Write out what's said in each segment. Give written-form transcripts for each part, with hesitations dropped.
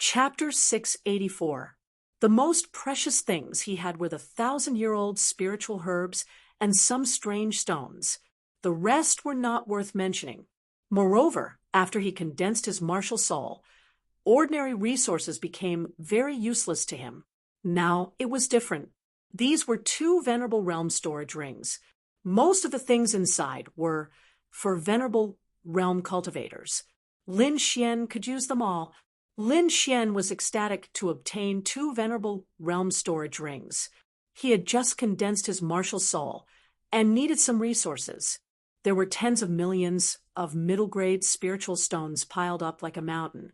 Chapter 684. The most precious things he had were the 1,000-year-old spiritual herbs and some strange stones. The rest were not worth mentioning. Moreover, after he condensed his martial soul, ordinary resources became very useless to him. Now it was different. These were 2 venerable realm storage rings. Most of the things inside were for venerable realm cultivators. Lin Xian could use them all. Lin Xian was ecstatic to obtain 2 venerable realm storage rings. He had just condensed his martial soul and needed some resources. There were tens of millions of middle-grade spiritual stones piled up like a mountain,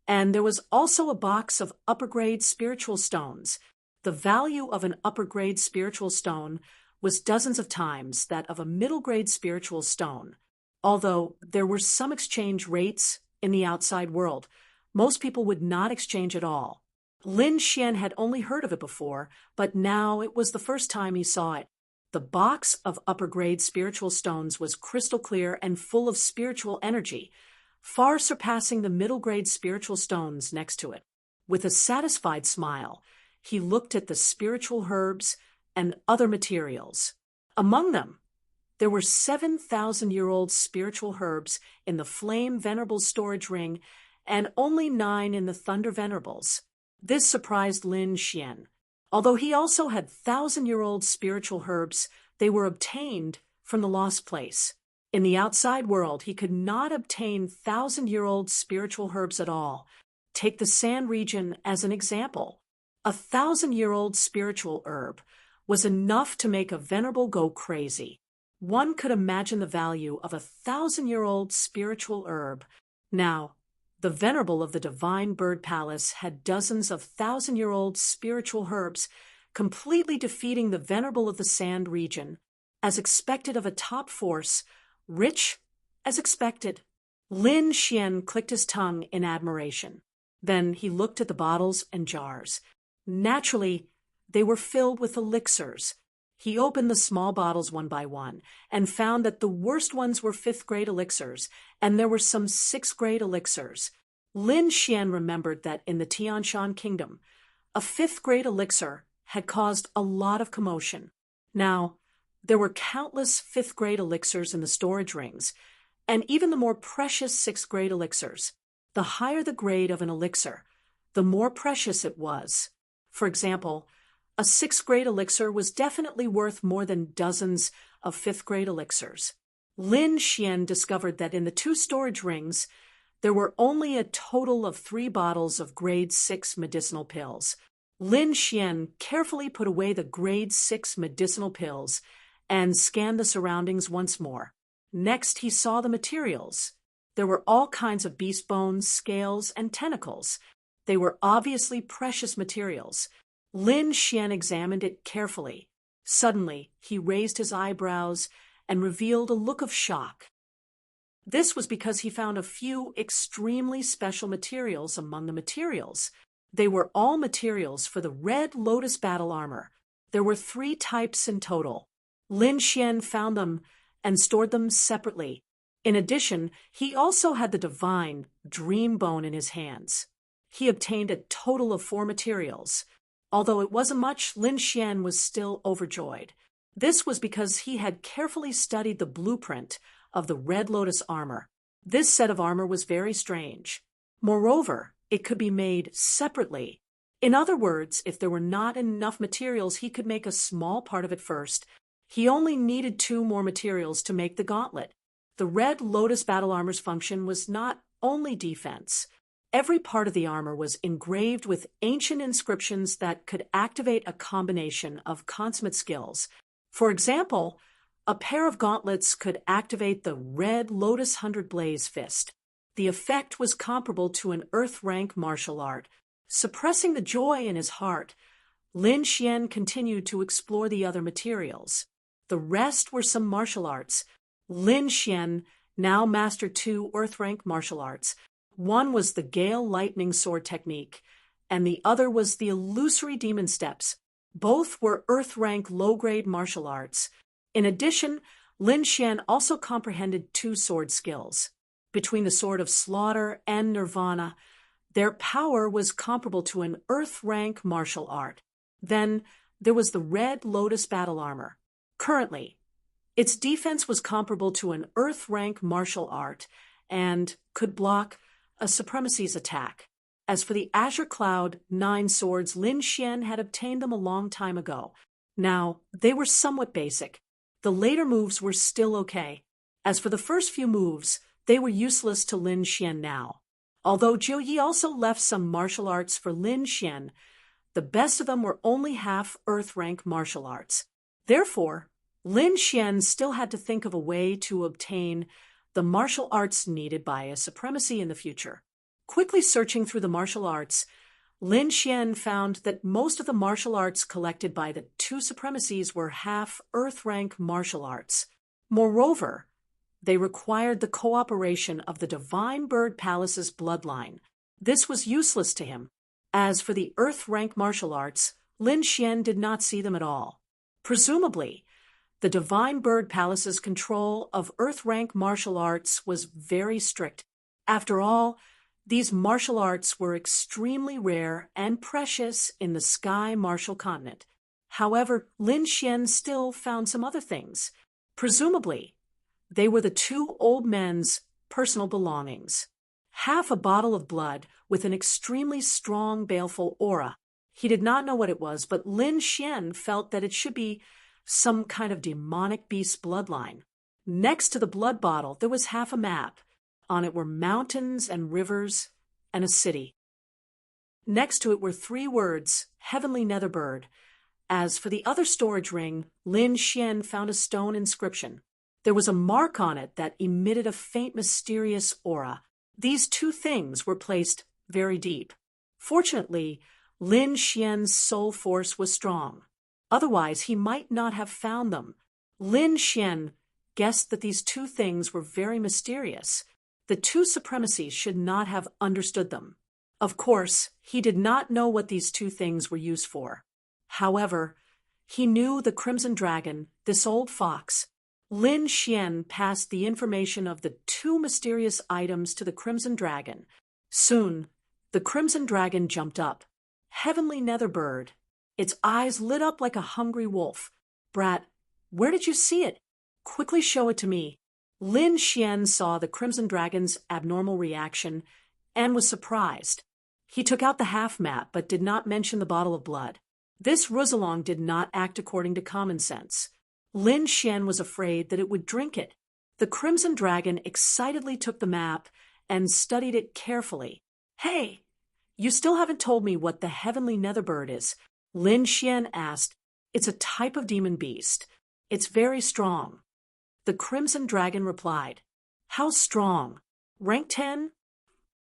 and there was also a box of upper-grade spiritual stones. The value of an upper-grade spiritual stone was dozens of times that of a middle-grade spiritual stone. Although there were some exchange rates in the outside world, most people would not exchange at all. Lin Xian had only heard of it before, but now it was the first time he saw it. The box of upper-grade spiritual stones was crystal clear and full of spiritual energy, far surpassing the middle-grade spiritual stones next to it. With a satisfied smile, he looked at the spiritual herbs and other materials. Among them, there were 7,000-year-old spiritual herbs in the Flame Venerable storage ring and only 9 in the Thunder Venerables. This surprised Lin Xian. Although he also had 1,000-year-old spiritual herbs, they were obtained from the lost place. In the outside world, he could not obtain 1,000-year-old spiritual herbs at all. Take the Sand region as an example. A 1,000-year-old spiritual herb was enough to make a venerable go crazy. One could imagine the value of a 1,000-year-old spiritual herb. Now, the venerable of the Divine Bird Palace had dozens of 1,000-year-old spiritual herbs, completely defeating the venerable of the Sand region, as expected of a top force, rich as expected. Lin Xian clicked his tongue in admiration. Then he looked at the bottles and jars. Naturally, they were filled with elixirs. He opened the small bottles one by one and found that the worst ones were 5th-grade elixirs, and there were some 6th-grade elixirs. Lin Xian remembered that in the Tianshan Kingdom, a 5th-grade elixir had caused a lot of commotion. Now, there were countless 5th-grade elixirs in the storage rings, and even the more precious 6th-grade elixirs. The higher the grade of an elixir, the more precious it was. For example, a 6th-grade elixir was definitely worth more than dozens of 5th-grade elixirs. Lin Xian discovered that in the 2 storage rings, there were only a total of 3 bottles of grade 6 medicinal pills. Lin Xian carefully put away the grade 6 medicinal pills and scanned the surroundings once more. Next, he saw the materials. There were all kinds of beast bones, scales, and tentacles. They were obviously precious materials. Lin Xian examined it carefully. Suddenly, he raised his eyebrows and revealed a look of shock. This was because he found a few extremely special materials among the materials. They were all materials for the Red Lotus battle armor. There were 3 types in total. Lin Xian found them and stored them separately. In addition, he also had the divine Dream Bone in his hands. He obtained a total of 4 materials. Although it wasn't much, Lin Xian was still overjoyed. This was because he had carefully studied the blueprint of the Red Lotus armor. This set of armor was very strange. Moreover, it could be made separately. In other words, if there were not enough materials, he could make a small part of it first. He only needed 2 more materials to make the gauntlet. The Red Lotus battle armor's function was not only defense. Every part of the armor was engraved with ancient inscriptions that could activate a combination of consummate skills. For example, a pair of gauntlets could activate the Red Lotus 100 Blaze Fist. The effect was comparable to an Earth-rank martial art. Suppressing the joy in his heart, Lin Xian continued to explore the other materials. The rest were some martial arts. Lin Xian now mastered 2 Earth-rank martial arts. One was the Gale Lightning Sword technique, and the other was the Illusory Demon Steps. Both were Earth-rank low-grade martial arts. In addition, Lin Xian also comprehended 2 sword skills. Between the Sword of Slaughter and Nirvana, Their power was comparable to an Earth-rank martial art. Then there was the Red Lotus battle armor. Currently, its defense was comparable to an Earth-rank martial art and could block a Supremacy's attack. As for the Azure Cloud 9 swords, Lin Xian had obtained them a long time ago. Now, they were somewhat basic. The later moves were still okay. As for the first few moves, they were useless to Lin Xian now. Although Jiu Yi also left some martial arts for Lin Xian, the best of them were only half Earth-rank martial arts. Therefore, Lin Xian still had to think of a way to obtain the martial arts needed by a Supremacy in the future. Quickly searching through the martial arts, Lin Xian found that most of the martial arts collected by the two Supremacies were half Earth-rank martial arts. Moreover, they required the cooperation of the Divine Bird Palace's bloodline. This was useless to him. As for the Earth-rank martial arts, Lin Xian did not see them at all. Presumably, the Divine Bird Palace's control of Earth-rank martial arts was very strict. After all, these martial arts were extremely rare and precious in the Sky Martial Continent. However, Lin Xian still found some other things. Presumably, they were the two old men's personal belongings. Half a bottle of blood with an extremely strong, baleful aura. He did not know what it was, but Lin Xian felt that it should be some kind of demonic beast bloodline. Next to the blood bottle, there was half a map. On it were mountains and rivers and a city. Next to it were 3 words, Heavenly Netherbird. As for the other storage ring, Lin Xian found a stone inscription. There was a mark on it that emitted a faint, mysterious aura. These 2 things were placed very deep. Fortunately, Lin Xian's soul force was strong. Otherwise, he might not have found them. Lin Xian guessed that these 2 things were very mysterious. The 2 Supremacies should not have understood them. Of course, he did not know what these 2 things were used for. However, he knew the Crimson Dragon, this old fox. Lin Xian passed the information of the 2 mysterious items to the Crimson Dragon. Soon, the Crimson Dragon jumped up. Heavenly Netherbird. Its eyes lit up like a hungry wolf. Brat, where did you see it? Quickly show it to me. Lin Xian saw the Crimson Dragon's abnormal reaction and was surprised. He took out the half map but did not mention the bottle of blood. This Roussillon did not act according to common sense. Lin Xian was afraid that it would drink it. The Crimson Dragon excitedly took the map and studied it carefully. Hey, you still haven't told me what the Heavenly Netherbird is, Lin Xian asked. It's a type of demon beast. It's very strong. The Crimson Dragon replied. How strong? Rank 10?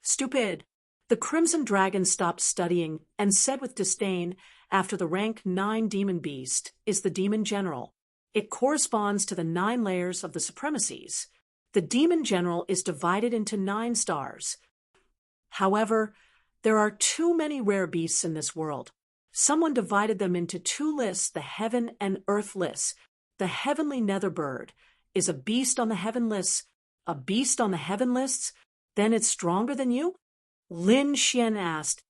Stupid. The Crimson Dragon stopped studying and said with disdain, after the rank 9 demon beast is the Demon General. It corresponds to the 9 layers of the Supremacies. The Demon General is divided into 9 stars. However, there are too many rare beasts in this world. Someone divided them into 2 lists, the Heaven and Earth lists. The Heavenly Netherbird is a beast on the Heaven lists. A beast on the Heaven lists? Then it's stronger than you? Lin Xian asked.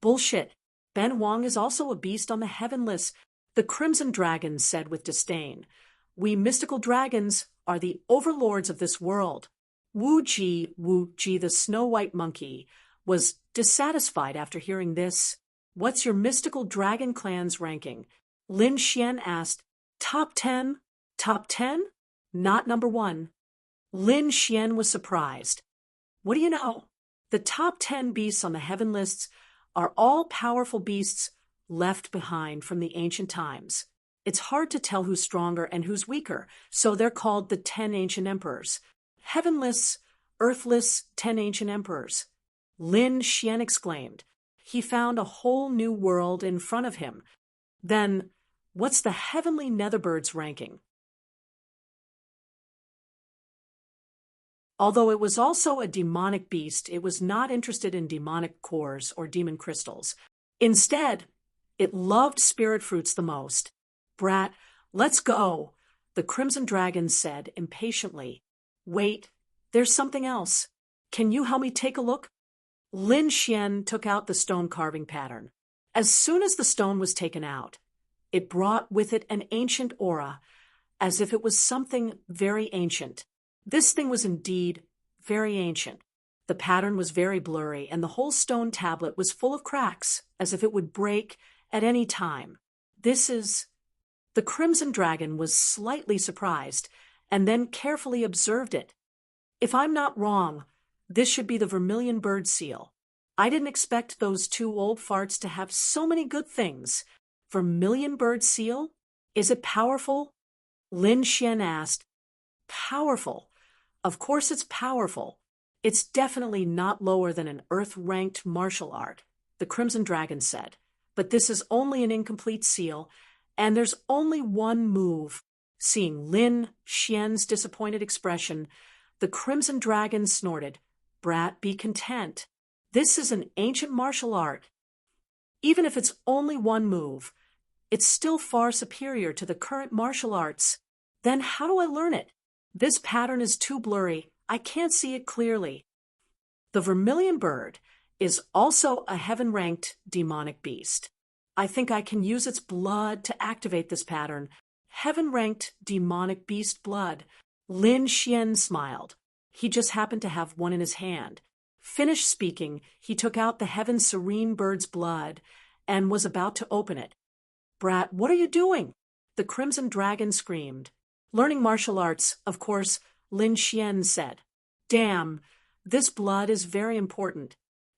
Bullshit. Ben Wang is also a beast on the Heaven lists. The Crimson Dragon said with disdain. We mystical dragons are the overlords of this world. Wu Ji, the snow-white monkey, was dissatisfied after hearing this. What's your mystical dragon clan's ranking? Lin Xian asked. Top 10? Top 10? Not number 1. Lin Xian was surprised. What do you know? The top 10 beasts on the Heaven lists are all powerful beasts left behind from the ancient times. It's hard to tell who's stronger and who's weaker, so they're called the 10 ancient emperors. Heaven lists, Earth lists, 10 ancient emperors. Lin Xian exclaimed. He found a whole new world in front of him. Then, what's the Heavenly Netherbirds ranking? Although it was also a demonic beast, it was not interested in demonic cores or demon crystals. Instead, it loved spirit fruits the most. Brat, let's go, the Crimson Dragon said impatiently. Wait, there's something else. Can you help me take a look? Lin Xian took out the stone carving pattern. As soon as the stone was taken out, it brought with it an ancient aura, as if it was something very ancient. This thing was indeed very ancient. The pattern was very blurry, and the whole stone tablet was full of cracks, as if it would break at any time. The Crimson Dragon was slightly surprised, and then carefully observed it. If I'm not wrong, this should be the vermilion bird seal. I didn't expect those two old farts to have so many good things. Vermilion bird seal? Is it powerful? Lin Xian asked. Powerful. Of course it's powerful. It's definitely not lower than an Earth-ranked martial art, the Crimson Dragon said. But this is only an incomplete seal, and there's only one move. Seeing Lin Xian's disappointed expression, the Crimson Dragon snorted. Brat, be content. This is an ancient martial art. Even if it's only one move, it's still far superior to the current martial arts. Then how do I learn it? This pattern is too blurry. I can't see it clearly. The vermilion bird is also a heaven-ranked demonic beast. I think I can use its blood to activate this pattern. Heaven-ranked demonic beast blood. Lin Xian smiled. He just happened to have one in his hand. Finished speaking, he took out the heaven serene bird's blood and was about to open it. Brat, what are you doing? The Crimson Dragon screamed. Learning martial arts, of course, Lin Xian said. Damn, this blood is very important.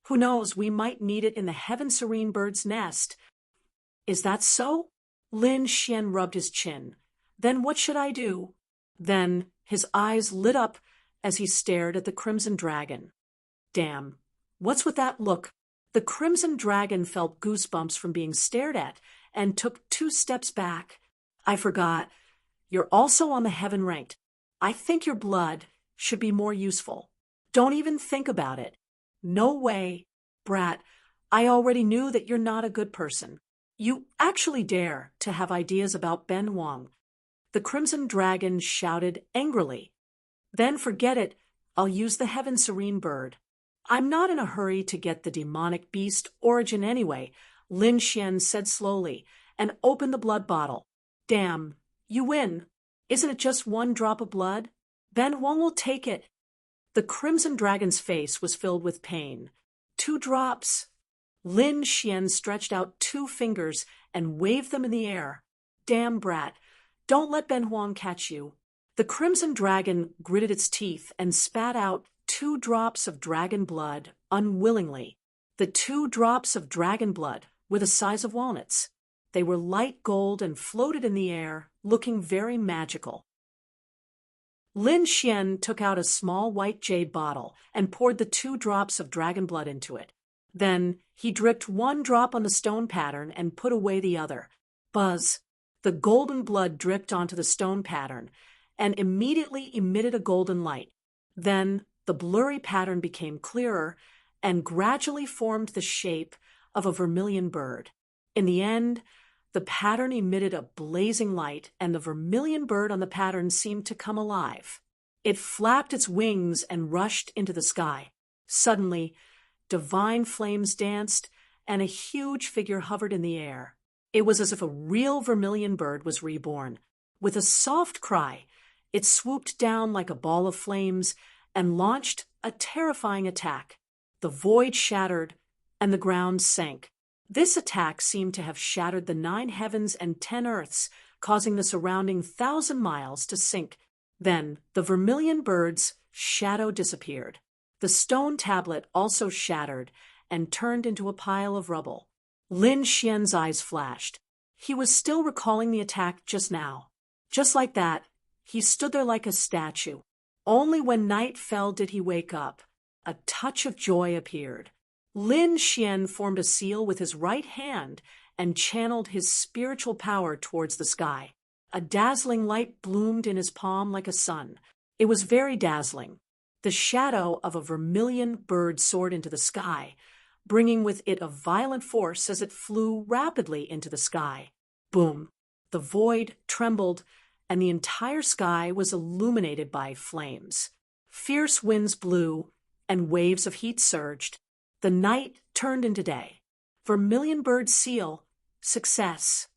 Who knows, we might need it in the heaven serene bird's nest. Is that so? Lin Xian rubbed his chin. Then what should I do? Then his eyes lit up as he stared at the Crimson Dragon. Damn, what's with that look? The Crimson Dragon felt goosebumps from being stared at and took 2 steps back. I forgot. You're also on the heaven ranked. I think your blood should be more useful. Don't even think about it. No way. Brat, I already knew that you're not a good person. You actually dare to have ideas about Ben Huang. The Crimson Dragon shouted angrily. Then forget it. I'll use the heaven serene bird. I'm not in a hurry to get the demonic beast origin anyway, Lin Xian said slowly, and opened the blood bottle. Damn, you win. Isn't it just 1 drop of blood? Ben Huang will take it. The Crimson Dragon's face was filled with pain. 2 drops. Lin Xian stretched out 2 fingers and waved them in the air. Damn, brat. Don't let Ben Huang catch you. The Crimson Dragon gritted its teeth and spat out 2 drops of dragon blood unwillingly. The 2 drops of dragon blood were the size of walnuts. They were light gold and floated in the air, looking very magical. Lin Xian took out a small white jade bottle and poured the 2 drops of dragon blood into it. Then he dripped 1 drop on the stone pattern and put away the other. Buzz! The golden blood dripped onto the stone pattern and immediately emitted a golden light. Then the blurry pattern became clearer and gradually formed the shape of a vermilion bird. In the end, the pattern emitted a blazing light, and the vermilion bird on the pattern seemed to come alive. It flapped its wings and rushed into the sky. Suddenly, divine flames danced, and a huge figure hovered in the air. It was as if a real vermilion bird was reborn. With a soft cry, it swooped down like a ball of flames and launched a terrifying attack. The void shattered, and the ground sank. This attack seemed to have shattered the 9 heavens and 10 earths, causing the surrounding 1,000 miles to sink. Then the vermilion bird's shadow disappeared. The stone tablet also shattered and turned into a pile of rubble. Lin Xian's eyes flashed. He was still recalling the attack just now. Just like that, he stood there like a statue. Only when night fell did he wake up. A touch of joy appeared. Lin Xian formed a seal with his right hand and channeled his spiritual power towards the sky. A dazzling light bloomed in his palm like a sun. It was very dazzling. The shadow of a vermilion bird soared into the sky, bringing with it a violent force as it flew rapidly into the sky. Boom! The void trembled, and the entire sky was illuminated by flames. Fierce winds blew, and waves of heat surged. The night turned into day. Vermilion Bird Seal, success.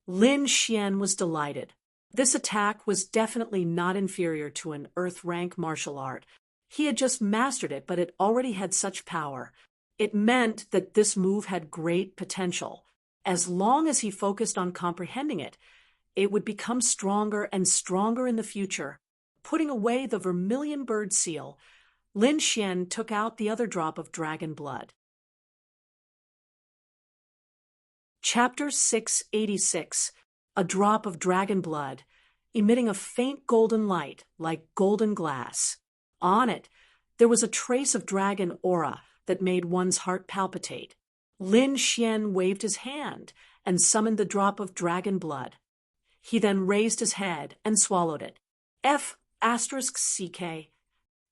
Lin Xian was delighted. This attack was definitely not inferior to an Earth-rank martial art. He had just mastered it, but it already had such power. It meant that this move had great potential. As long as he focused on comprehending it, it would become stronger and stronger in the future. Putting away the Vermilion Bird Seal, Lin Xian took out the other drop of dragon blood. Chapter 686. A drop of dragon blood, emitting a faint golden light like golden glass. On it, there was a trace of dragon aura that made one's heart palpitate. Lin Xian waved his hand and summoned the drop of dragon blood. He then raised his head and swallowed it. F***CK.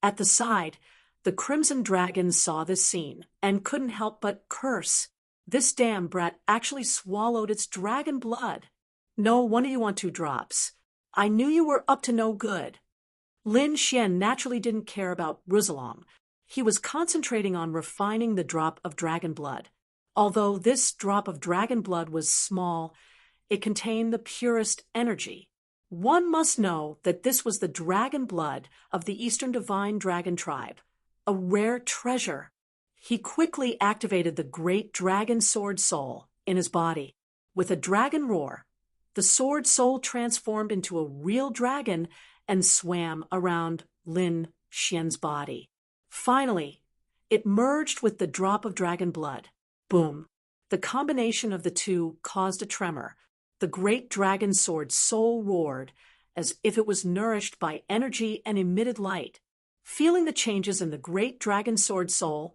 At the side, the Crimson Dragon saw this scene and couldn't help but curse. This damn brat actually swallowed its dragon blood. No wonder you want 2 drops. I knew you were up to no good. Lin Xian naturally didn't care about Rizalong. He was concentrating on refining the drop of dragon blood. Although this drop of dragon blood was small, it contained the purest energy. One must know that this was the dragon blood of the Eastern Divine Dragon Tribe, a rare treasure. He quickly activated the great dragon sword soul in his body. With a dragon roar, the sword soul transformed into a real dragon and swam around Lin Xian's body. Finally, it merged with the drop of dragon blood. Boom! The combination of the two caused a tremor. The great dragon sword soul roared as if it was nourished by energy and emitted light. Feeling the changes in the great dragon sword soul,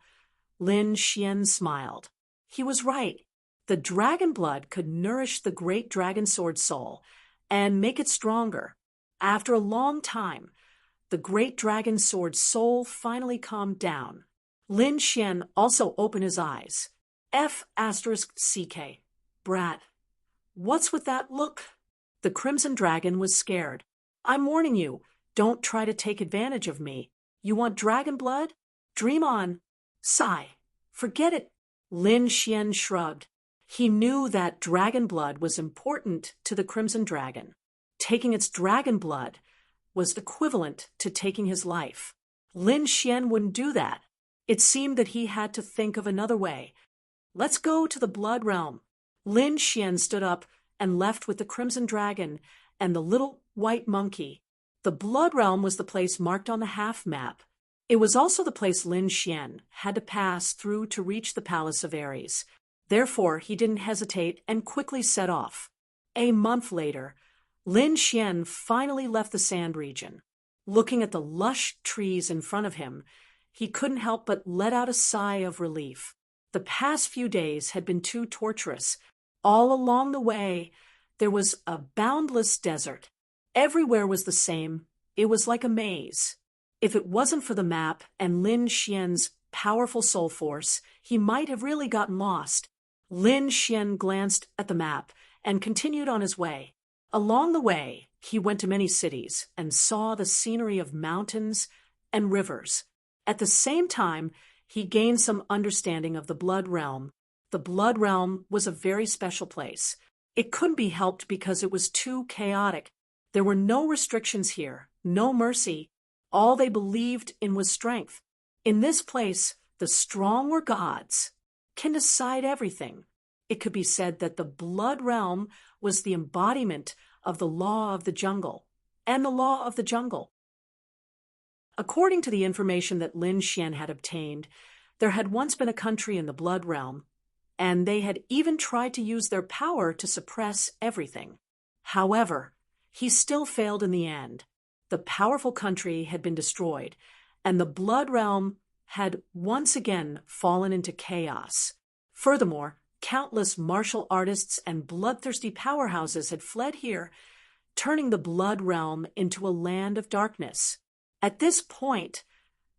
Lin Xian smiled. He was right. The dragon blood could nourish the great dragon sword soul and make it stronger. After a long time, the great dragon sword soul finally calmed down. Lin Xian also opened his eyes. F***CK. Brat. What's with that look? The Crimson Dragon was scared. I'm warning you, don't try to take advantage of me. You want dragon blood? Dream on. Sigh. Forget it. Lin Xian shrugged. He knew that dragon blood was important to the Crimson Dragon. Taking its dragon blood was equivalent to taking his life. Lin Xian wouldn't do that. It seemed that he had to think of another way. Let's go to the Blood Realm. Lin Xian stood up and left with the Crimson Dragon and the little white monkey. The Blood Realm was the place marked on the half map. It was also the place Lin Xian had to pass through to reach the Palace of Ares. Therefore, he didn't hesitate and quickly set off. A month later, Lin Xian finally left the sand region. Looking at the lush trees in front of him, he couldn't help but let out a sigh of relief. The past few days had been too torturous. All along the way, there was a boundless desert. Everywhere was the same. It was like a maze. If it wasn't for the map and Lin Xian's powerful soul force, he might have really gotten lost. Lin Xian glanced at the map and continued on his way. Along the way, he went to many cities and saw the scenery of mountains and rivers. At the same time, he gained some understanding of the Blood Realm. The Blood Realm was a very special place. It couldn't be helped because it was too chaotic. There were no restrictions here, no mercy. All they believed in was strength. In this place, the strong were gods, can decide everything. It could be said that the Blood Realm was the embodiment of the law of the jungle, and the law of the jungle. According to the information that Lin Xian had obtained, there had once been a country in the Blood Realm, and they had even tried to use their power to suppress everything. However, he still failed in the end. The powerful country had been destroyed, and the Blood Realm had once again fallen into chaos. Furthermore, countless martial artists and bloodthirsty powerhouses had fled here, turning the Blood Realm into a land of darkness. At this point,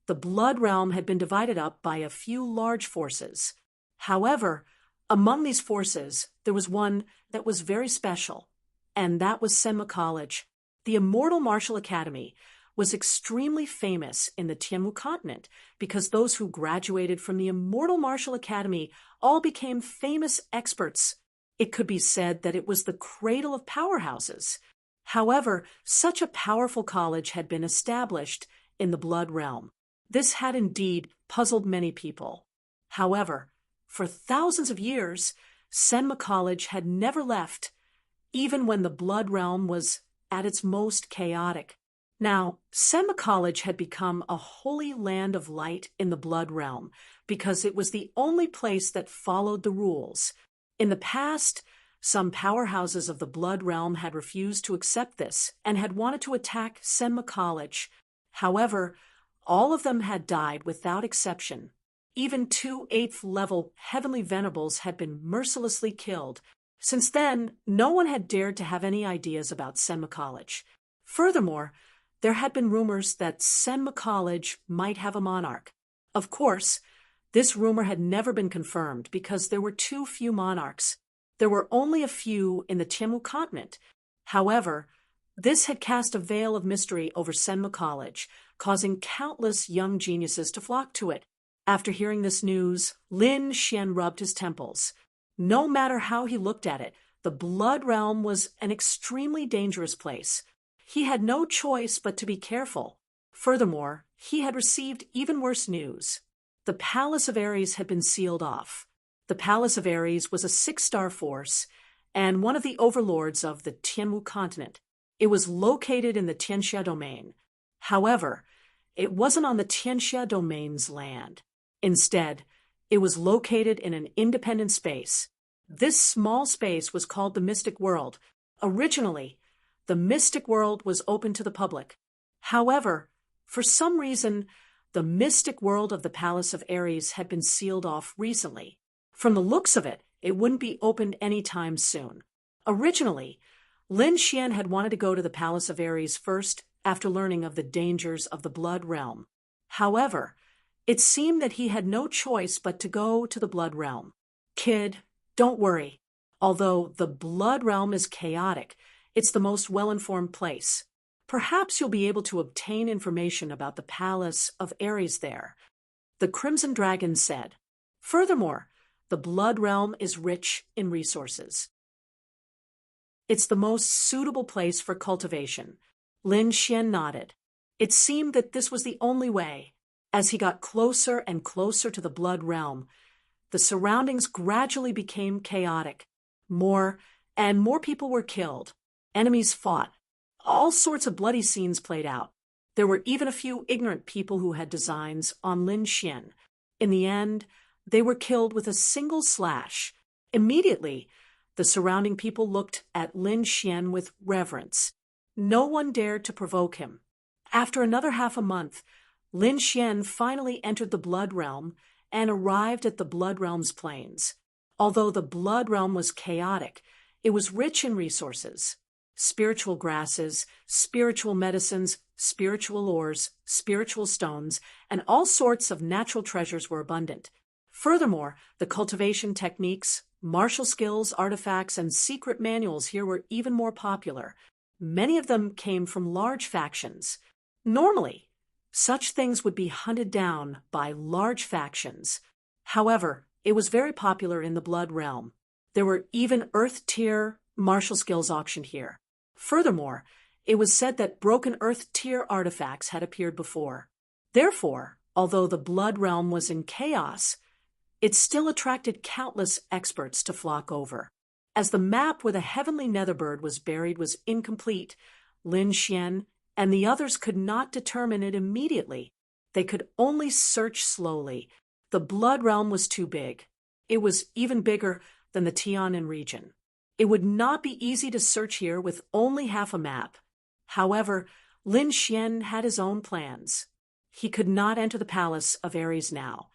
the Blood Realm had been divided up by a few large forces. However, among these forces, there was one that was very special, and that was Senma College, the Immortal Martial Academy, was extremely famous in the Tianmu continent because those who graduated from the immortal martial academy all became famous experts. It could be said that it was the cradle of powerhouses. However, such a powerful college had been established in the Blood Realm. This had indeed puzzled many people. However, for thousands of years, Senma College had never left, even when the Blood Realm was at its most chaotic. Now, Senma College had become a holy land of light in the Blood Realm because it was the only place that followed the rules. In the past, some powerhouses of the Blood Realm had refused to accept this and had wanted to attack Senma College. However, all of them had died without exception. Even 2 8th-level heavenly venerables had been mercilessly killed. Since then, no one had dared to have any ideas about Senma College. Furthermore, there had been rumors that Senma College might have a monarch. Of course, this rumor had never been confirmed because there were too few monarchs. There were only a few in the Tianmu continent. However, this had cast a veil of mystery over Senma College, causing countless young geniuses to flock to it. After hearing this news, Lin Xian rubbed his temples. No matter how he looked at it, the Blood Realm was an extremely dangerous place. He had no choice but to be careful. Furthermore, he had received even worse news. The Palace of Ares had been sealed off. The Palace of Ares was a 6-star force and one of the overlords of the Tianmu continent. It was located in the Tianxia domain. However, it wasn't on the Tianxia domain's land. Instead, it was located in an independent space. This small space was called the Mystic World. Originally, the Mystic World was open to the public. However, for some reason, the Mystic World of the Palace of Ares had been sealed off recently. From the looks of it, it wouldn't be opened anytime soon. Originally, Lin Xian had wanted to go to the Palace of Ares first after learning of the dangers of the Blood Realm. However, it seemed that he had no choice but to go to the Blood Realm. Kid, don't worry. Although the Blood Realm is chaotic, it's the most well-informed place. Perhaps you'll be able to obtain information about the Palace of Ares there, the Crimson Dragon said. Furthermore, the Blood Realm is rich in resources. It's the most suitable place for cultivation. Lin Xian nodded. It seemed that this was the only way. As he got closer and closer to the Blood Realm, the surroundings gradually became chaotic. More and more people were killed. Enemies fought. All sorts of bloody scenes played out. There were even a few ignorant people who had designs on Lin Xian. In the end, they were killed with a single slash. Immediately, the surrounding people looked at Lin Xian with reverence. No one dared to provoke him. After another half a month, Lin Xian finally entered the Blood Realm and arrived at the Blood Realm's plains. Although the Blood Realm was chaotic, it was rich in resources. Spiritual grasses, spiritual medicines, spiritual ores, spiritual stones, and all sorts of natural treasures were abundant. Furthermore, the cultivation techniques, martial skills, artifacts, and secret manuals here were even more popular. Many of them came from large factions. Normally, such things would be hunted down by large factions. However, it was very popular in the Blood Realm. There were even Earth-tier martial skills auctioned here. Furthermore, it was said that broken Earth-tier artifacts had appeared before. Therefore, although the Blood Realm was in chaos, it still attracted countless experts to flock over. As the map where the heavenly Netherbird was buried was incomplete, Lin Xian and the others could not determine it immediately. They could only search slowly. The Blood Realm was too big. It was even bigger than the Tianan region. It would not be easy to search here with only half a map. However, Lin Xian had his own plans. He could not enter the Palace of Ares now,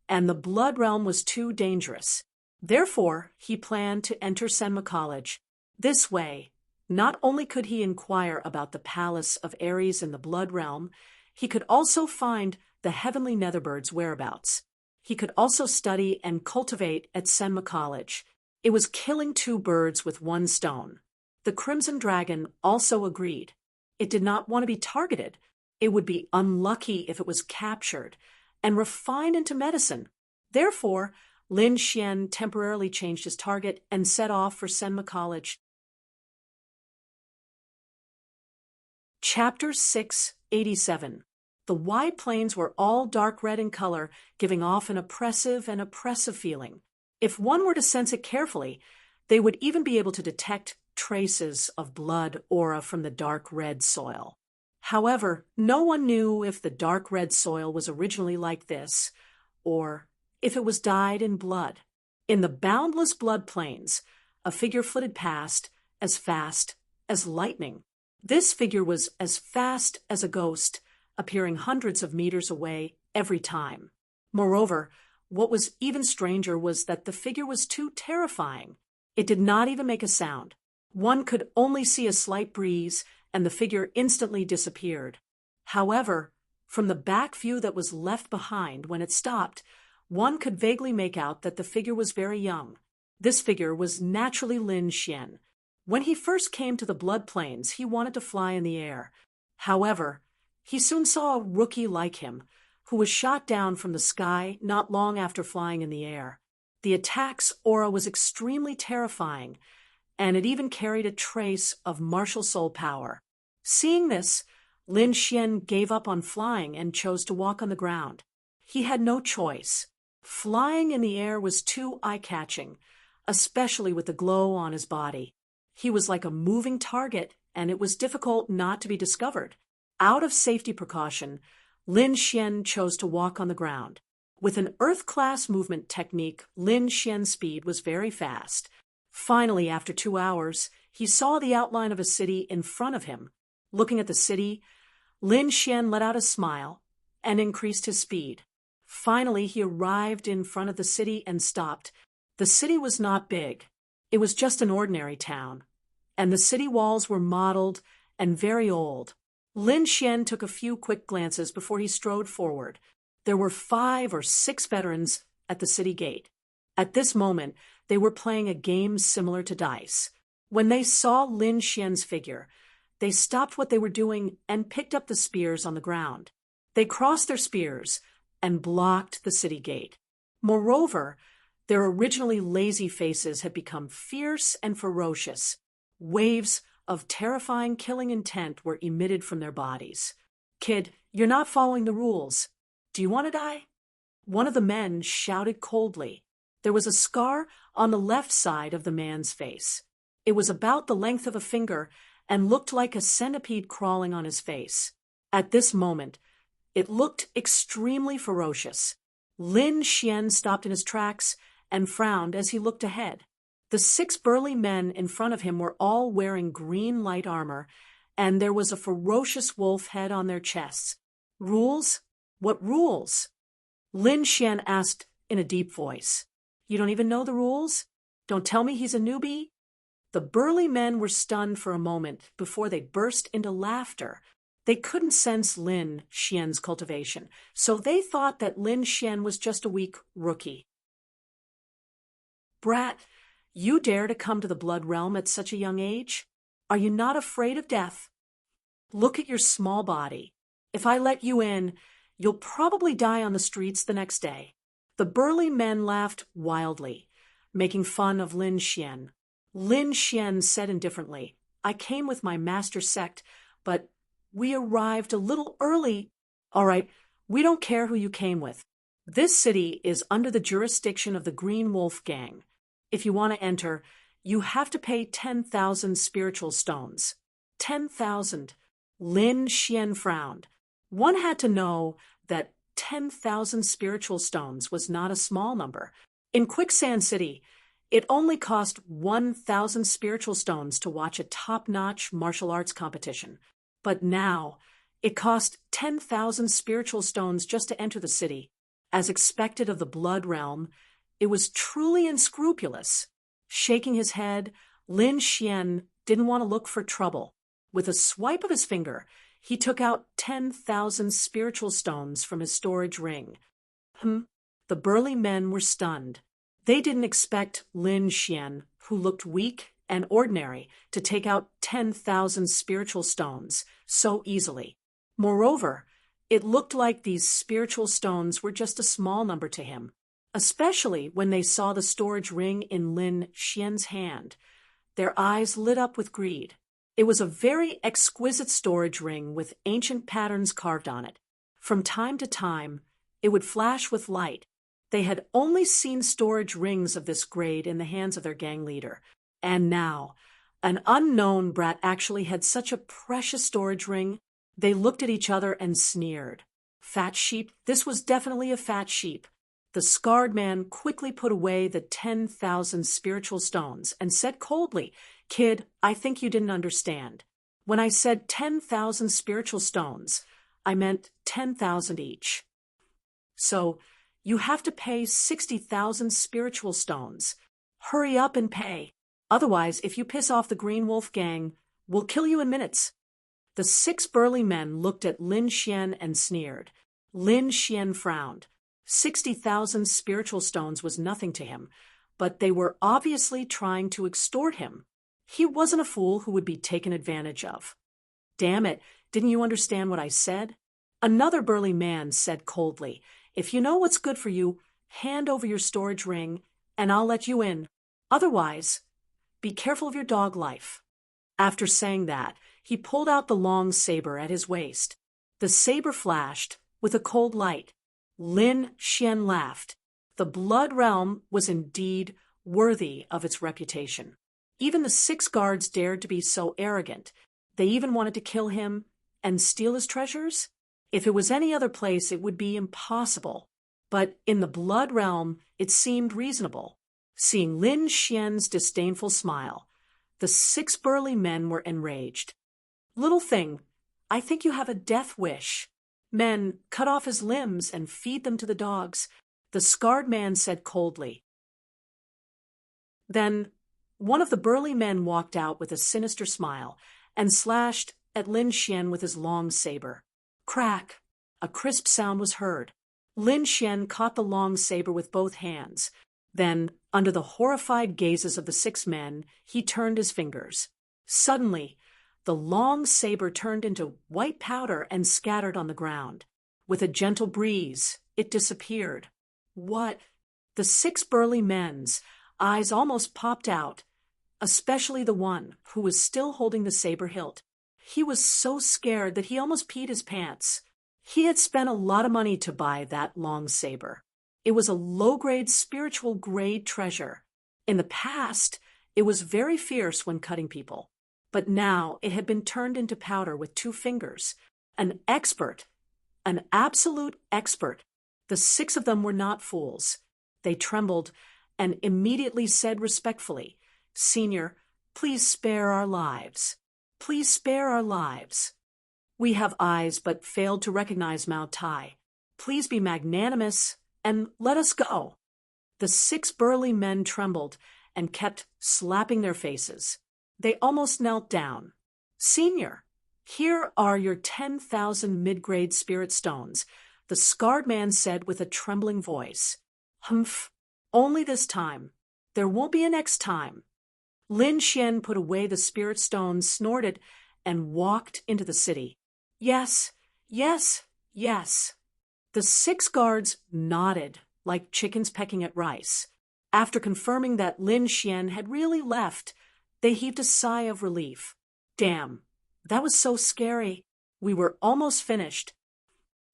and the Blood Realm was too dangerous. Therefore, he planned to enter Senma College. This way, not only could he inquire about the Palace of Ares in the Blood Realm, he could also find the heavenly Netherbird's whereabouts. He could also study and cultivate at Senma College. It was killing 2 birds with 1 stone. The Crimson Dragon also agreed. It did not want to be targeted, It would be unlucky if it was captured and refined into medicine. Therefore, Lin Xian temporarily changed his target and set off for Senma College. Chapter 687. The wide plains were all dark red in color, giving off an oppressive feeling. If one were to sense it carefully, they would even be able to detect traces of blood aura from the dark red soil. However, no one knew if the dark red soil was originally like this, or if it was dyed in blood. In the boundless blood plains, a figure flitted past as fast as lightning. This figure was as fast as a ghost, appearing hundreds of meters away every time. Moreover, what was even stranger was that the figure was too terrifying. It did not even make a sound. One could only see a slight breeze, and the figure instantly disappeared. However, from the back view that was left behind when it stopped, one could vaguely make out that the figure was very young. This figure was naturally Lin Xian. When he first came to the blood plains, he wanted to fly in the air. However, he soon saw a rookie like him, who was shot down from the sky not long after flying in the air. The attack's aura was extremely terrifying, and it even carried a trace of martial soul power. Seeing this, Lin Xian gave up on flying and chose to walk on the ground. He had no choice. Flying in the air was too eye-catching, especially with the glow on his body. He was like a moving target, and it was difficult not to be discovered. Out of safety precaution, Lin Xian chose to walk on the ground. With an Earth-class movement technique, Lin Xian's speed was very fast. Finally, after 2 hours, he saw the outline of a city in front of him. Looking at the city, Lin Xian let out a smile and increased his speed. Finally, he arrived in front of the city and stopped. The city was not big. It was just an ordinary town, and the city walls were mottled and very old. Lin Xian took a few quick glances before he strode forward. There were 5 or 6 veterans at the city gate. At this moment, they were playing a game similar to dice. When they saw Lin Xian's figure, they stopped what they were doing and picked up the spears on the ground. They crossed their spears and blocked the city gate. Moreover, their originally lazy faces had become fierce and ferocious. Waves of terrifying killing intent were emitted from their bodies. "Kid, you're not following the rules. Do you want to die?" One of the men shouted coldly. There was a scar on the left side of the man's face. It was about the length of a finger and looked like a centipede crawling on his face. At this moment, it looked extremely ferocious. Lin Xian stopped in his tracks and frowned as he looked ahead. The 6 burly men in front of him were all wearing green light armor, and there was a ferocious wolf head on their chests. "Rules? What rules?" Lin Xian asked in a deep voice. "You don't even know the rules? Don't tell me he's a newbie?" The burly men were stunned for a moment before they burst into laughter. They couldn't sense Lin Xian's cultivation, so they thought that Lin Xian was just a weak rookie. "Brat, you dare to come to the blood realm at such a young age? Are you not afraid of death? Look at your small body. If I let you in, you'll probably die on the streets the next day." The burly men laughed wildly, making fun of Lin Xian. Lin Xian said indifferently, "I came with my master sect, but we arrived a little early." "All right, we don't care who you came with. This city is under the jurisdiction of the Green Wolf Gang. If you want to enter, you have to pay 10,000 spiritual stones." 10,000. Lin Xian frowned. One had to know that 10,000 spiritual stones was not a small number. In Quicksand City, it only cost 1,000 spiritual stones to watch a top-notch martial arts competition. But now, it cost 10,000 spiritual stones just to enter the city. As expected of the blood realm, it was truly unscrupulous. Shaking his head, Lin Xian didn't want to look for trouble. With a swipe of his finger, he took out 10,000 spiritual stones from his storage ring. The burly men were stunned. They didn't expect Lin Xian, who looked weak and ordinary, to take out 10,000 spiritual stones so easily. Moreover, it looked like these spiritual stones were just a small number to him, especially when they saw the storage ring in Lin Xian's hand. Their eyes lit up with greed. It was a very exquisite storage ring with ancient patterns carved on it. From time to time, it would flash with light. They had only seen storage rings of this grade in the hands of their gang leader. And now, an unknown brat actually had such a precious storage ring. They looked at each other and sneered. Fat sheep, this was definitely a fat sheep. The scarred man quickly put away the 10,000 spiritual stones and said coldly, "Kid, I think you didn't understand. When I said 10,000 spiritual stones, I meant 10,000 each. So, you have to pay 60,000 spiritual stones. Hurry up and pay. Otherwise, if you piss off the Green Wolf gang, we'll kill you in minutes." The 6 burly men looked at Lin Xian and sneered. Lin Xian frowned. 60,000 spiritual stones was nothing to him, but they were obviously trying to extort him. He wasn't a fool who would be taken advantage of. "Damn it, didn't you understand what I said?" Another burly man said coldly, "If you know what's good for you, hand over your storage ring, and I'll let you in. Otherwise, be careful of your dog life." After saying that, he pulled out the long saber at his waist. The saber flashed with a cold light. Lin Xian laughed. The blood realm was indeed worthy of its reputation. Even the 6 guards dared to be so arrogant. They even wanted to kill him and steal his treasures? If it was any other place, it would be impossible. But in the blood realm, it seemed reasonable. Seeing Lin Xian's disdainful smile, the 6 burly men were enraged. "Little thing, I think you have a death wish. Men, cut off his limbs and feed them to the dogs," the scarred man said coldly. Then one of the burly men walked out with a sinister smile and slashed at Lin Xian with his long saber. Crack! A crisp sound was heard. Lin Xian caught the long saber with both hands. Then, under the horrified gazes of the 6 men, he turned his fingers. Suddenly, the long saber turned into white powder and scattered on the ground. With a gentle breeze, it disappeared. What? The 6 burly men's eyes almost popped out, especially the one who was still holding the saber hilt. He was so scared that he almost peed his pants. He had spent a lot of money to buy that long saber. It was a low-grade spiritual grade treasure. In the past, it was very fierce when cutting people. But now it had been turned into powder with 2 fingers. An expert, an absolute expert. The 6 of them were not fools. They trembled and immediately said respectfully, "Senior, please spare our lives. Please spare our lives. We have eyes but failed to recognize Mao Tai. Please be magnanimous and let us go." The 6 burly men trembled and kept slapping their faces. They almost knelt down. "Senior, here are your 10,000 mid-grade spirit stones," the scarred man said with a trembling voice. "Humph, only this time. There won't be a next time." Lin Xian put away the spirit stones, snorted, and walked into the city. "Yes, yes, yes." The 6 guards nodded like chickens pecking at rice. After confirming that Lin Xian had really left, they heaved a sigh of relief. Damn, that was so scary. We were almost finished.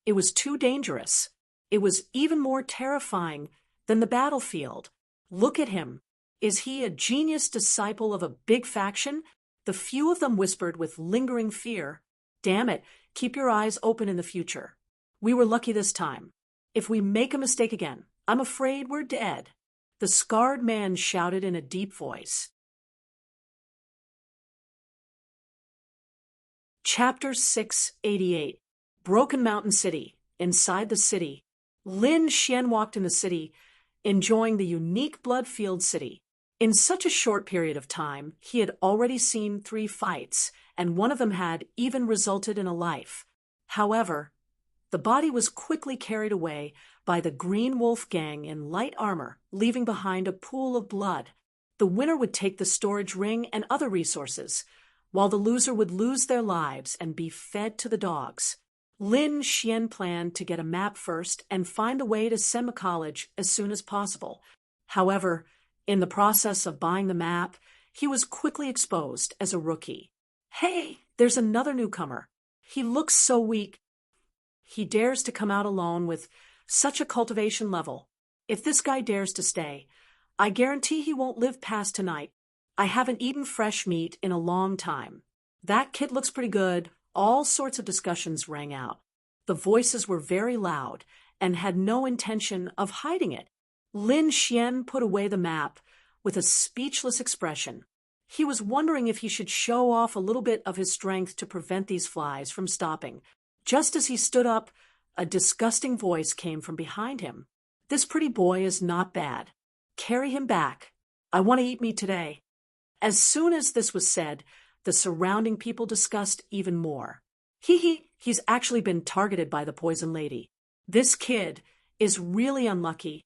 It was too dangerous. It was even more terrifying than the battlefield. Look at him. Is he a genius disciple of a big faction? The few of them whispered with lingering fear. Damn it, keep your eyes open in the future. We were lucky this time. If we make a mistake again, I'm afraid we're dead. The scarred man shouted in a deep voice. Chapter 688. Broken Mountain City. Inside the city. Lin Xian walked in the city, enjoying the unique blood-filled city. In such a short period of time, he had already seen 3 fights, and one of them had even resulted in a life. However, the body was quickly carried away by the Green Wolf gang in light armor, leaving behind a pool of blood. The winner would take the storage ring and other resources, while the loser would lose their lives and be fed to the dogs. Lin Xian planned to get a map first and find a way to Sema College as soon as possible. However, in the process of buying the map, he was quickly exposed as a rookie. Hey, there's another newcomer. He looks so weak. He dares to come out alone with such a cultivation level. If this guy dares to stay, I guarantee he won't live past tonight. I haven't eaten fresh meat in a long time. That kid looks pretty good. All sorts of discussions rang out. The voices were very loud and had no intention of hiding it. Lin Xian put away the map with a speechless expression. He was wondering if he should show off a little bit of his strength to prevent these flies from stopping. Just as he stood up, a disgusting voice came from behind him. This pretty boy is not bad. Carry him back. I want to eat meat today. As soon as this was said, the surrounding people discussed even more. He's actually been targeted by the poison lady. This kid is really unlucky.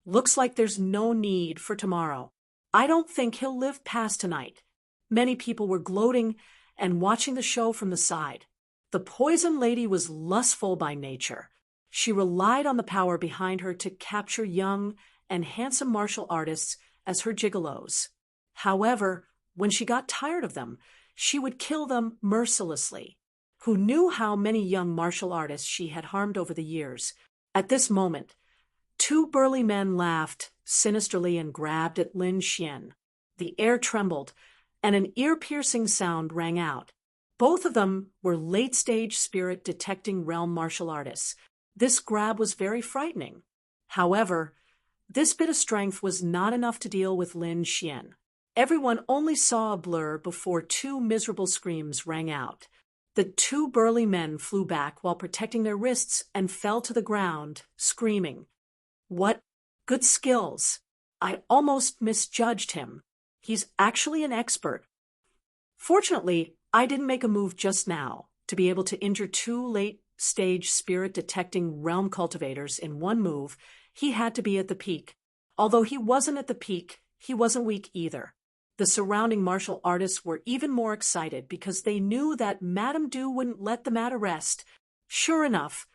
Looks like there's no need for tomorrow. I don't think he'll live past tonight. Many people were gloating and watching the show from the side. The poison lady was lustful by nature. She relied on the power behind her to capture young and handsome martial artists as her gigolos. However, when she got tired of them, she would kill them mercilessly. Who knew how many young martial artists she had harmed over the years? At this moment, two burly men laughed sinisterly and grabbed at Lin Xian. The air trembled, and an ear-piercing sound rang out. Both of them were late-stage spirit-detecting realm martial artists. This grab was very frightening. However, this bit of strength was not enough to deal with Lin Xian. Everyone only saw a blur before two miserable screams rang out. The two burly men flew back while protecting their wrists and fell to the ground, screaming. What good skills! I almost misjudged him. He's actually an expert. Fortunately, I didn't make a move just now to be able to injure two late-stage spirit-detecting realm cultivators in one move. He had to be at the peak. Although he wasn't at the peak, he wasn't weak either. The surrounding martial artists were even more excited because they knew that Madame Du wouldn't let the matter rest. Sure enough,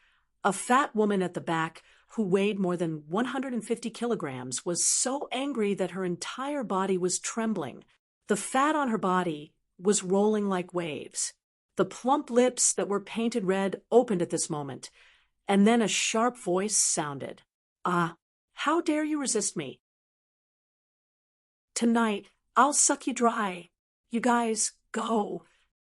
a fat woman at the back who weighed more than 150 kilograms was so angry that her entire body was trembling. The fat on her body was rolling like waves. The plump lips that were painted red opened at this moment, and then a sharp voice sounded. How dare you resist me? Tonight, I'll suck you dry. You guys, go.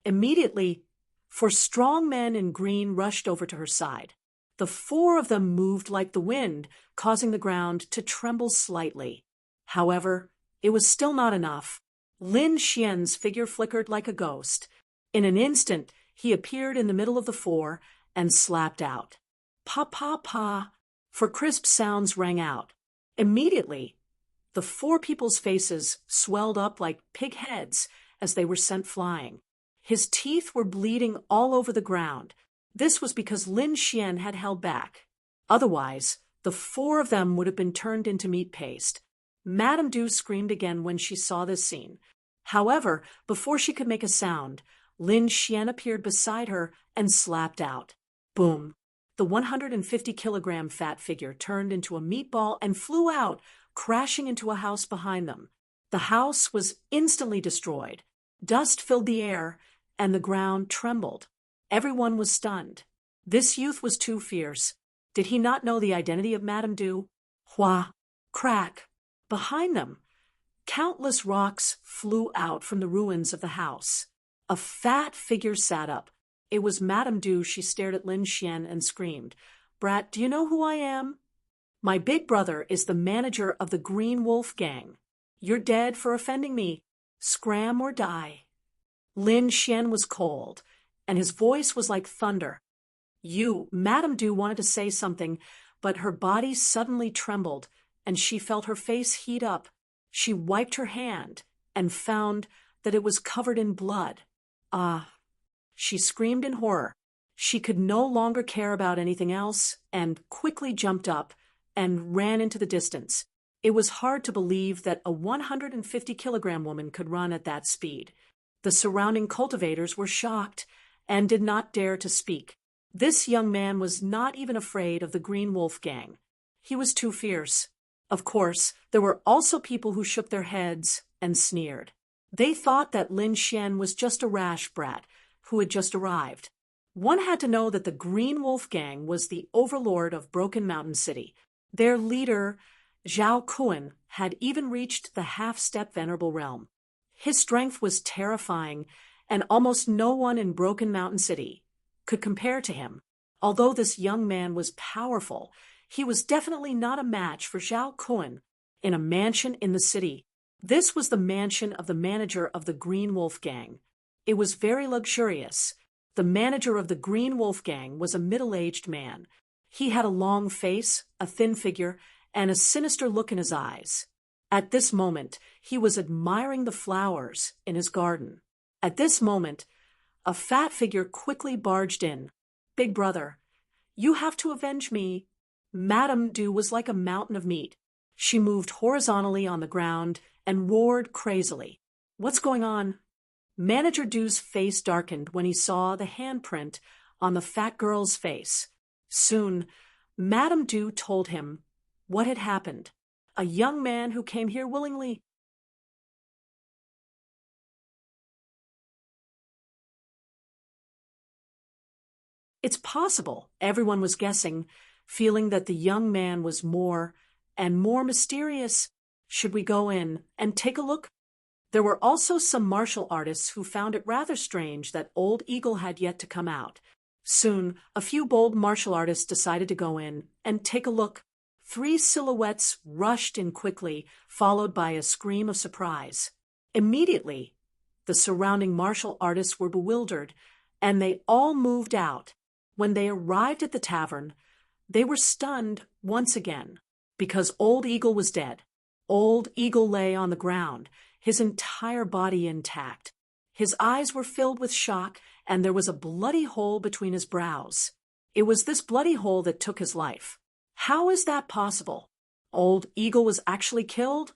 Immediately, four strong men in green rushed over to her side. The four of them moved like the wind, causing the ground to tremble slightly. However, it was still not enough. Lin Xian's figure flickered like a ghost. In an instant, he appeared in the middle of the four and slapped out. Pa pa pa, for crisp sounds rang out. Immediately, the four people's faces swelled up like pig heads as they were sent flying. His teeth were bleeding all over the ground. This was because Lin Xian had held back. Otherwise, the four of them would have been turned into meat paste. Madame Du screamed again when she saw this scene. However, before she could make a sound, Lin Xian appeared beside her and slapped out. Boom! The 150-kilogram fat figure turned into a meatball and flew out, crashing into a house behind them. The house was instantly destroyed. Dust filled the air, and the ground trembled. Everyone was stunned. This youth was too fierce. Did he not know the identity of Madame Du? Hua! Crack! Behind them, countless rocks flew out from the ruins of the house. A fat figure sat up. It was Madame Du. She stared at Lin Xian and screamed, "Brat, do you know who I am? My big brother is the manager of the Green Wolf Gang. You're dead for offending me. Scram or die." Lin Xian was cold, and his voice was like thunder. Madame Du wanted to say something, but her body suddenly trembled, and she felt her face heat up. She wiped her hand and found that it was covered in blood. She screamed in horror. She could no longer care about anything else and quickly jumped up and ran into the distance. It was hard to believe that a 150-kilogram woman could run at that speed. The surrounding cultivators were shocked and did not dare to speak. This young man was not even afraid of the Green Wolf Gang. He was too fierce. Of course, there were also people who shook their heads and sneered. They thought that Lin Xian was just a rash brat who had just arrived. One had to know that the Green Wolf Gang was the overlord of Broken Mountain City. Their leader, Zhao Kuan, had even reached the half-step venerable realm. His strength was terrifying, and almost no one in Broken Mountain City could compare to him. Although this young man was powerful, he was definitely not a match for Zhao Kuan in a mansion in the city. This was the mansion of the manager of the Green Wolf Gang. It was very luxurious. The manager of the Green Wolf Gang was a middle-aged man. He had a long face, a thin figure, and a sinister look in his eyes. At this moment, he was admiring the flowers in his garden. At this moment, a fat figure quickly barged in. "Big brother, you have to avenge me." Madame Du was like a mountain of meat. She moved horizontally on the ground and roared crazily. "What's going on?" Manager Du's face darkened when he saw the handprint on the fat girl's face. Soon, Madame Du told him what had happened. "A young man who came here willingly." It's possible, everyone was guessing, feeling that the young man was more and more mysterious. Should we go in and take a look? There were also some martial artists who found it rather strange that Old Eagle had yet to come out. Soon, a few bold martial artists decided to go in and take a look. 3 silhouettes rushed in quickly, followed by a scream of surprise. Immediately, the surrounding martial artists were bewildered, and they all moved out. When they arrived at the tavern, they were stunned once again, because Old Eagle was dead. Old Eagle lay on the ground, his entire body intact. His eyes were filled with shock, and there was a bloody hole between his brows. It was this bloody hole that took his life. How is that possible? Old Eagle was actually killed?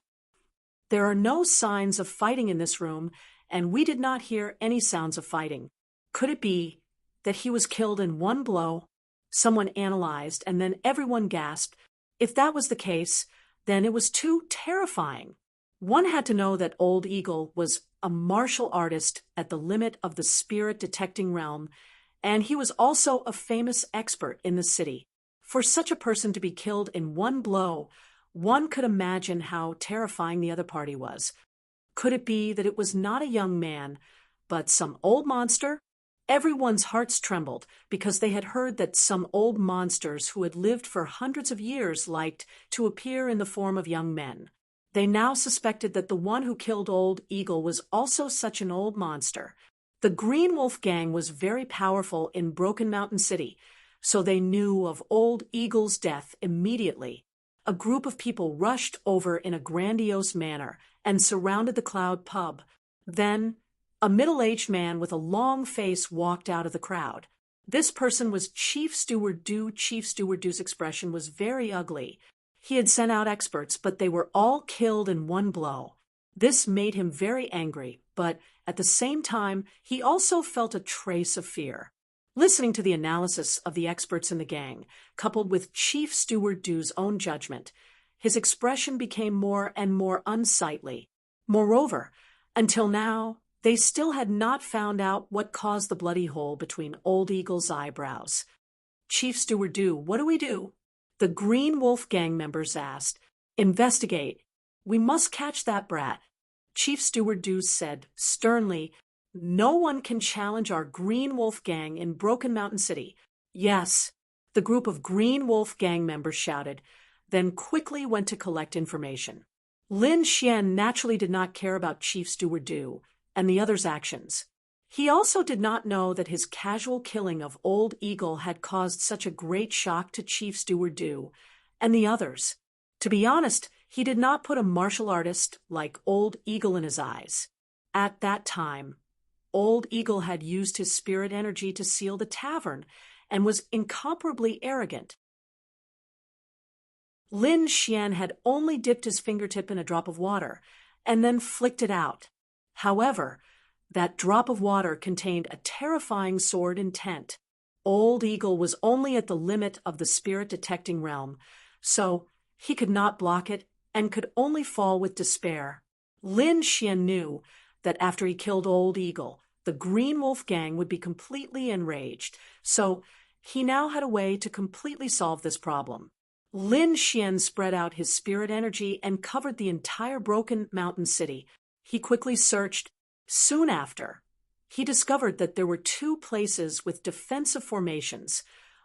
There are no signs of fighting in this room, and we did not hear any sounds of fighting. Could it be that he was killed in one blow? Someone analyzed, and then everyone gasped. If that was the case, then it was too terrifying. One had to know that Old Eagle was a martial artist at the limit of the spirit-detecting realm, and he was also a famous expert in the city. For such a person to be killed in one blow, one could imagine how terrifying the other party was. Could it be that it was not a young man, but some old monster? Everyone's hearts trembled because they had heard that some old monsters who had lived for hundreds of years liked to appear in the form of young men. They now suspected that the one who killed Old Eagle was also such an old monster. The Green Wolf Gang was very powerful in Broken Mountain City, so they knew of Old Eagle's death immediately. A group of people rushed over in a grandiose manner and surrounded the Cloud Pub. Then, a middle-aged man with a long face walked out of the crowd. This person was Chief Steward Du. Chief Steward Du's expression was very ugly. He had sent out experts, but they were all killed in one blow. This made him very angry, but at the same time, he also felt a trace of fear. Listening to the analysis of the experts in the gang, coupled with Chief Steward Du's own judgment, his expression became more and more unsightly. Moreover, until now, they still had not found out what caused the bloody hole between Old Eagle's eyebrows. "Chief Steward Du, what do we do?" The Green Wolf Gang members asked. "Investigate. We must catch that brat." Chief Steward Du said sternly, "No one can challenge our Green Wolf Gang in Broken Mountain City." "Yes," the group of Green Wolf Gang members shouted, then quickly went to collect information. Lin Xian naturally did not care about Chief Steward Du and the others' actions. He also did not know that his casual killing of Old Eagle had caused such a great shock to Chief Steward Du and the others. To be honest, he did not put a martial artist like Old Eagle in his eyes. At that time, Old Eagle had used his spirit energy to seal the tavern and was incomparably arrogant. Lin Xian had only dipped his fingertip in a drop of water and then flicked it out. However, that drop of water contained a terrifying sword intent. Old Eagle was only at the limit of the spirit-detecting realm, so he could not block it and could only fall with despair. Lin Xian knew that after he killed Old Eagle, the Green Wolf gang would be completely enraged, so he now had a way to completely solve this problem. Lin Xian spread out his spirit energy and covered the entire Broken Mountain City. He quickly searched. Soon after, he discovered that there were 2 places with defensive formations,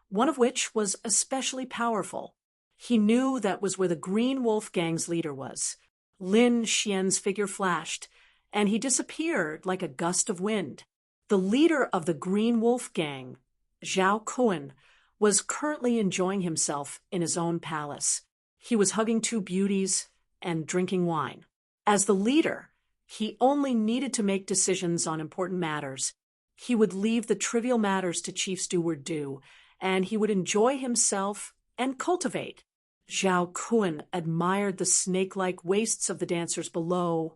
one of which was especially powerful. He knew that was where the Green Wolf gang's leader was. Lin Xian's figure flashed, and he disappeared like a gust of wind. The leader of the Green Wolf gang, Zhao Kun, was currently enjoying himself in his own palace. He was hugging 2 beauties and drinking wine. As the leader, he only needed to make decisions on important matters. He would leave the trivial matters to Chief Steward Du, and he would enjoy himself and cultivate. Zhao Kun admired the snake-like waists of the dancers below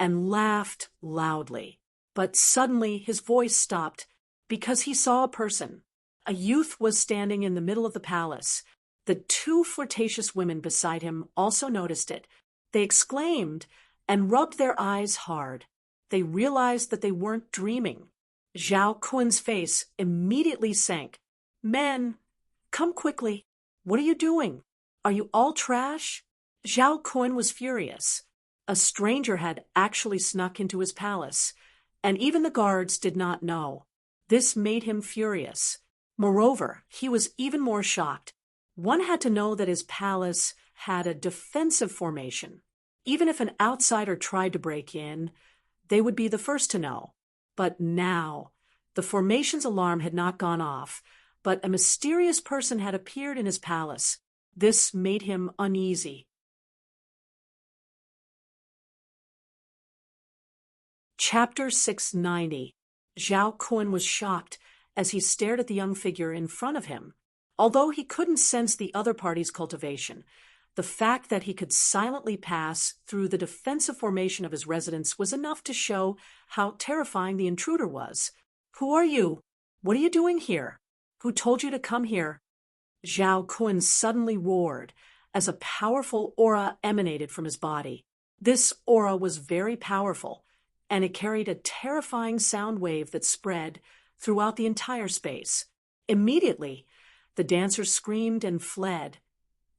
and laughed loudly. But suddenly his voice stopped because he saw a person. A youth was standing in the middle of the palace. The 2 flirtatious women beside him also noticed it. They exclaimed and rubbed their eyes hard. They realized that they weren't dreaming. Zhao Kun's face immediately sank. "Men, come quickly. What are you doing? Are you all trash?" Zhao Kun was furious. A stranger had actually snuck into his palace, and even the guards did not know. This made him furious. Moreover, he was even more shocked. One had to know that his palace had a defensive formation. Even if an outsider tried to break in, they would be the first to know. But now, the formation's alarm had not gone off, but a mysterious person had appeared in his palace. This made him uneasy. Chapter 690. Zhao Kun was shocked as he stared at the young figure in front of him. Although he couldn't sense the other party's cultivation, the fact that he could silently pass through the defensive formation of his residence was enough to show how terrifying the intruder was. "Who are you? What are you doing here? Who told you to come here?" Zhao Kun suddenly roared as a powerful aura emanated from his body. This aura was very powerful, and it carried a terrifying sound wave that spread throughout the entire space. Immediately, the dancers screamed and fled,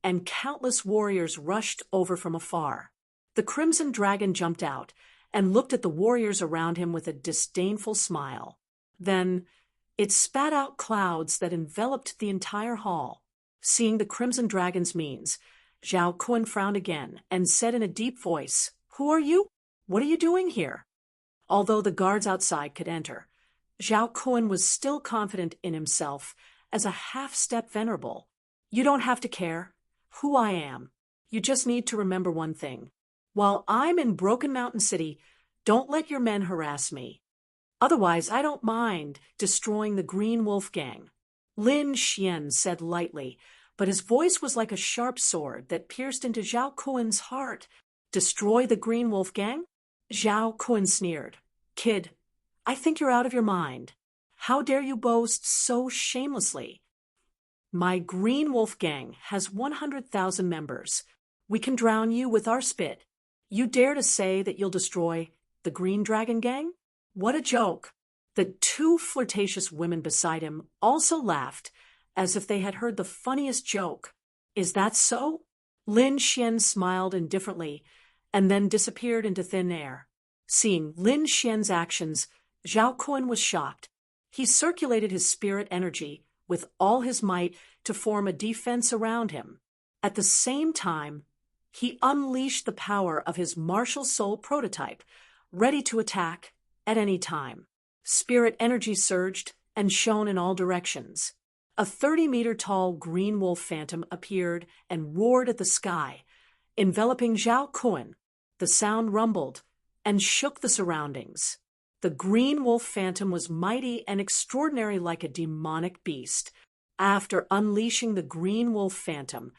and countless warriors rushed over from afar. The Crimson Dragon jumped out and looked at the warriors around him with a disdainful smile. Then it spat out clouds that enveloped the entire hall. Seeing the Crimson Dragon's means, Zhao Kun frowned again and said in a deep voice, "Who are you? What are you doing here?" Although the guards outside could enter, Zhao Kun was still confident in himself as a half-step venerable. "You don't have to care who I am. You just need to remember one thing. While I'm in Broken Mountain City, don't let your men harass me. Otherwise, I don't mind destroying the Green Wolf gang." Lin Xian said lightly, but his voice was like a sharp sword that pierced into Zhao Kun's heart. "Destroy the Green Wolf gang?" Zhao Kun sneered. "Kid, I think you're out of your mind. How dare you boast so shamelessly? My Green Wolf gang has 100,000 members. We can drown you with our spit. You dare to say that you'll destroy the Green Dragon gang? What a joke." The 2 flirtatious women beside him also laughed as if they had heard the funniest joke. "Is that so?" Lin Xian smiled indifferently and then disappeared into thin air. Seeing Lin Xian's actions, Zhao Kun was shocked. He circulated his spirit energy with all his might to form a defense around him. At the same time, he unleashed the power of his martial soul prototype, ready to attack at any time. Spirit energy surged and shone in all directions. A 30-meter-tall green wolf phantom appeared and roared at the sky, enveloping Zhao Kun. The sound rumbled and shook the surroundings. The green wolf phantom was mighty and extraordinary like a demonic beast. After unleashing the green wolf phantom,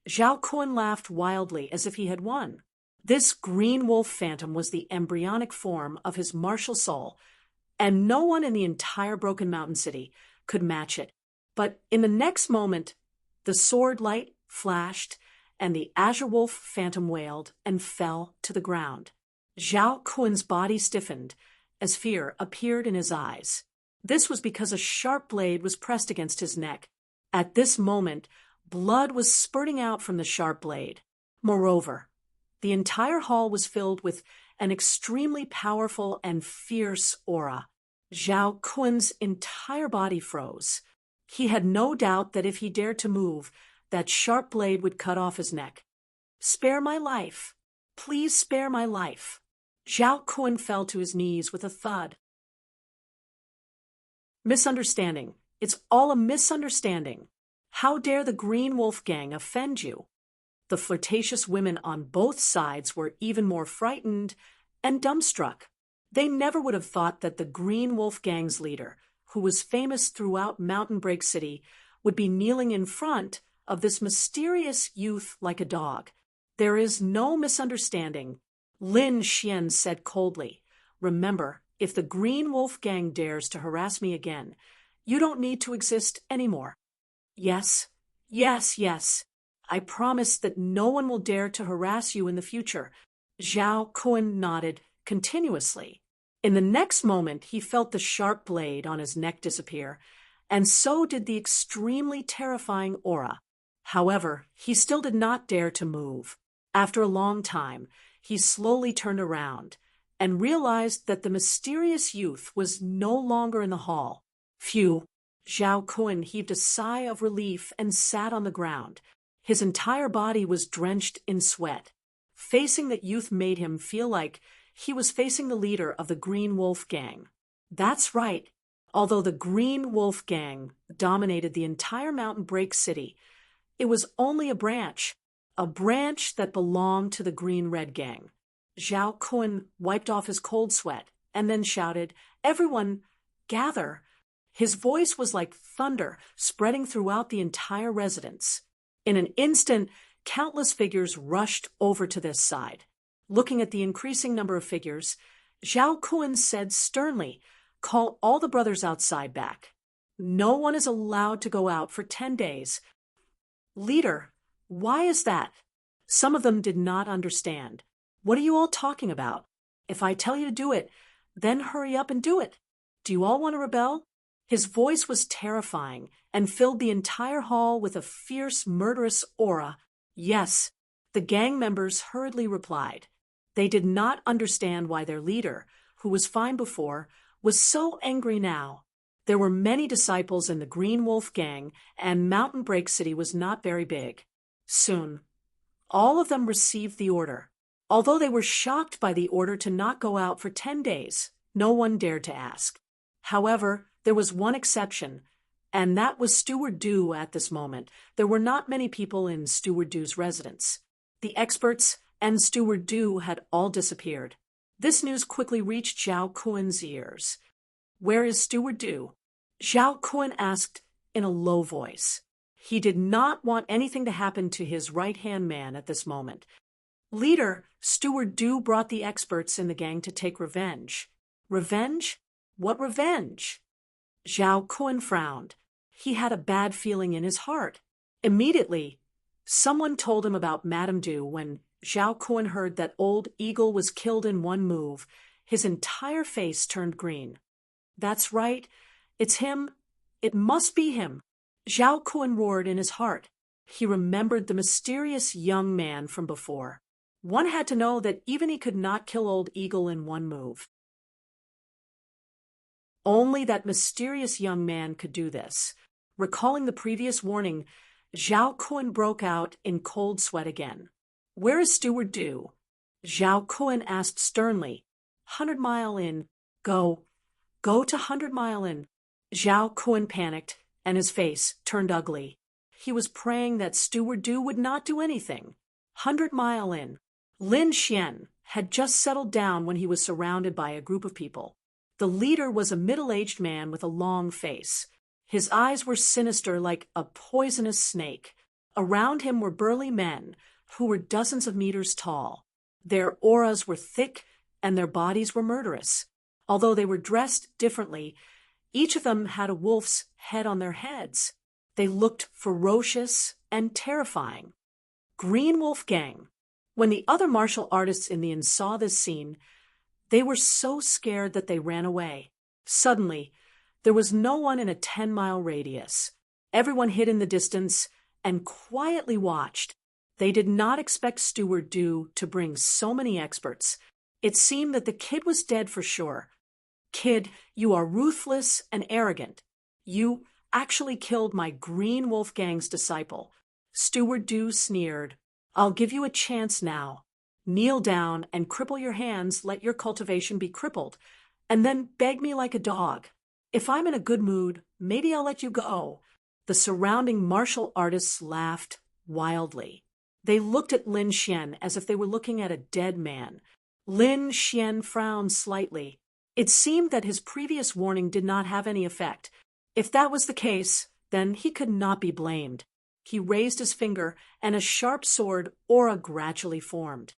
Zhao Kun laughed wildly as if he had won. This green wolf phantom was the embryonic form of his martial soul, and no one in the entire Broken Mountain City could match it. But in the next moment, the sword light flashed, and the azure wolf phantom wailed and fell to the ground. Zhao Kun's body stiffened as fear appeared in his eyes. This was because a sharp blade was pressed against his neck. At this moment, blood was spurting out from the sharp blade. Moreover, the entire hall was filled with an extremely powerful and fierce aura. Zhao Kun's entire body froze. He had no doubt that if he dared to move, that sharp blade would cut off his neck. "Spare my life. Please spare my life." Zhao Kun fell to his knees with a thud. Misunderstanding. It's all a misunderstanding. How dare the Green Wolf Gang offend you? The flirtatious women on both sides were even more frightened and dumbstruck. They never would have thought that the Green Wolf Gang's leader, who was famous throughout Mountain Break City, would be kneeling in front of this mysterious youth like a dog. "There is no misunderstanding," Lin Xian said coldly. "Remember, if the Green Wolf Gang dares to harass me again, you don't need to exist anymore." Yes, yes, yes. I promise that no one will dare to harass you in the future." Zhao Kun nodded continuously. In the next moment, he felt the sharp blade on his neck disappear, and so did the extremely terrifying aura. However, he still did not dare to move. After a long time, he slowly turned around and realized that the mysterious youth was no longer in the hall. Phew! Zhao Kun heaved a sigh of relief and sat on the ground. His entire body was drenched in sweat. Facing that youth made him feel like he was facing the leader of the Green Wolf Gang. That's right. Although the Green Wolf Gang dominated the entire Mountain Break City, it was only a branch that belonged to the Green Red Gang. Zhao Kun wiped off his cold sweat and then shouted, "Everyone, gather!" His voice was like thunder spreading throughout the entire residence. In an instant, countless figures rushed over to this side. Looking at the increasing number of figures, Zhao Kun said sternly, "Call all the brothers outside back. No one is allowed to go out for 10 days. "Leader, why is that?" Some of them did not understand. "What are you all talking about? If I tell you to do it, then hurry up and do it. Do you all want to rebel?" His voice was terrifying and filled the entire hall with a fierce, murderous aura. Yes, the gang members hurriedly replied. They did not understand why their leader, who was fine before, was so angry now. There were many disciples in the Green Wolf Gang, and Mountain Break City was not very big. Soon, all of them received the order. Although they were shocked by the order to not go out for 10 days, no one dared to ask. However, there was one exception, and that was Steward Du at this moment. There were not many people in Steward Du's residence. The experts and Steward Du had all disappeared. This news quickly reached Zhao Kun's ears. "Where is Steward Du?" Zhao Kun asked in a low voice. He did not want anything to happen to his right-hand man at this moment. "Leader, Steward Du brought the experts in the gang to take revenge." "Revenge? What revenge?" Zhao Kun frowned. He had a bad feeling in his heart. Immediately, someone told him about Madame Du. When Zhao Kun heard that Old Eagle was killed in one move, his entire face turned green. "That's right. It's him. It must be him." Zhao Kun roared in his heart. He remembered the mysterious young man from before. One had to know that even he could not kill Old Eagle in one move. Only that mysterious young man could do this. Recalling the previous warning, Zhao Kun broke out in cold sweat again. "Where is Steward Du?" Zhao Kun asked sternly. "100 Mile Inn. Go to 100 Mile Inn." Zhao Kun panicked, and his face turned ugly. He was praying that Steward Du would not do anything. 100 Mile Inn. Lin Xian had just settled down when he was surrounded by a group of people. The leader was a middle-aged man with a long face. His eyes were sinister like a poisonous snake. Around him were burly men who were dozens of meters tall. Their auras were thick and their bodies were murderous. Although they were dressed differently, each of them had a wolf's head on their heads. They looked ferocious and terrifying. Green Wolf Gang. When the other martial artists in the inn saw this scene, they were so scared that they ran away. Suddenly, there was no one in a 10-mile radius. Everyone hid in the distance and quietly watched. They did not expect Steward Dew to bring so many experts. It seemed that the kid was dead for sure. Kid, you are ruthless and arrogant. You actually killed my Green Wolf Gang's disciple. Steward Dew sneered. I'll give you a chance now. Kneel down and cripple your hands, let your cultivation be crippled, and then beg me like a dog. If I'm in a good mood, maybe I'll let you go. The surrounding martial artists laughed wildly. They looked at Lin Xian as if they were looking at a dead man. Lin Xian frowned slightly. It seemed that his previous warning did not have any effect. If that was the case, then he could not be blamed. He raised his finger, and a sharp sword aura gradually formed.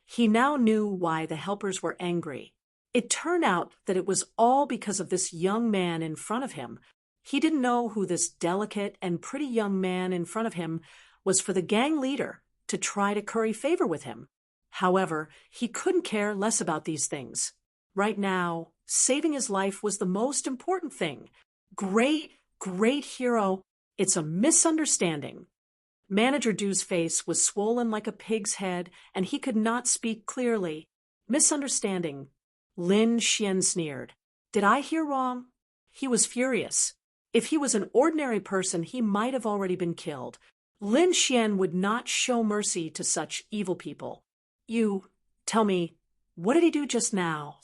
He now knew why the helpers were angry. It turned out that it was all because of this young man in front of him. He didn't know who this delicate and pretty young man in front of him was for the gang leader to try to curry favor with him. However, he couldn't care less about these things. Right now, saving his life was the most important thing. Great hero. It's a misunderstanding. Manager Dew's face was swollen like a pig's head, and he could not speak clearly. Misunderstanding. Lin Xian sneered. Did I hear wrong? He was furious. If he was an ordinary person, he might have already been killed. Lin Xian would not show mercy to such evil people. Tell me, what did he do just now?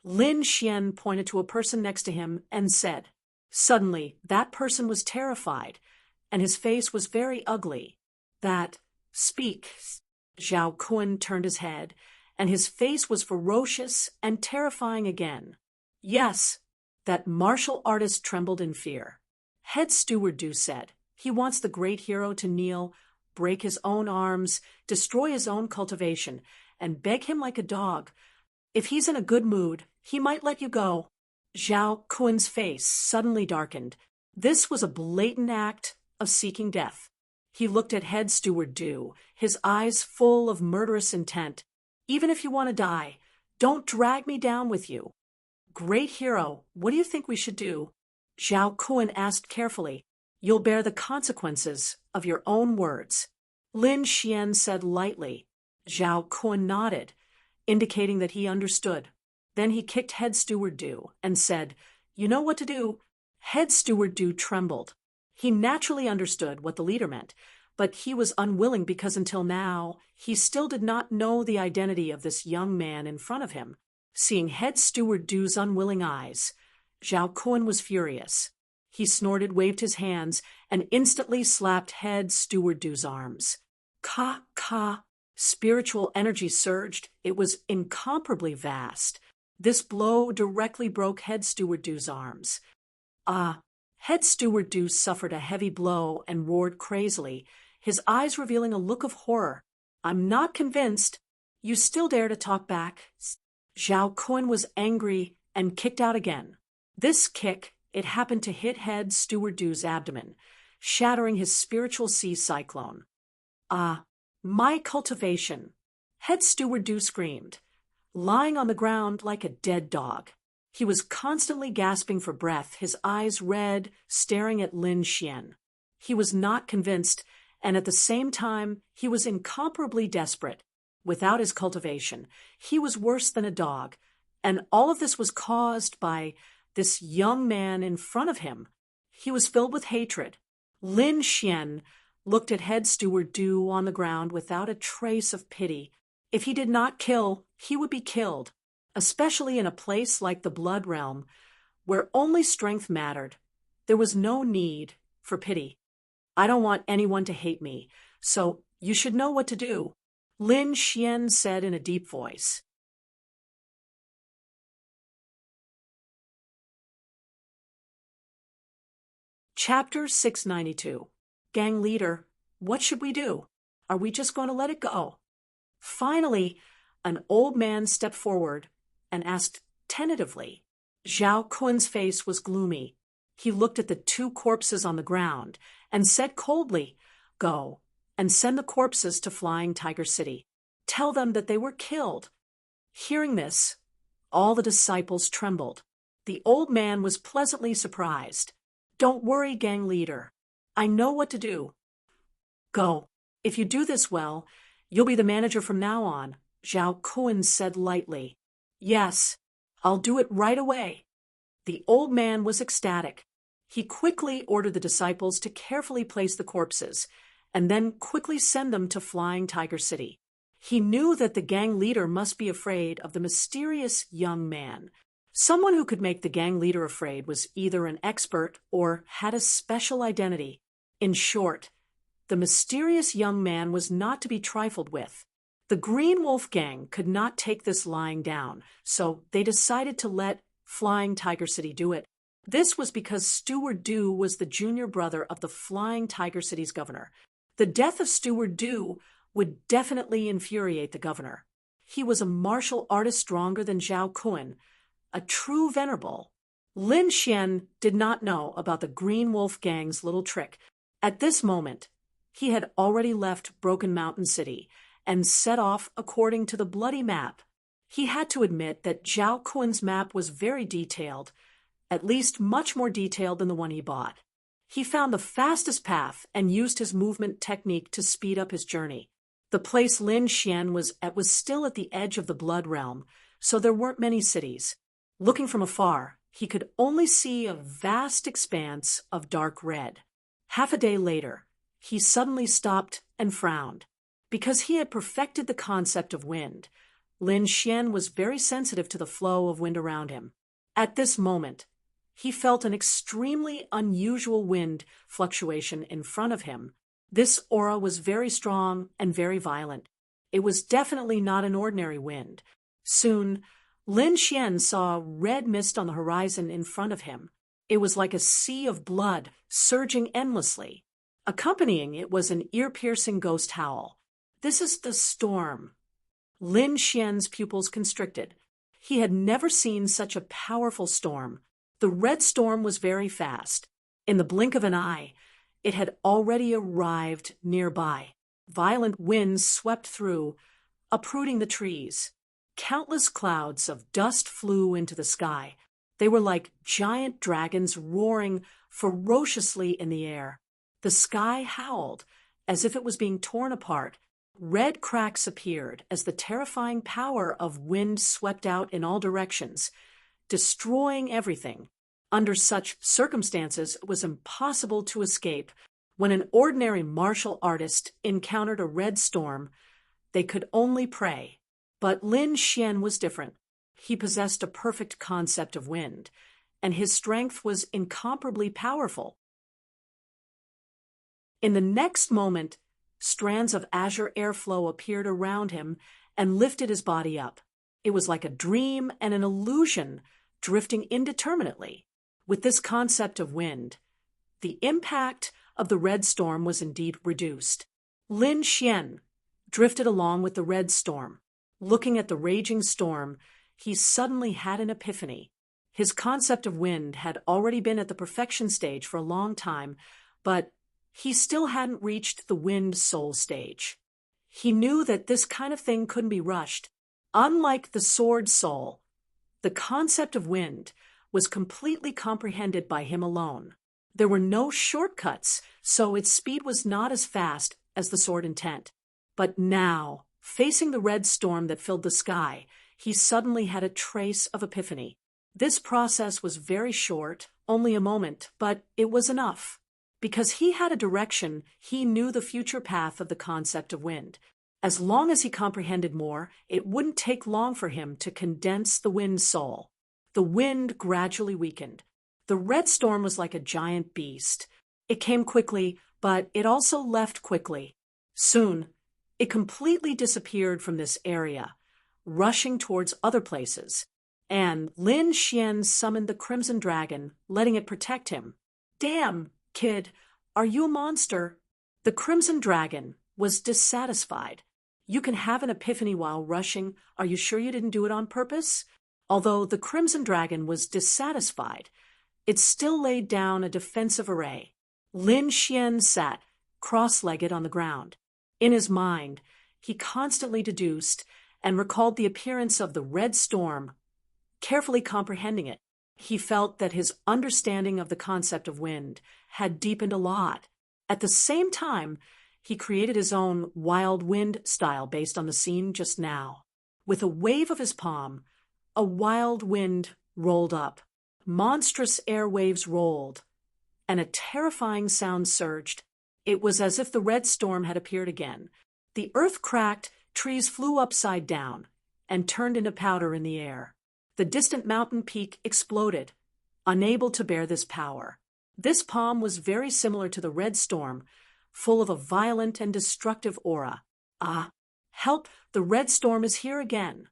Lin Xian pointed to a person next to him and said. Suddenly, that person was terrified, and his face was very ugly. Speak. Zhao Kun turned his head, and his face was ferocious and terrifying again. Yes, that martial artist trembled in fear. Head Steward Dew said, he wants the great hero to kneel, break his own arms, destroy his own cultivation, and beg him like a dog. If he's in a good mood, he might let you go. Zhao Kun's face suddenly darkened. This was a blatant act of seeking death. He looked at Head Steward Dew, his eyes full of murderous intent. Even if you want to die, don't drag me down with you. Great hero, what do you think we should do? Zhao Kun asked carefully. You'll bear the consequences of your own words. Lin Xian said lightly. Zhao Kun nodded, indicating that he understood. Then he kicked Head Steward Dew and said, You know what to do. Head Steward Dew trembled. He naturally understood what the leader meant, but he was unwilling because until now, he still did not know the identity of this young man in front of him. Seeing Head Steward Dew's unwilling eyes, Zhao Kun was furious. He snorted, waved his hands, and instantly slapped Head Steward Dew's arms. Ka. Spiritual energy surged. It was incomparably vast. This blow directly broke Head Steward Dew's arms. Head Steward Dew suffered a heavy blow and roared crazily, his eyes revealing a look of horror. I'm not convinced. You still dare to talk back? Zhao Kun was angry and kicked out again. This kick, it happened to hit Head Steward Dew's abdomen, shattering his spiritual sea cyclone. My cultivation. Head Steward Dew screamed, lying on the ground like a dead dog. He was constantly gasping for breath, his eyes red, staring at Lin Xian. He was not convinced, and at the same time, he was incomparably desperate. Without his cultivation, he was worse than a dog, and all of this was caused by this young man in front of him. He was filled with hatred. Lin Xian looked at Head Steward Dew on the ground without a trace of pity. If he did not kill, he would be killed, especially in a place like the Blood Realm, where only strength mattered. There was no need for pity. I don't want anyone to hate me, so you should know what to do, Lin Xian said in a deep voice. Chapter 692. Gang Leader, what should we do? Are we just going to let it go? Finally, an old man stepped forward and asked tentatively. Zhao Kun's face was gloomy. He looked at the two corpses on the ground and said coldly, "Go and send the corpses to Flying Tiger City. Tell them that they were killed." Hearing this, all the disciples trembled. The old man was pleasantly surprised. "Don't worry, gang leader. I know what to do. Go. If you do this well, you'll be the manager from now on," Zhao Kun said lightly. "Yes, I'll do it right away." The old man was ecstatic. He quickly ordered the disciples to carefully place the corpses and then quickly send them to Flying Tiger City. He knew that the gang leader must be afraid of the mysterious young man. Someone who could make the gang leader afraid was either an expert or had a special identity. In short, the mysterious young man was not to be trifled with. The Green Wolf Gang could not take this lying down, so they decided to let Flying Tiger City do it. This was because Steward Du was the junior brother of the Flying Tiger City's governor. The death of Steward Du would definitely infuriate the governor. He was a martial artist stronger than Zhao Kun, a true venerable. Lin Xian did not know about the Green Wolf Gang's little trick. At this moment, he had already left Broken Mountain City and set off according to the bloody map. He had to admit that Zhao Kun's map was very detailed, at least much more detailed than the one he bought. He found the fastest path and used his movement technique to speed up his journey. The place Lin Xian was at was still at the edge of the Blood Realm, so there weren't many cities. Looking from afar, he could only see a vast expanse of dark red. Half a day later, he suddenly stopped and frowned. Because he had perfected the concept of wind, Lin Xian was very sensitive to the flow of wind around him. At this moment, he felt an extremely unusual wind fluctuation in front of him. This aura was very strong and very violent. It was definitely not an ordinary wind. Soon, Lin Xian saw red mist on the horizon in front of him. It was like a sea of blood surging endlessly. Accompanying it was an ear-piercing ghost howl. "This is the storm." Lin Xian's pupils constricted. He had never seen such a powerful storm. The red storm was very fast. In the blink of an eye, it had already arrived nearby. Violent winds swept through, uprooting the trees. Countless clouds of dust flew into the sky. They were like giant dragons roaring ferociously in the air. The sky howled as if it was being torn apart. Red cracks appeared as the terrifying power of wind swept out in all directions, destroying everything. Under such circumstances, it was impossible to escape. When an ordinary martial artist encountered a red storm, they could only pray. But Lin Xian was different. He possessed a perfect concept of wind, and his strength was incomparably powerful. In the next moment, strands of azure airflow appeared around him and lifted his body up. It was like a dream and an illusion, drifting indeterminately. With this concept of wind, the impact of the red storm was indeed reduced. Lin Xian drifted along with the red storm. Looking at the raging storm, he suddenly had an epiphany. His concept of wind had already been at the perfection stage for a long time, but he still hadn't reached the wind soul stage. He knew that this kind of thing couldn't be rushed. Unlike the sword soul, the concept of wind was completely comprehended by him alone. There were no shortcuts, so its speed was not as fast as the sword intent. But now, facing the red storm that filled the sky, he suddenly had a trace of epiphany. This process was very short, only a moment, but it was enough. Because he had a direction, he knew the future path of the concept of wind. As long as he comprehended more, it wouldn't take long for him to condense the wind soul. The wind gradually weakened. The red storm was like a giant beast. It came quickly, but it also left quickly. Soon, it completely disappeared from this area, rushing towards other places. And Lin Xian summoned the Crimson Dragon, letting it protect him. "Damn, kid, are you a monster?" The Crimson Dragon was dissatisfied. "You can have an epiphany while rushing. Are you sure you didn't do it on purpose?" Although the Crimson Dragon was dissatisfied, it still laid down a defensive array. Lin Xian sat, cross-legged on the ground. In his mind, he constantly deduced and recalled the appearance of the red storm. Carefully comprehending it, he felt that his understanding of the concept of wind had deepened a lot. At the same time, he created his own wild wind style based on the scene just now. With a wave of his palm, a wild wind rolled up. Monstrous air waves rolled, and a terrifying sound surged. It was as if the red storm had appeared again. The earth cracked, trees flew upside down, and turned into powder in the air. The distant mountain peak exploded, unable to bear this power. This palm was very similar to the red storm, full of a violent and destructive aura. Ah, help, the red storm is here again.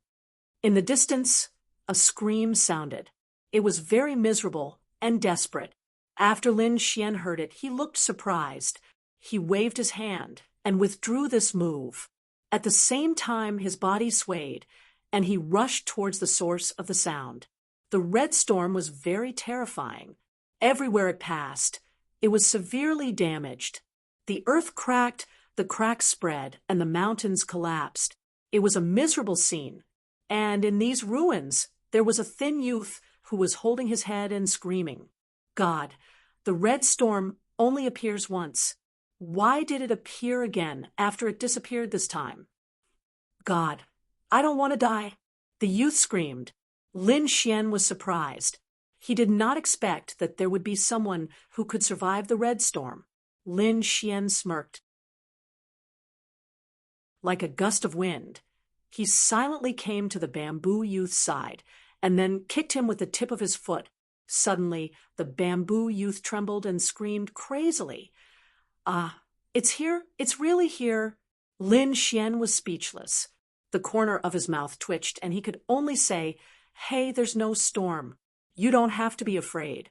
In the distance, a scream sounded. It was very miserable and desperate. After Lin Xian heard it, he looked surprised. He waved his hand and withdrew this move. At the same time, his body swayed, and he rushed towards the source of the sound. The red storm was very terrifying. Everywhere it passed, it was severely damaged. The earth cracked, the cracks spread, and the mountains collapsed. It was a miserable scene. And in these ruins, there was a thin youth who was holding his head and screaming. God, the red storm only appears once. Why did it appear again after it disappeared this time? God, I don't want to die. The youth screamed. Lin Xian was surprised. He did not expect that there would be someone who could survive the red storm. Lin Xian smirked. Like a gust of wind, he silently came to the bamboo youth's side and then kicked him with the tip of his foot. Suddenly, the bamboo youth trembled and screamed crazily. It's here, it's really here. Lin Xian was speechless. The corner of his mouth twitched, and he could only say, "Hey, there's no storm. You don't have to be afraid."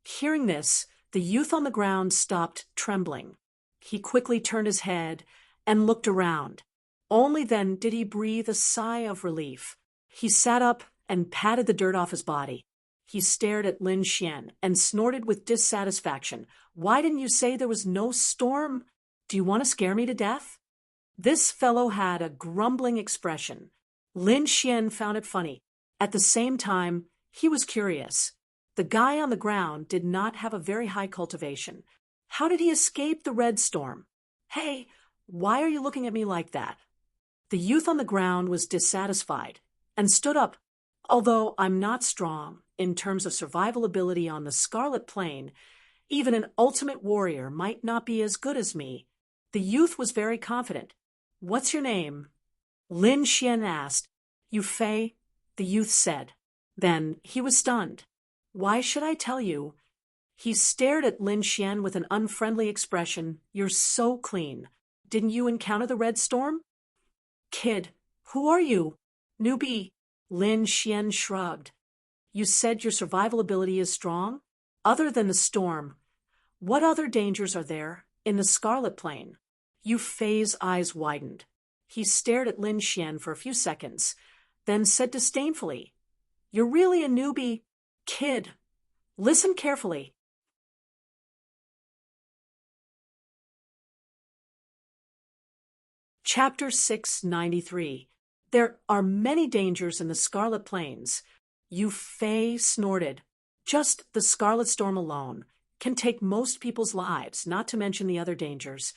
Hearing this, the youth on the ground stopped trembling. He quickly turned his head and looked around. Only then did he breathe a sigh of relief. He sat up and patted the dirt off his body. He stared at Lin Xian and snorted with dissatisfaction. "Why didn't you say there was no storm? Do you want to scare me to death?" This fellow had a grumbling expression. Lin Xian found it funny. At the same time, he was curious. The guy on the ground did not have a very high cultivation. How did he escape the red storm? "Hey, why are you looking at me like that?" The youth on the ground was dissatisfied and stood up. "Although I'm not strong in terms of survival ability on the Scarlet Plain, even an ultimate warrior might not be as good as me." The youth was very confident. "What's your name?" Lin Xian asked. "Yu Fei," the youth said. Then he was stunned. "Why should I tell you?" He stared at Lin Xian with an unfriendly expression. "You're so clean. Didn't you encounter the red storm?" "Kid, who are you?" "Newbie." Lin Xian shrugged. "You said your survival ability is strong? Other than the storm, what other dangers are there in the Scarlet Plain?" Yu Fei's eyes widened. He stared at Lin Xian for a few seconds, then said disdainfully, "You're really a newbie. Kid, listen carefully." Chapter 693. There are many dangers in the Scarlet Plains. Yu Fei snorted. Just the Scarlet Storm alone can take most people's lives, not to mention the other dangers.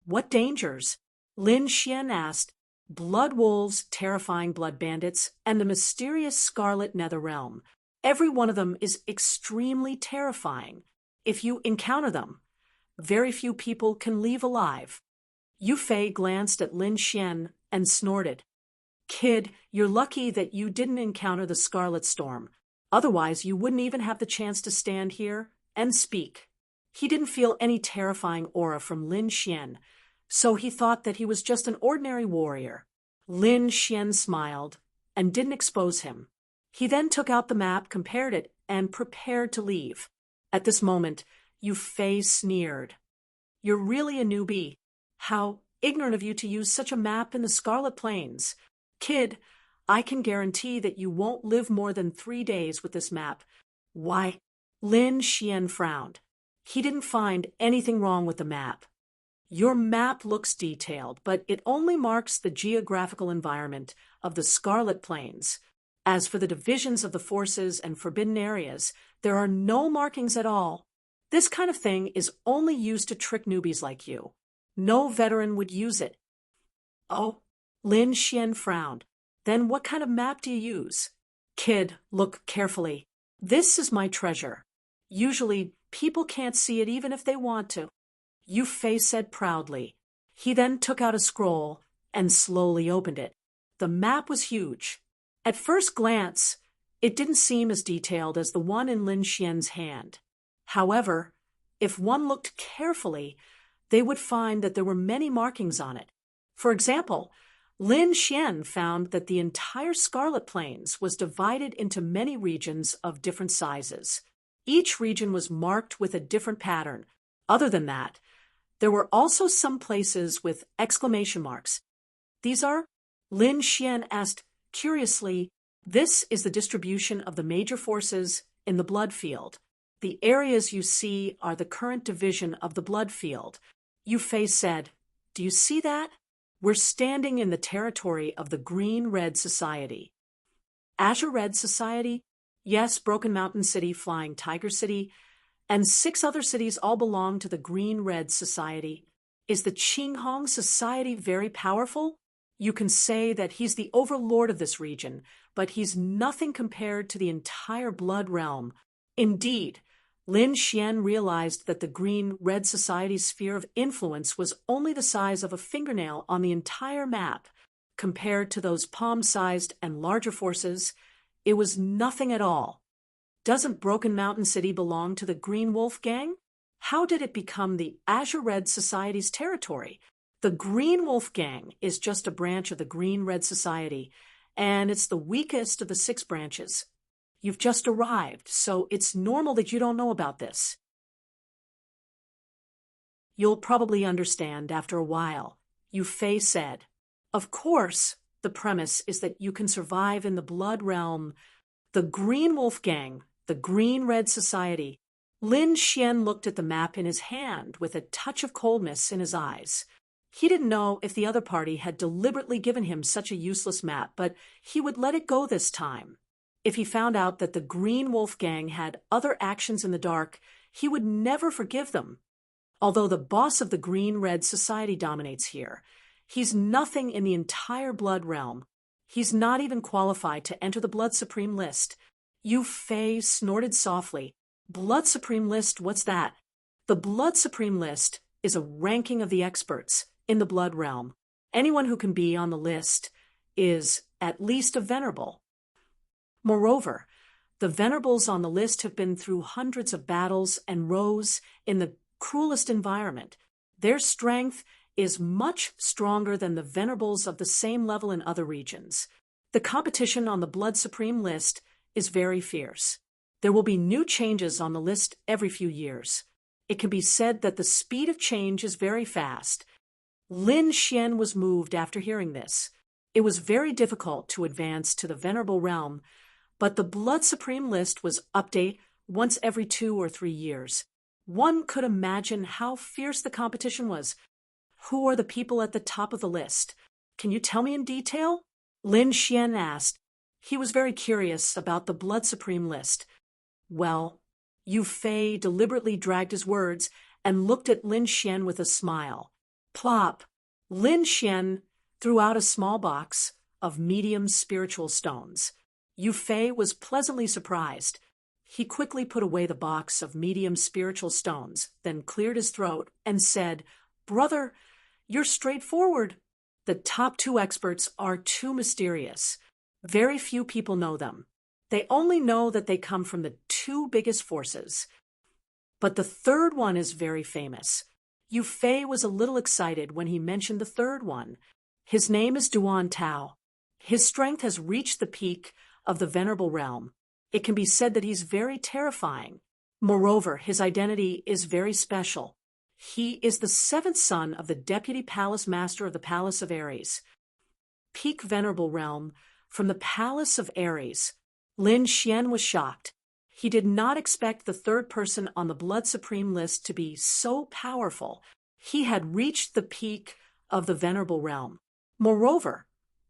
"What dangers?" Lin Xian asked. "Blood wolves, terrifying blood bandits, and the mysterious Scarlet Nether Realm. Every one of them is extremely terrifying. If you encounter them, very few people can leave alive." Yu Fei glanced at Lin Xian and snorted. "Kid, you're lucky that you didn't encounter the Scarlet Storm. Otherwise, you wouldn't even have the chance to stand here and speak." He didn't feel any terrifying aura from Lin Xian, so he thought that he was just an ordinary warrior. Lin Xian smiled and didn't expose him. He then took out the map, compared it, and prepared to leave. At this moment, Yu Fei sneered. "You're really a newbie. How ignorant of you to use such a map in the Scarlet Plains. Kid, I can guarantee that you won't live more than 3 days with this map. Why? Lin Xian frowned. He didn't find anything wrong with the map. Your map looks detailed, but it only marks the geographical environment of the Scarlet Plains. As for the divisions of the forces and forbidden areas, there are no markings at all. This kind of thing is only used to trick newbies like you. No veteran would use it. Oh, Lin Xian frowned. Then what kind of map do you use? Kid, look carefully. This is my treasure. Usually, people can't see it even if they want to. Yu Fei said proudly. He then took out a scroll and slowly opened it. The map was huge. At first glance, it didn't seem as detailed as the one in Lin Xian's hand. However, if one looked carefully, they would find that there were many markings on it. For example, Lin Xian found that the entire Scarlet Plains was divided into many regions of different sizes. Each region was marked with a different pattern. Other than that, there were also some places with exclamation marks. These are? Lin Xian asked curiously. This is the distribution of the major forces in the blood field. The areas you see are the current division of the blood field. Yu Fei said, Do you see that? We're standing in the territory of the Green-Red Society. Azure Red Society? Yes, Broken Mountain City, Flying Tiger City, and 6 other cities all belong to the Green-Red Society. Is the Qinghong Society very powerful? You can say that he's the overlord of this region, but he's nothing compared to the entire Blood Realm. Indeed, Lin Xian realized that the Green-Red Society's sphere of influence was only the size of a fingernail on the entire map. Compared to those palm-sized and larger forces, it was nothing at all. Doesn't Broken Mountain City belong to the Green Wolf Gang? How did it become the Azure Red Society's territory? The Green Wolf Gang is just a branch of the Green-Red Society, and it's the weakest of the 6 branches. You've just arrived, so it's normal that you don't know about this. You'll probably understand after a while, Yu Fei said. Of course, the premise is that you can survive in the Blood Realm. The Green Wolf Gang, the Green-Red Society. Lin Xian looked at the map in his hand with a touch of coldness in his eyes. He didn't know if the other party had deliberately given him such a useless map, but he would let it go this time. If he found out that the Green Wolf Gang had other actions in the dark, he would never forgive them. Although the boss of the Green-Red Society dominates here, he's nothing in the entire Blood Realm. He's not even qualified to enter the Blood Supreme list. Yu Fei snorted softly. Blood Supreme list, what's that? The Blood Supreme list is a ranking of the experts in the Blood Realm. Anyone who can be on the list is at least a venerable. Moreover, the venerables on the list have been through hundreds of battles and rose in the cruelest environment. Their strength is much stronger than the venerables of the same level in other regions. The competition on the Blood Supreme list is very fierce. There will be new changes on the list every few years. It can be said that the speed of change is very fast. Lin Xian was moved after hearing this. It was very difficult to advance to the Venerable Realm, but the Blood Supreme list was updated once every 2 or 3 years. One could imagine how fierce the competition was. Who are the people at the top of the list? Can you tell me in detail? Lin Xian asked. He was very curious about the Blood Supreme list. Well, Yu Fei deliberately dragged his words and looked at Lin Xian with a smile. Plop! Lin Xian threw out a small box of medium spiritual stones. Yu Fei was pleasantly surprised. He quickly put away the box of medium spiritual stones, then cleared his throat and said, Brother, you're straightforward. The top 2 experts are too mysterious. Very few people know them. They only know that they come from the 2 biggest forces. But the 3rd one is very famous. Yu Fei was a little excited when he mentioned the 3rd one. His name is Duan Tao. His strength has reached the peak of the Venerable Realm. It can be said that he's very terrifying. Moreover, his identity is very special. He is the 7th son of the Deputy Palace Master of the Palace of Ares. Peak Venerable Realm from the palace of Ares. Lin Xian was shocked. He did not expect the third person on the Blood Supreme list to be so powerful. He had reached the peak of the Venerable Realm. Moreover,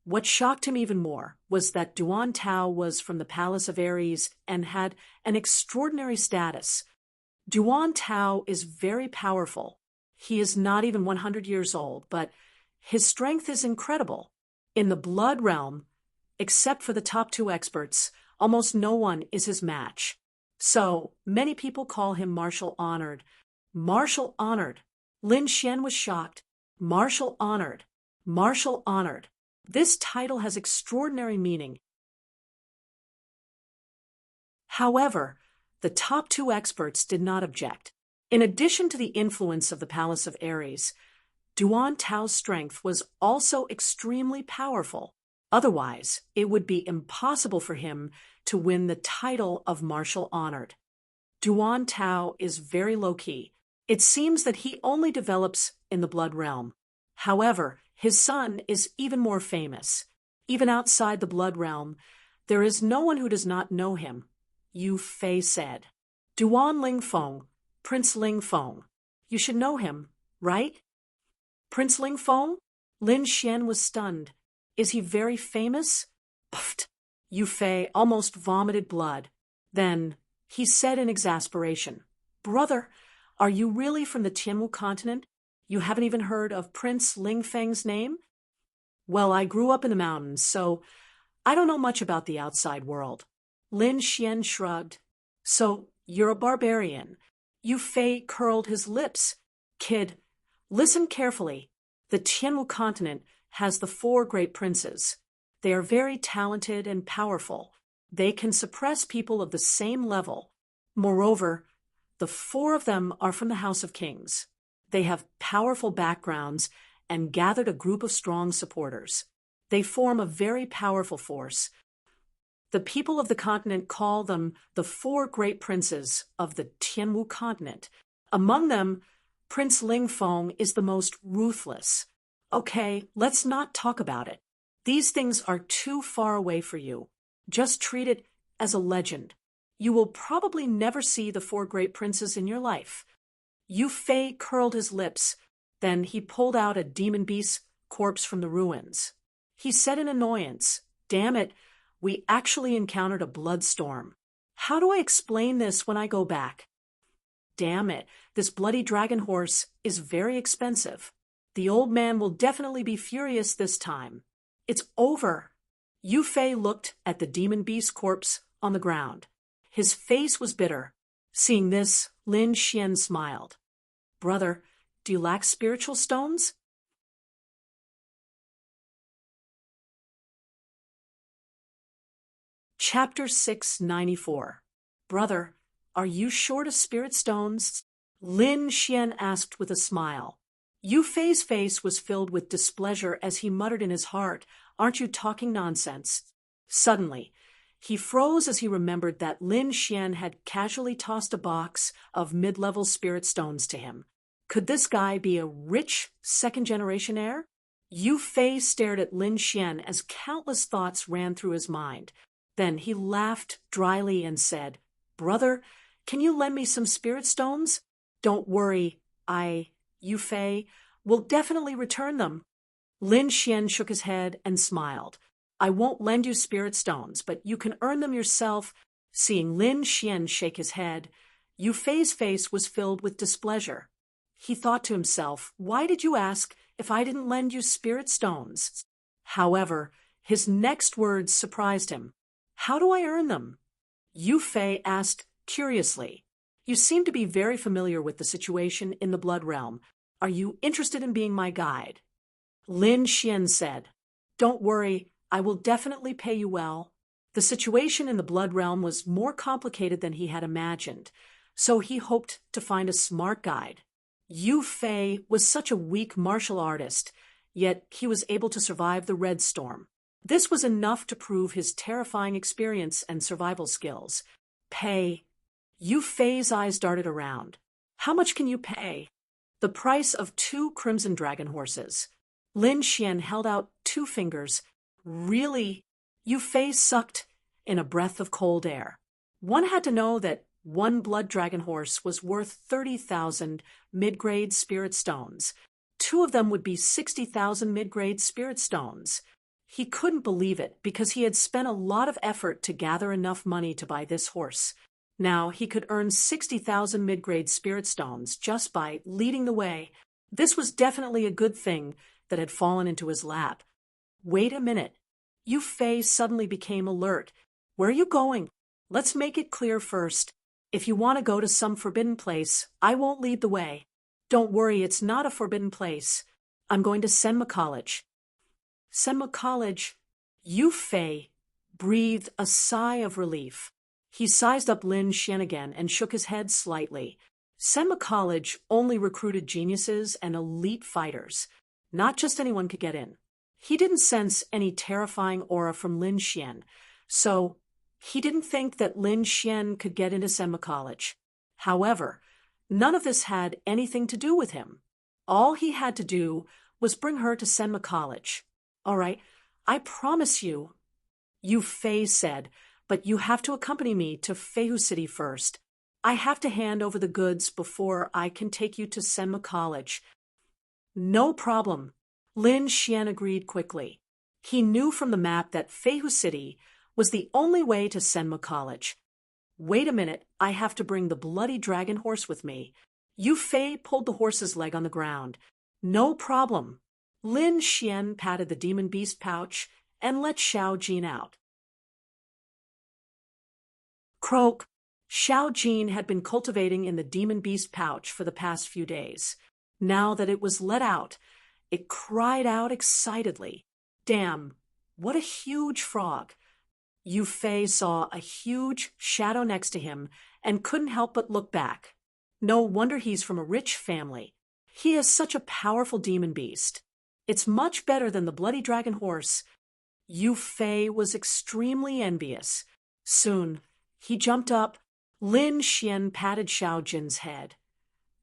what shocked him even more was that Duan Tao was from the palace of Ares and had an extraordinary status. Duan Tao is very powerful. He is not even 100 years old, but his strength is incredible. In the Blood Realm, except for the top two experts, almost no one is his match. So, many people call him Martial Honored. Martial Honored. Lin Xian was shocked. Martial Honored. Martial Honored. This title has extraordinary meaning. However, the top two experts did not object. In addition to the influence of the Palace of Ares, Duan Tao's strength was also extremely powerful. Otherwise, it would be impossible for him to win the title of Martial Honored. Duan Tao is very low-key. It seems that he only develops in the Blood Realm. However, his son is even more famous. Even outside the Blood Realm, there is no one who does not know him, Yu Fei said. Duan Lingfeng, Prince Lingfeng. You should know him, right? Prince Lingfeng? Lin Xian was stunned. Is he very famous? Puffed. Yu Fei almost vomited blood. Then he said in exasperation, Brother, are you really from the Tianwu continent? You haven't even heard of Prince Lingfeng's name? Well, I grew up in the mountains, so I don't know much about the outside world. Lin Xian shrugged. So, you're a barbarian. Yu Fei curled his lips. Kid, listen carefully. The Tianwu continent has the 4 great princes. They are very talented and powerful. They can suppress people of the same level. Moreover, the 4 of them are from the House of Kings. They have powerful backgrounds and gathered a group of strong supporters. They form a very powerful force. The people of the continent call them the 4 great princes of the Tianwu continent. Among them, Prince Lingfeng is the most ruthless. Okay, let's not talk about it. These things are too far away for you. Just treat it as a legend. You will probably never see the 4 great princes in your life. Yu Fei curled his lips. Then he pulled out a demon beast's corpse from the ruins. He said in annoyance, Damn it, we actually encountered a blood storm. How do I explain this when I go back? Damn it, this bloody dragon horse is very expensive. The old man will definitely be furious this time. It's over. Yu Fei looked at the demon beast corpse on the ground. His face was bitter. Seeing this, Lin Xian smiled. Brother, do you lack spiritual stones? Chapter 694. Brother, are you short of spirit stones? Lin Xian asked with a smile. Yu Fei's face was filled with displeasure as he muttered in his heart, Aren't you talking nonsense? Suddenly, he froze as he remembered that Lin Xian had casually tossed a box of mid-level spirit stones to him. Could this guy be a rich second-generation heir? Yu Fei stared at Lin Xian as countless thoughts ran through his mind. Then he laughed dryly and said, Brother, can you lend me some spirit stones? Don't worry, Yu Fei, will definitely return them. Lin Xian shook his head and smiled. I won't lend you spirit stones, but you can earn them yourself. Seeing Lin Xian shake his head, Yu Fei's face was filled with displeasure. He thought to himself, Why did you ask if I didn't lend you spirit stones? However, his next words surprised him. How do I earn them? Yu Fei asked curiously. You seem to be very familiar with the situation in the Blood Realm. Are you interested in being my guide? Lin Xian said, Don't worry, I will definitely pay you well. The situation in the Blood Realm was more complicated than he had imagined, so he hoped to find a smart guide. Yu Fei was such a weak martial artist, yet he was able to survive the Red Storm. This was enough to prove his terrifying experience and survival skills. Pay. Yu Fei's eyes darted around. How much can you pay? The price of 2 crimson dragon horses. Lin Xian held out 2 fingers. Really? Yu Fei sucked in a breath of cold air. One had to know that one blood dragon horse was worth 30,000 mid-grade spirit stones. Two of them would be 60,000 mid-grade spirit stones. He couldn't believe it because he had spent a lot of effort to gather enough money to buy this horse. Now he could earn 60,000 mid-grade spirit stones just by leading the way. This was definitely a good thing that had fallen into his lap. Wait a minute. Yu Fei suddenly became alert. Where are you going? Let's make it clear first. If you want to go to some forbidden place, I won't lead the way. Don't worry, it's not a forbidden place. I'm going to Senma College. Senma College. Yu Fei breathed a sigh of relief. He sized up Lin Xian again and shook his head slightly. Senma College only recruited geniuses and elite fighters. Not just anyone could get in. He didn't sense any terrifying aura from Lin Xian, so he didn't think that Lin Xian could get into Senma College. However, none of this had anything to do with him. All he had to do was bring her to Senma College. All right, I promise you, Yu Fei said, but you have to accompany me to Feihu City first. I have to hand over the goods before I can take you to Senma College. No problem. Lin Xian agreed quickly. He knew from the map that Feihu City was the only way to Senma College. Wait a minute, I have to bring the bloody dragon horse with me. Yu Fei pulled the horse's leg on the ground. No problem. Lin Xian patted the demon beast pouch and let Xiao Jin out. Croak. Xiao Jin had been cultivating in the demon beast pouch for the past few days. Now that it was let out, it cried out excitedly. Damn, what a huge frog. Yu Fei saw a huge shadow next to him and couldn't help but look back. No wonder he's from a rich family. He is such a powerful demon beast. It's much better than the bloody dragon horse. Yu Fei was extremely envious. Soon, he jumped up. Lin Xian patted Xiao Jin's head,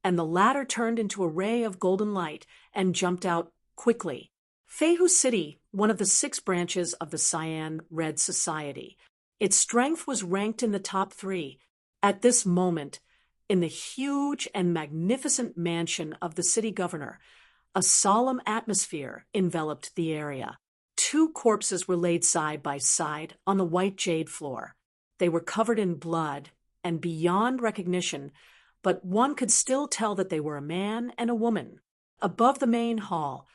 and the latter turned into a ray of golden light and jumped out quickly. Feihu City, one of the 6 branches of the Cyan Red Society. Its strength was ranked in the top 3. At this moment, in the huge and magnificent mansion of the city governor, a solemn atmosphere enveloped the area. 2 corpses were laid side by side on the white jade floor. They were covered in blood and beyond recognition, but one could still tell that they were a man and a woman. Above the main hall,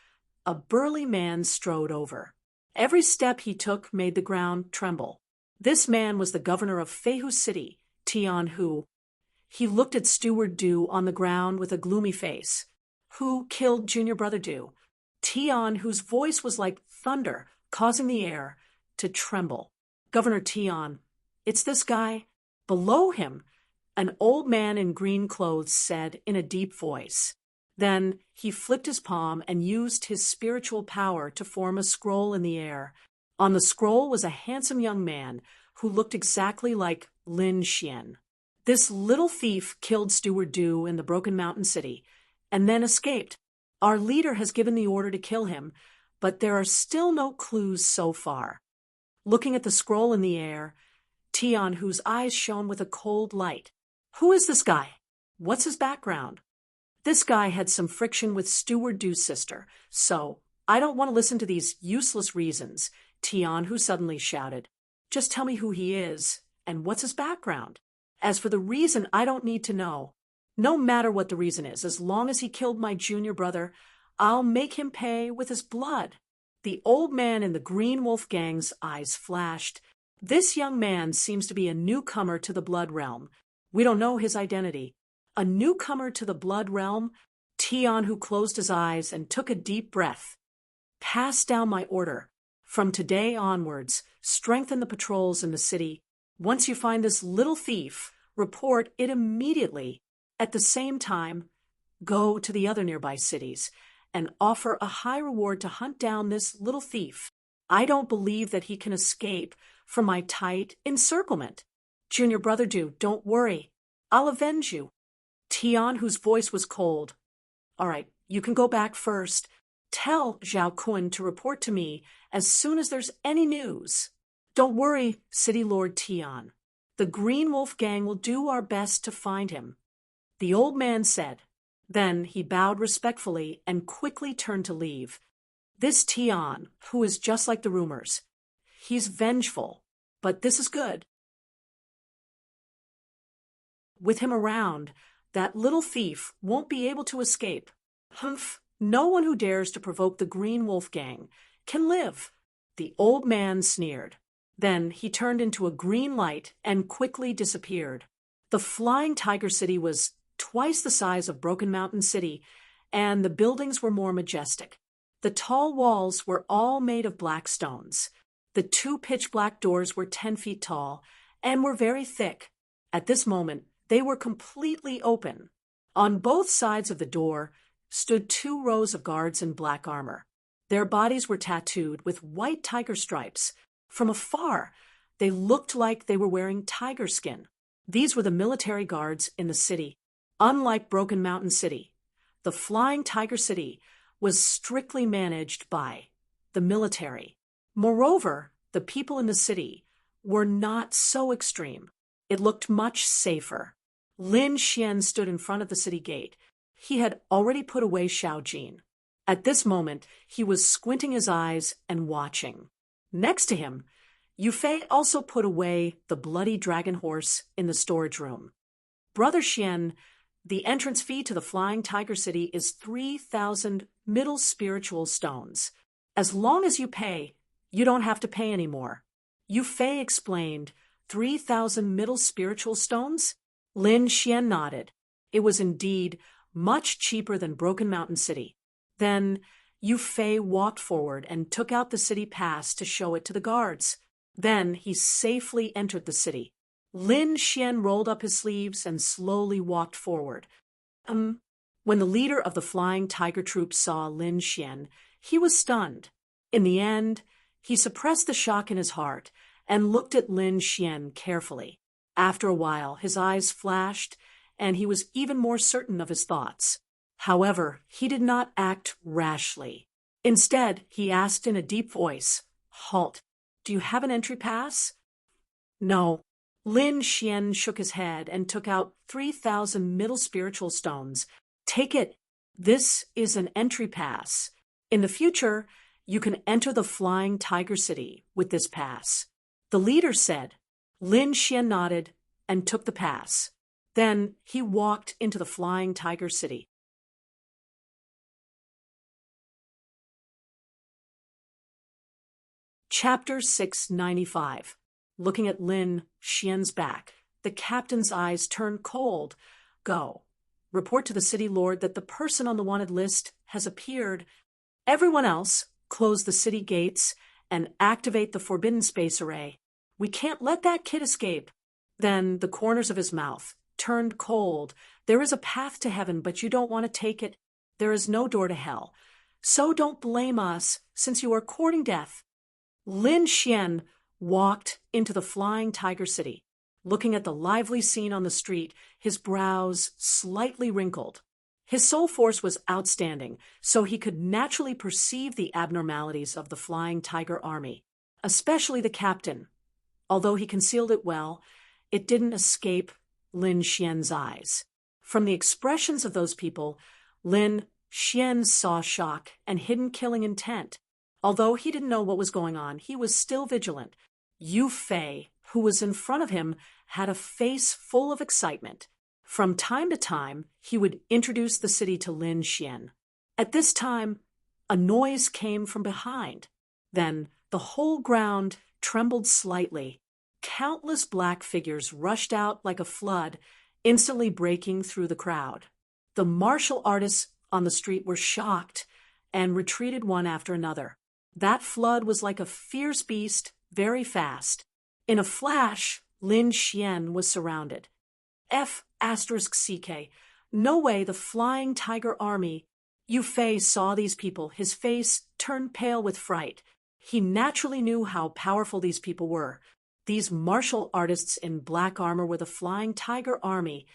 a burly man strode over. Every step he took made the ground tremble. This man was the governor of Feihu City, Tian Hu. He looked at Steward Du on the ground with a gloomy face. Who killed Junior Brother Du? Tian, whose voice was like thunder, causing the air to tremble. Governor Tian, it's this guy. Below him, an old man in green clothes said in a deep voice. Then he flipped his palm and used his spiritual power to form a scroll in the air. On the scroll was a handsome young man who looked exactly like Lin Xian. This little thief killed Steward Du in the Broken Mountain City and then escaped. Our leader has given the order to kill him, but there are still no clues so far. Looking at the scroll in the air, Tian, whose eyes shone with a cold light. Who is this guy? What's his background? This guy had some friction with Steward Du's sister, so I don't want to listen to these useless reasons, Tian, who suddenly shouted. Just tell me who he is, and what's his background. As for the reason, I don't need to know. No matter what the reason is, as long as he killed my junior brother, I'll make him pay with his blood. The old man in the Green Wolf Gang's eyes flashed. This young man seems to be a newcomer to the Blood Realm. We don't know his identity. A newcomer to the Blood Realm? Tian, who closed his eyes and took a deep breath. Pass down my order. From today onwards, strengthen the patrols in the city. Once you find this little thief, report it immediately. At the same time, go to the other nearby cities and offer a high reward to hunt down this little thief. I don't believe that he can escape from my tight encirclement. Junior Brother Du, don't worry. I'll avenge you. Tian, whose voice was cold. All right, you can go back first. Tell Zhao Kun to report to me as soon as there's any news. Don't worry, City Lord Tian. The Green Wolf Gang will do our best to find him, the old man said. Then he bowed respectfully and quickly turned to leave. This Tian, who is just like the rumors. He's vengeful, but this is good. With him around, that little thief won't be able to escape. Humph, no one who dares to provoke the Green Wolf Gang can live, the old man sneered. Then he turned into a green light and quickly disappeared. The Flying Tiger City was twice the size of Broken Mountain City, and the buildings were more majestic. The tall walls were all made of black stones. The 2 pitch-black doors were 10 feet tall and were very thick. At this moment, they were completely open. On both sides of the door stood 2 rows of guards in black armor. Their bodies were tattooed with white tiger stripes. From afar, they looked like they were wearing tiger skin. These were the military guards in the city. Unlike Broken Mountain City, the Flying Tiger City was strictly managed by the military. Moreover, the people in the city were not so extreme. It looked much safer. Lin Xian stood in front of the city gate. He had already put away Xiao Jin. At this moment, he was squinting his eyes and watching. Next to him, Yu Fei also put away the bloody dragon horse in the storage room. Brother Xian, the entrance fee to the Flying Tiger City is 3,000 middle spiritual stones. As long as you pay, you don't have to pay anymore. Yu Fei explained, 3,000 middle spiritual stones? Lin Xian nodded. It was indeed much cheaper than Broken Mountain City. Then Yu Fei walked forward and took out the city pass to show it to the guards. Then he safely entered the city. Lin Xian rolled up his sleeves and slowly walked forward. When the leader of the Flying Tiger Troop saw Lin Xian, he was stunned. In the end, he suppressed the shock in his heart and looked at Lin Xian carefully. After a while, his eyes flashed, and he was even more certain of his thoughts. However, he did not act rashly. Instead, he asked in a deep voice, "Halt. Do you have an entry pass?" "No." Lin Xian shook his head and took out 3,000 middle spiritual stones. "Take it. This is an entry pass. In the future, you can enter the Flying Tiger City with this pass." The leader said. Lin Xian nodded and took the pass. Then he walked into the Flying Tiger City. Chapter 695. Looking at Lin Xian's back, the captain's eyes turned cold. "Go. Report to the city lord that the person on the wanted list has appeared. Everyone else, close the city gates and activate the Forbidden Space Array. We can't let that kid escape." Then the corners of his mouth turned cold. "There is a path to heaven, but you don't want to take it. There is no door to hell. So don't blame us, since you are courting death." Lin Xian walked into the Flying Tiger City. Looking at the lively scene on the street, his brows slightly wrinkled. His soul force was outstanding, so he could naturally perceive the abnormalities of the Flying Tiger Army, especially the captain. Although he concealed it well, it didn't escape Lin Xian's eyes. From the expressions of those people, Lin Xian saw shock and hidden killing intent. Although he didn't know what was going on, he was still vigilant. Yu Fei, who was in front of him, had a face full of excitement. From time to time, he would introduce the city to Lin Xian. At this time, a noise came from behind. Then the whole ground trembled slightly. Countless black figures rushed out like a flood, instantly breaking through the crowd. The martial artists on the street were shocked and retreated one after another. That flood was like a fierce beast, very fast. In a flash, Lin Xian was surrounded. F***CK. No way, the Flying Tiger Army. Yu Fei saw these people. His face turned pale with fright. He naturally knew how powerful these people were. These martial artists in black armor were the Flying Tiger Army,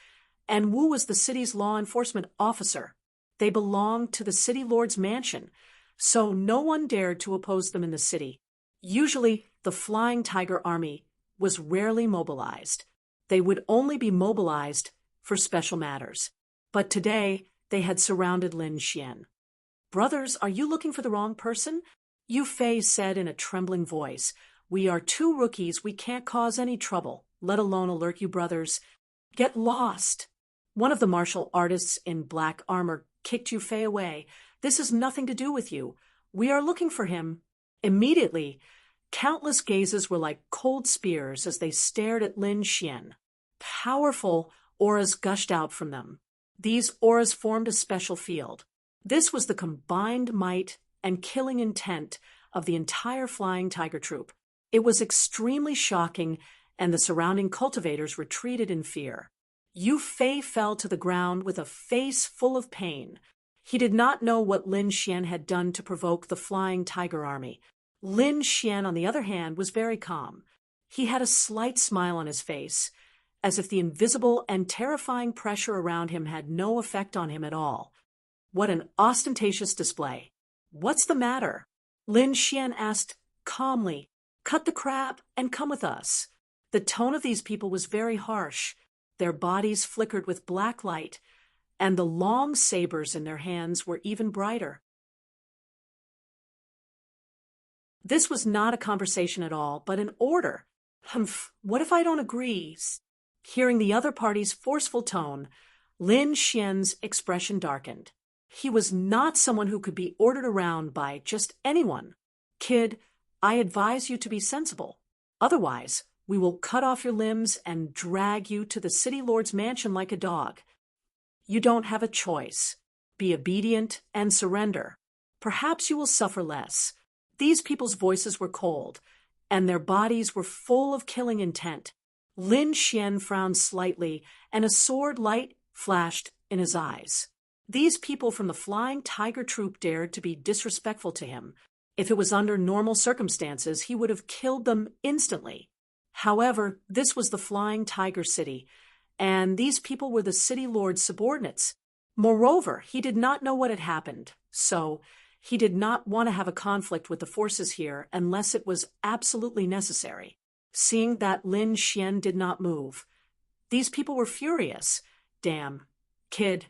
and Wu was the city's law enforcement officer. They belonged to the city lord's mansion, so no one dared to oppose them in the city. Usually, the Flying Tiger Army was rarely mobilized. They would only be mobilized for special matters. But today, they had surrounded Lin Xian. "Brothers, are you looking for the wrong person?" Yu Fei said in a trembling voice. "We are two rookies. We can't cause any trouble, let alone alert you brothers. Get lost." One of the martial artists in black armor kicked Yu Fei away. "This has nothing to do with you. We are looking for him." Immediately, countless gazes were like cold spears as they stared at Lin Xian. Powerful auras gushed out from them. These auras formed a special field. This was the combined might and killing intent of the entire Flying Tiger Troop. It was extremely shocking, and the surrounding cultivators retreated in fear. Yu Fei fell to the ground with a face full of pain. He did not know what Lin Xian had done to provoke the Flying Tiger Army. Lin Xian, on the other hand, was very calm. He had a slight smile on his face, as if the invisible and terrifying pressure around him had no effect on him at all. What an ostentatious display! "What's the matter?" Lin Xian asked calmly. "Cut the crap and come with us." The tone of these people was very harsh. Their bodies flickered with black light, and the long sabers in their hands were even brighter. This was not a conversation at all, but an order. "Humph, what if I don't agree?" Hearing the other party's forceful tone, Lin Xian's expression darkened. He was not someone who could be ordered around by just anyone. "Kid, I advise you to be sensible. Otherwise, we will cut off your limbs and drag you to the city lord's mansion like a dog. You don't have a choice. Be obedient and surrender. Perhaps you will suffer less." These people's voices were cold, and their bodies were full of killing intent. Lin Xian frowned slightly, and a sword light flashed in his eyes. These people from the Flying Tiger Troop dared to be disrespectful to him. If it was under normal circumstances, he would have killed them instantly. However, this was the Flying Tiger City, and these people were the city lord's subordinates. Moreover, he did not know what had happened, so he did not want to have a conflict with the forces here unless it was absolutely necessary. Seeing that Lin Xian did not move, these people were furious. "Damn, kid,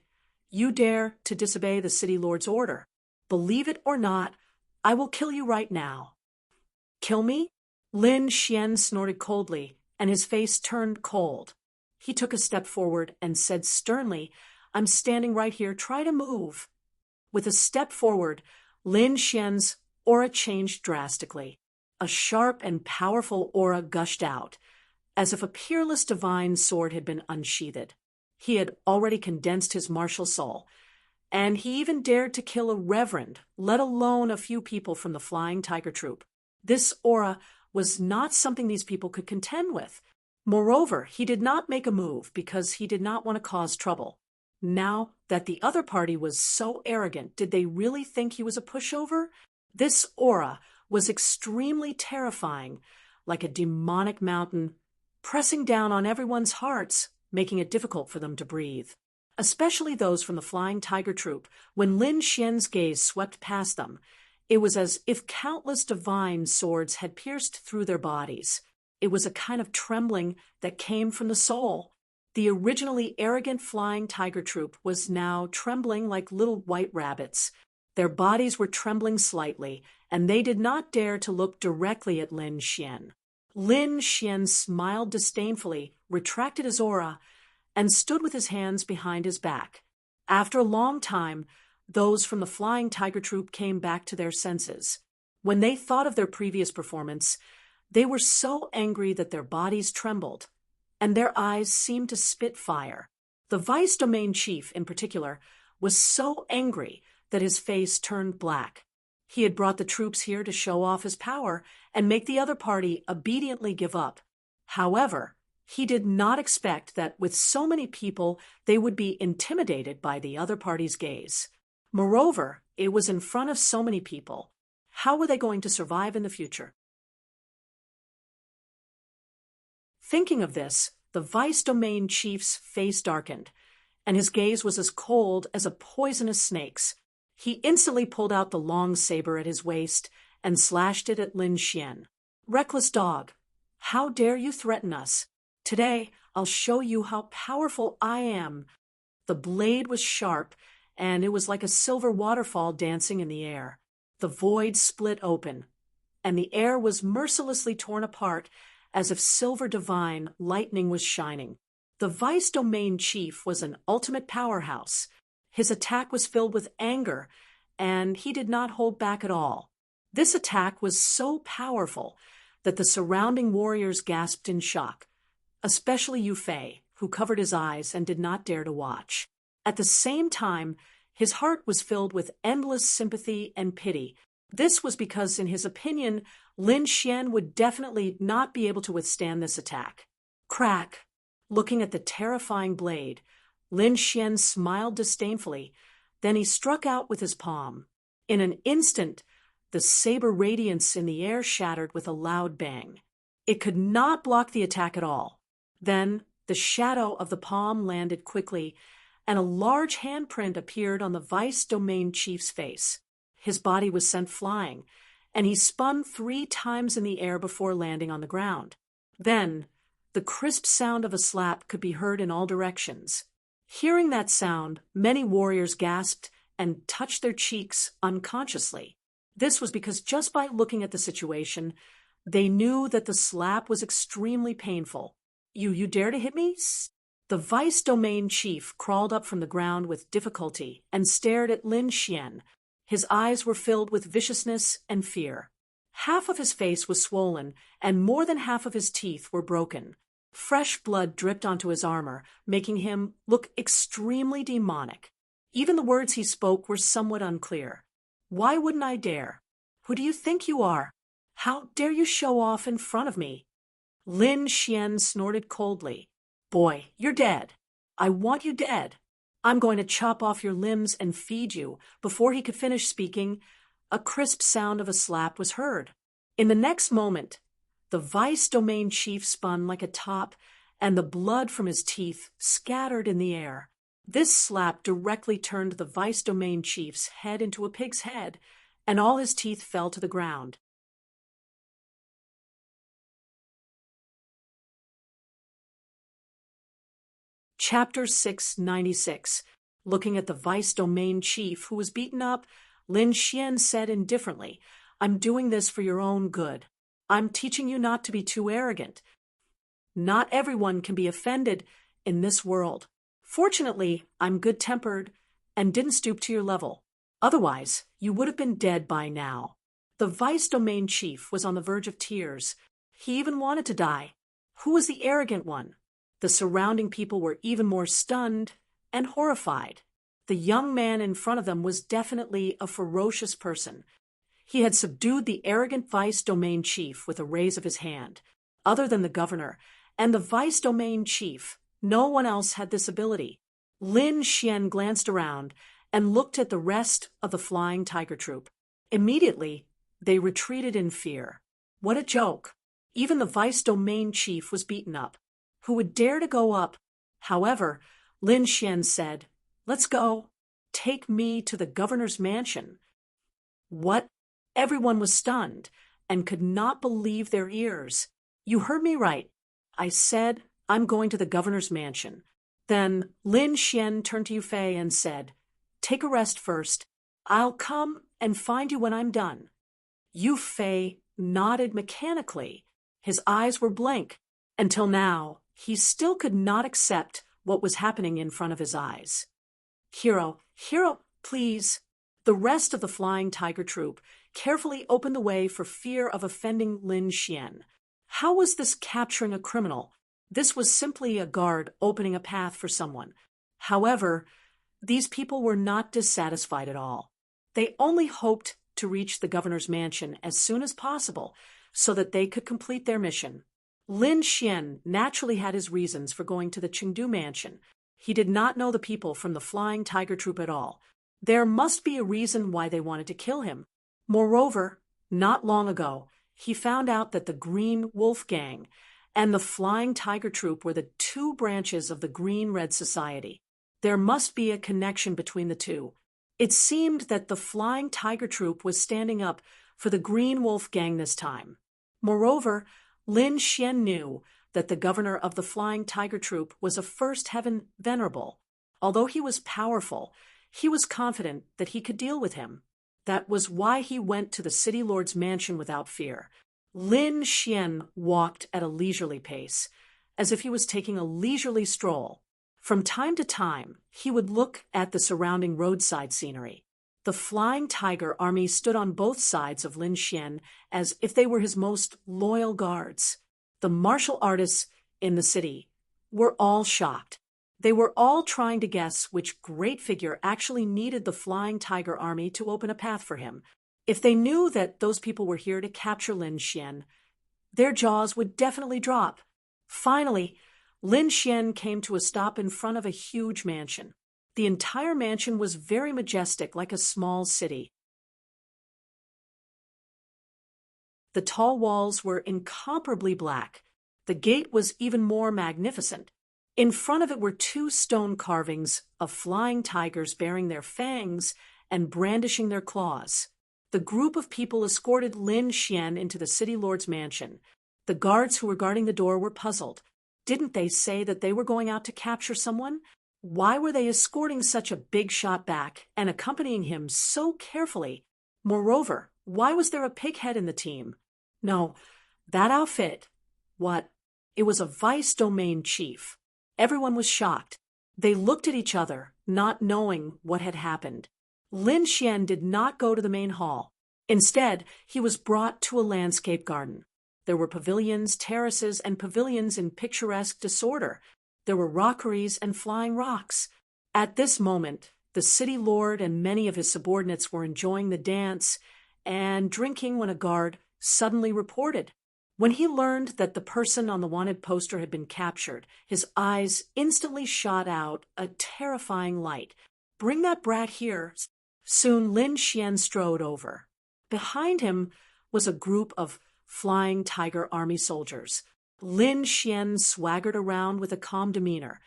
you dare to disobey the city lord's order. Believe it or not, I will kill you right now." "Kill me?" Lin Xian snorted coldly, and his face turned cold. He took a step forward and said sternly, "I'm standing right here. Try to move." With a step forward, Lin Xian's aura changed drastically. A sharp and powerful aura gushed out, as if a peerless divine sword had been unsheathed. He had already condensed his martial soul, and he even dared to kill a reverend, let alone a few people from the Flying Tiger Troop. This aura was not something these people could contend with. Moreover, he did not make a move because he did not want to cause trouble. Now that the other party was so arrogant, did they really think he was a pushover? This aura was extremely terrifying, like a demonic mountain, pressing down on everyone's hearts, making it difficult for them to breathe. Especially those from the Flying Tiger Troop. When Lin Xian's gaze swept past them, it was as if countless divine swords had pierced through their bodies. It was a kind of trembling that came from the soul. The originally arrogant Flying Tiger Troop was now trembling like little white rabbits. Their bodies were trembling slightly, and they did not dare to look directly at Lin Xian. Lin Xian smiled disdainfully, retracted his aura, and stood with his hands behind his back. After a long time, those from the Flying Tiger Troop came back to their senses. When they thought of their previous performance, they were so angry that their bodies trembled, and their eyes seemed to spit fire. The Vice Domain Chief, in particular, was so angry that his face turned black. He had brought the troops here to show off his power and make the other party obediently give up. However, he did not expect that with so many people they would be intimidated by the other party's gaze. Moreover, it was in front of so many people. How were they going to survive in the future? Thinking of this, the Vice Domain Chief's face darkened, and his gaze was as cold as a poisonous snake's. He instantly pulled out the long saber at his waist and slashed it at Lin Xian. Reckless dog, how dare you threaten us? Today, I'll show you how powerful I am. The blade was sharp, and it was like a silver waterfall dancing in the air. The void split open, and the air was mercilessly torn apart as if silver divine lightning was shining. The vice domain chief was an ultimate powerhouse. His attack was filled with anger, and he did not hold back at all. This attack was so powerful that the surrounding warriors gasped in shock, especially Yu Fei, who covered his eyes and did not dare to watch. At the same time, his heart was filled with endless sympathy and pity. This was because, in his opinion, Lin Xian would definitely not be able to withstand this attack. Crack! Looking at the terrifying blade, Lin Xian smiled disdainfully. Then he struck out with his palm. In an instant, the saber radiance in the air shattered with a loud bang. It could not block the attack at all. Then the shadow of the palm landed quickly, and a large handprint appeared on the vice domain chief's face. His body was sent flying, and he spun 3 times in the air before landing on the ground. Then, the crisp sound of a slap could be heard in all directions. Hearing that sound, many warriors gasped and touched their cheeks unconsciously. This was because just by looking at the situation, they knew that the slap was extremely painful. You dare to hit me? The vice domain chief crawled up from the ground with difficulty and stared at Lin Xian. His eyes were filled with viciousness and fear. Half of his face was swollen, and more than half of his teeth were broken. Fresh blood dripped onto his armor, making him look extremely demonic. Even the words he spoke were somewhat unclear. Why wouldn't I dare? Who do you think you are? How dare you show off in front of me? Lin Xian snorted coldly. Boy, you're dead. I want you dead. I'm going to chop off your limbs and feed you. Before he could finish speaking, a crisp sound of a slap was heard. In the next moment, the vice domain chief spun like a top, and the blood from his teeth scattered in the air. This slap directly turned the vice domain chief's head into a pig's head, and all his teeth fell to the ground. Chapter 696. Looking at the vice domain chief who was beaten up, Lin Xian said indifferently, I'm doing this for your own good. I'm teaching you not to be too arrogant. Not everyone can be offended in this world. Fortunately, I'm good-tempered and didn't stoop to your level. Otherwise, you would have been dead by now. The vice domain chief was on the verge of tears. He even wanted to die. Who was the arrogant one? The surrounding people were even more stunned and horrified. The young man in front of them was definitely a ferocious person. He had subdued the arrogant vice domain chief with a raise of his hand. Other than the governor and the vice domain chief, no one else had this ability. Lin Xian glanced around and looked at the rest of the flying tiger troop. Immediately, they retreated in fear. What a joke! Even the vice domain chief was beaten up. Who would dare to go up? However, Lin Xian said, Let's go. Take me to the governor's mansion. What? Everyone was stunned and could not believe their ears. You heard me right. I said, I'm going to the governor's mansion. Then Lin Xian turned to Yu Fei and said, Take a rest first. I'll come and find you when I'm done. Yu Fei nodded mechanically. His eyes were blank. Until now, he still could not accept what was happening in front of his eyes. Hero, please. The rest of the flying tiger troop carefully opened the way for fear of offending Lin Xian. How was this capturing a criminal? This was simply a guard opening a path for someone. However, these people were not dissatisfied at all. They only hoped to reach the governor's mansion as soon as possible so that they could complete their mission. Lin Xian naturally had his reasons for going to the Chengdu mansion. He did not know the people from the flying tiger troop at all. There must be a reason why they wanted to kill him. Moreover, not long ago, he found out that the Green Wolf Gang and the Flying Tiger Troop were the 2 branches of the Green-Red Society. There must be a connection between the two. It seemed that the Flying Tiger Troop was standing up for the Green Wolf Gang this time. Moreover, Lin Xian knew that the governor of the Flying Tiger Troop was a first heaven venerable. Although he was powerful, he was confident that he could deal with him. That was why he went to the city lord's mansion without fear. Lin Xian walked at a leisurely pace, as if he was taking a leisurely stroll. From time to time, he would look at the surrounding roadside scenery. The Flying Tiger Army stood on both sides of Lin Xian as if they were his most loyal guards. The martial artists in the city were all shocked. They were all trying to guess which great figure actually needed the Flying Tiger Army to open a path for him. If they knew that those people were here to capture Lin Xian, their jaws would definitely drop. Finally, Lin Xian came to a stop in front of a huge mansion. The entire mansion was very majestic, like a small city. The tall walls were incomparably black. The gate was even more magnificent. In front of it were two stone carvings of flying tigers bearing their fangs and brandishing their claws. The group of people escorted Lin Xian into the city lord's mansion. The guards who were guarding the door were puzzled. Didn't they say that they were going out to capture someone? Why were they escorting such a big shot back and accompanying him so carefully? Moreover, why was there a pig head in the team? No, that outfit, what? It was a vice domain chief. Everyone was shocked. They looked at each other, not knowing what had happened. Lin Xian did not go to the main hall. Instead, he was brought to a landscape garden. There were pavilions, terraces, and pavilions in picturesque disorder. There were rockeries and flying rocks. At this moment, the city lord and many of his subordinates were enjoying the dance and drinking when a guard suddenly reported. When he learned that the person on the wanted poster had been captured, his eyes instantly shot out a terrifying light. "Bring that brat here." Soon Lin Xian strode over. Behind him was a group of Flying Tiger Army soldiers. Lin Xian swaggered around with a calm demeanor,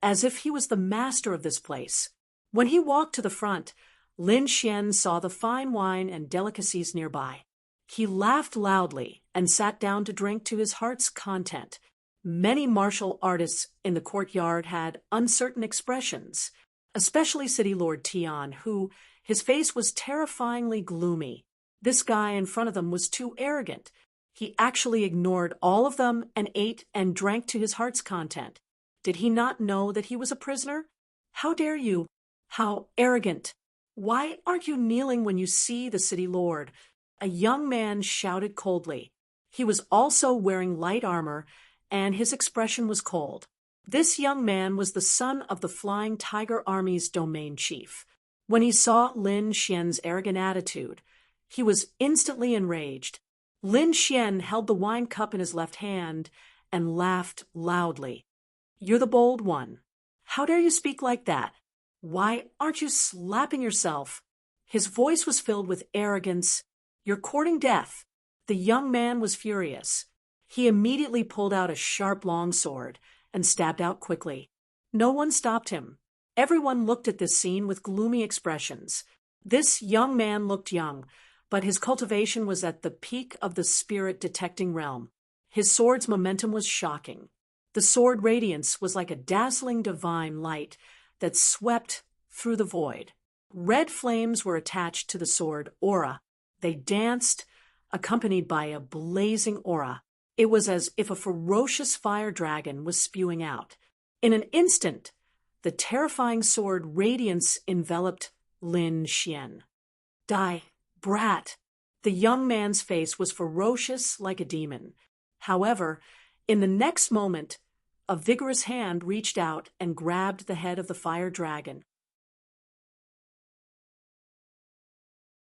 as if he was the master of this place. When he walked to the front, Lin Xian saw the fine wine and delicacies nearby. He laughed loudly and sat down to drink to his heart's content. Many martial artists in the courtyard had uncertain expressions, especially City Lord Tian, who, his face was terrifyingly gloomy. This guy in front of them was too arrogant. He actually ignored all of them and ate and drank to his heart's content. Did he not know that he was a prisoner? How dare you? How arrogant! Why aren't you kneeling when you see the city lord? A young man shouted coldly. He was also wearing light armor, and his expression was cold. This young man was the son of the Flying Tiger Army's domain chief. When he saw Lin Xian's arrogant attitude, he was instantly enraged. Lin Xian held the wine cup in his left hand and laughed loudly. "You're the bold one. How dare you speak like that? Why aren't you slapping yourself?" His voice was filled with arrogance. "You're courting death." The young man was furious. He immediately pulled out a sharp long sword and stabbed out quickly. No one stopped him. Everyone looked at this scene with gloomy expressions. This young man looked young, but his cultivation was at the peak of the spirit-detecting realm. His sword's momentum was shocking. The sword radiance was like a dazzling divine light that swept through the void. Red flames were attached to the sword aura. They danced, accompanied by a blazing aura. It was as if a ferocious fire dragon was spewing out. In an instant, the terrifying sword radiance enveloped Lin Xian. "Die, brat!" The young man's face was ferocious like a demon. However, in the next moment, a vigorous hand reached out and grabbed the head of the fire dragon.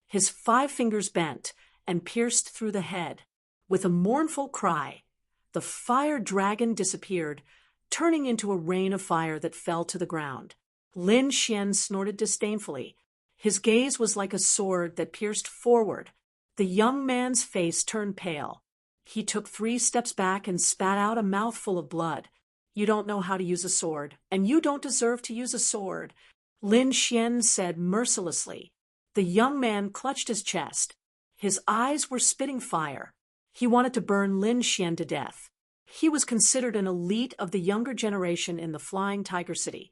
His 5 fingers bent and pierced through the head. With a mournful cry, the fire dragon disappeared, turning into a rain of fire that fell to the ground. Lin Xian snorted disdainfully. His gaze was like a sword that pierced forward. The young man's face turned pale. He took 3 steps back and spat out a mouthful of blood. "You don't know how to use a sword, and you don't deserve to use a sword," Lin Xian said mercilessly. The young man clutched his chest. His eyes were spitting fire. He wanted to burn Lin Xian to death. He was considered an elite of the younger generation in the Flying Tiger City.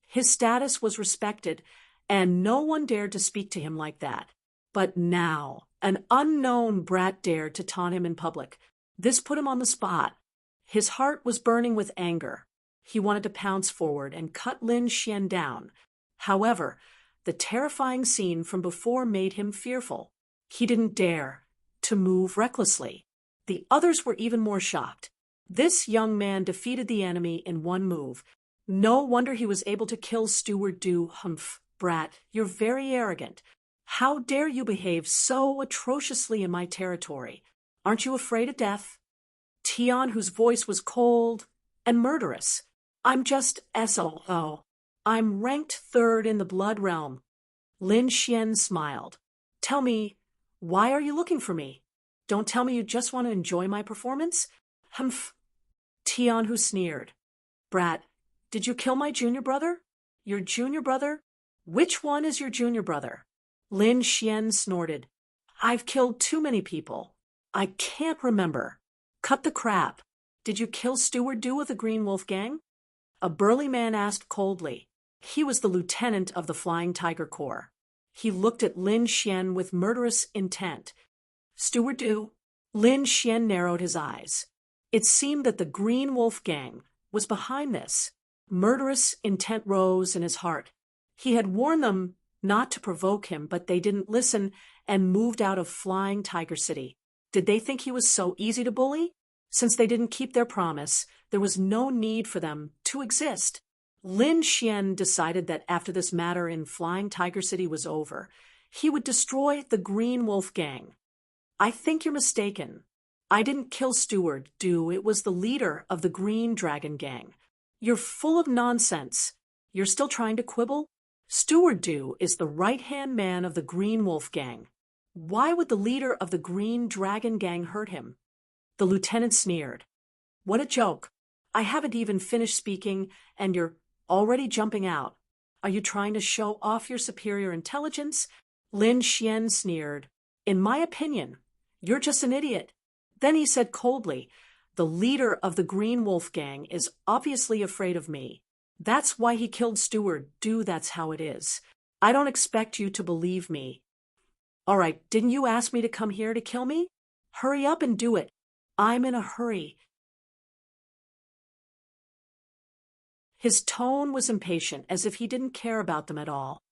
His status was respected, and no one dared to speak to him like that. But now, an unknown brat dared to taunt him in public. This put him on the spot. His heart was burning with anger. He wanted to pounce forward and cut Lin Xian down. However, the terrifying scene from before made him fearful. He didn't dare to move recklessly. The others were even more shocked. This young man defeated the enemy in one move. No wonder he was able to kill Steward Du. Humph, brat, you're very arrogant. How dare you behave so atrociously in my territory? Aren't you afraid of death? Tian, whose voice was cold and murderous. I'm just SOO. I'm ranked third in the blood realm. Lin Xian smiled. Tell me, why are you looking for me? Don't tell me you just want to enjoy my performance? Humph. Tian, who sneered. Brat, did you kill my junior brother? Your junior brother? Which one is your junior brother? Lin Xian snorted. I've killed too many people. I can't remember. Cut the crap. Did you kill Steward Du of the Green Wolf Gang? A burly man asked coldly. He was the lieutenant of the Flying Tiger Corps. He looked at Lin Xian with murderous intent. Steward Du. Lin Xian narrowed his eyes. It seemed that the Green Wolf Gang was behind this. Murderous intent rose in his heart. He had warned them not to provoke him, but they didn't listen and moved out of Flying Tiger City. Did they think he was so easy to bully? Since they didn't keep their promise, there was no need for them to exist. Lin Xian decided that after this matter in Flying Tiger City was over, he would destroy the Green Wolf Gang. I think you're mistaken. I didn't kill Steward Du. It was the leader of the Green Dragon Gang. You're full of nonsense. You're still trying to quibble? Steward Du is the right-hand man of the Green Wolf Gang. Why would the leader of the Green Dragon Gang hurt him? The lieutenant sneered. What a joke. I haven't even finished speaking, and you're already jumping out. Are you trying to show off your superior intelligence? Lin Xian sneered. In my opinion, you're just an idiot. Then he said coldly, the leader of the Green Wolf Gang is obviously afraid of me. That's why he killed Steward Du. That's how it is. I don't expect you to believe me. All right, didn't you ask me to come here to kill me? Hurry up and do it. I'm in a hurry. His tone was impatient, as if he didn't care about them at all.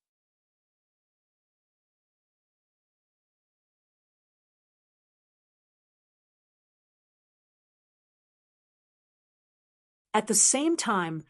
At the same time,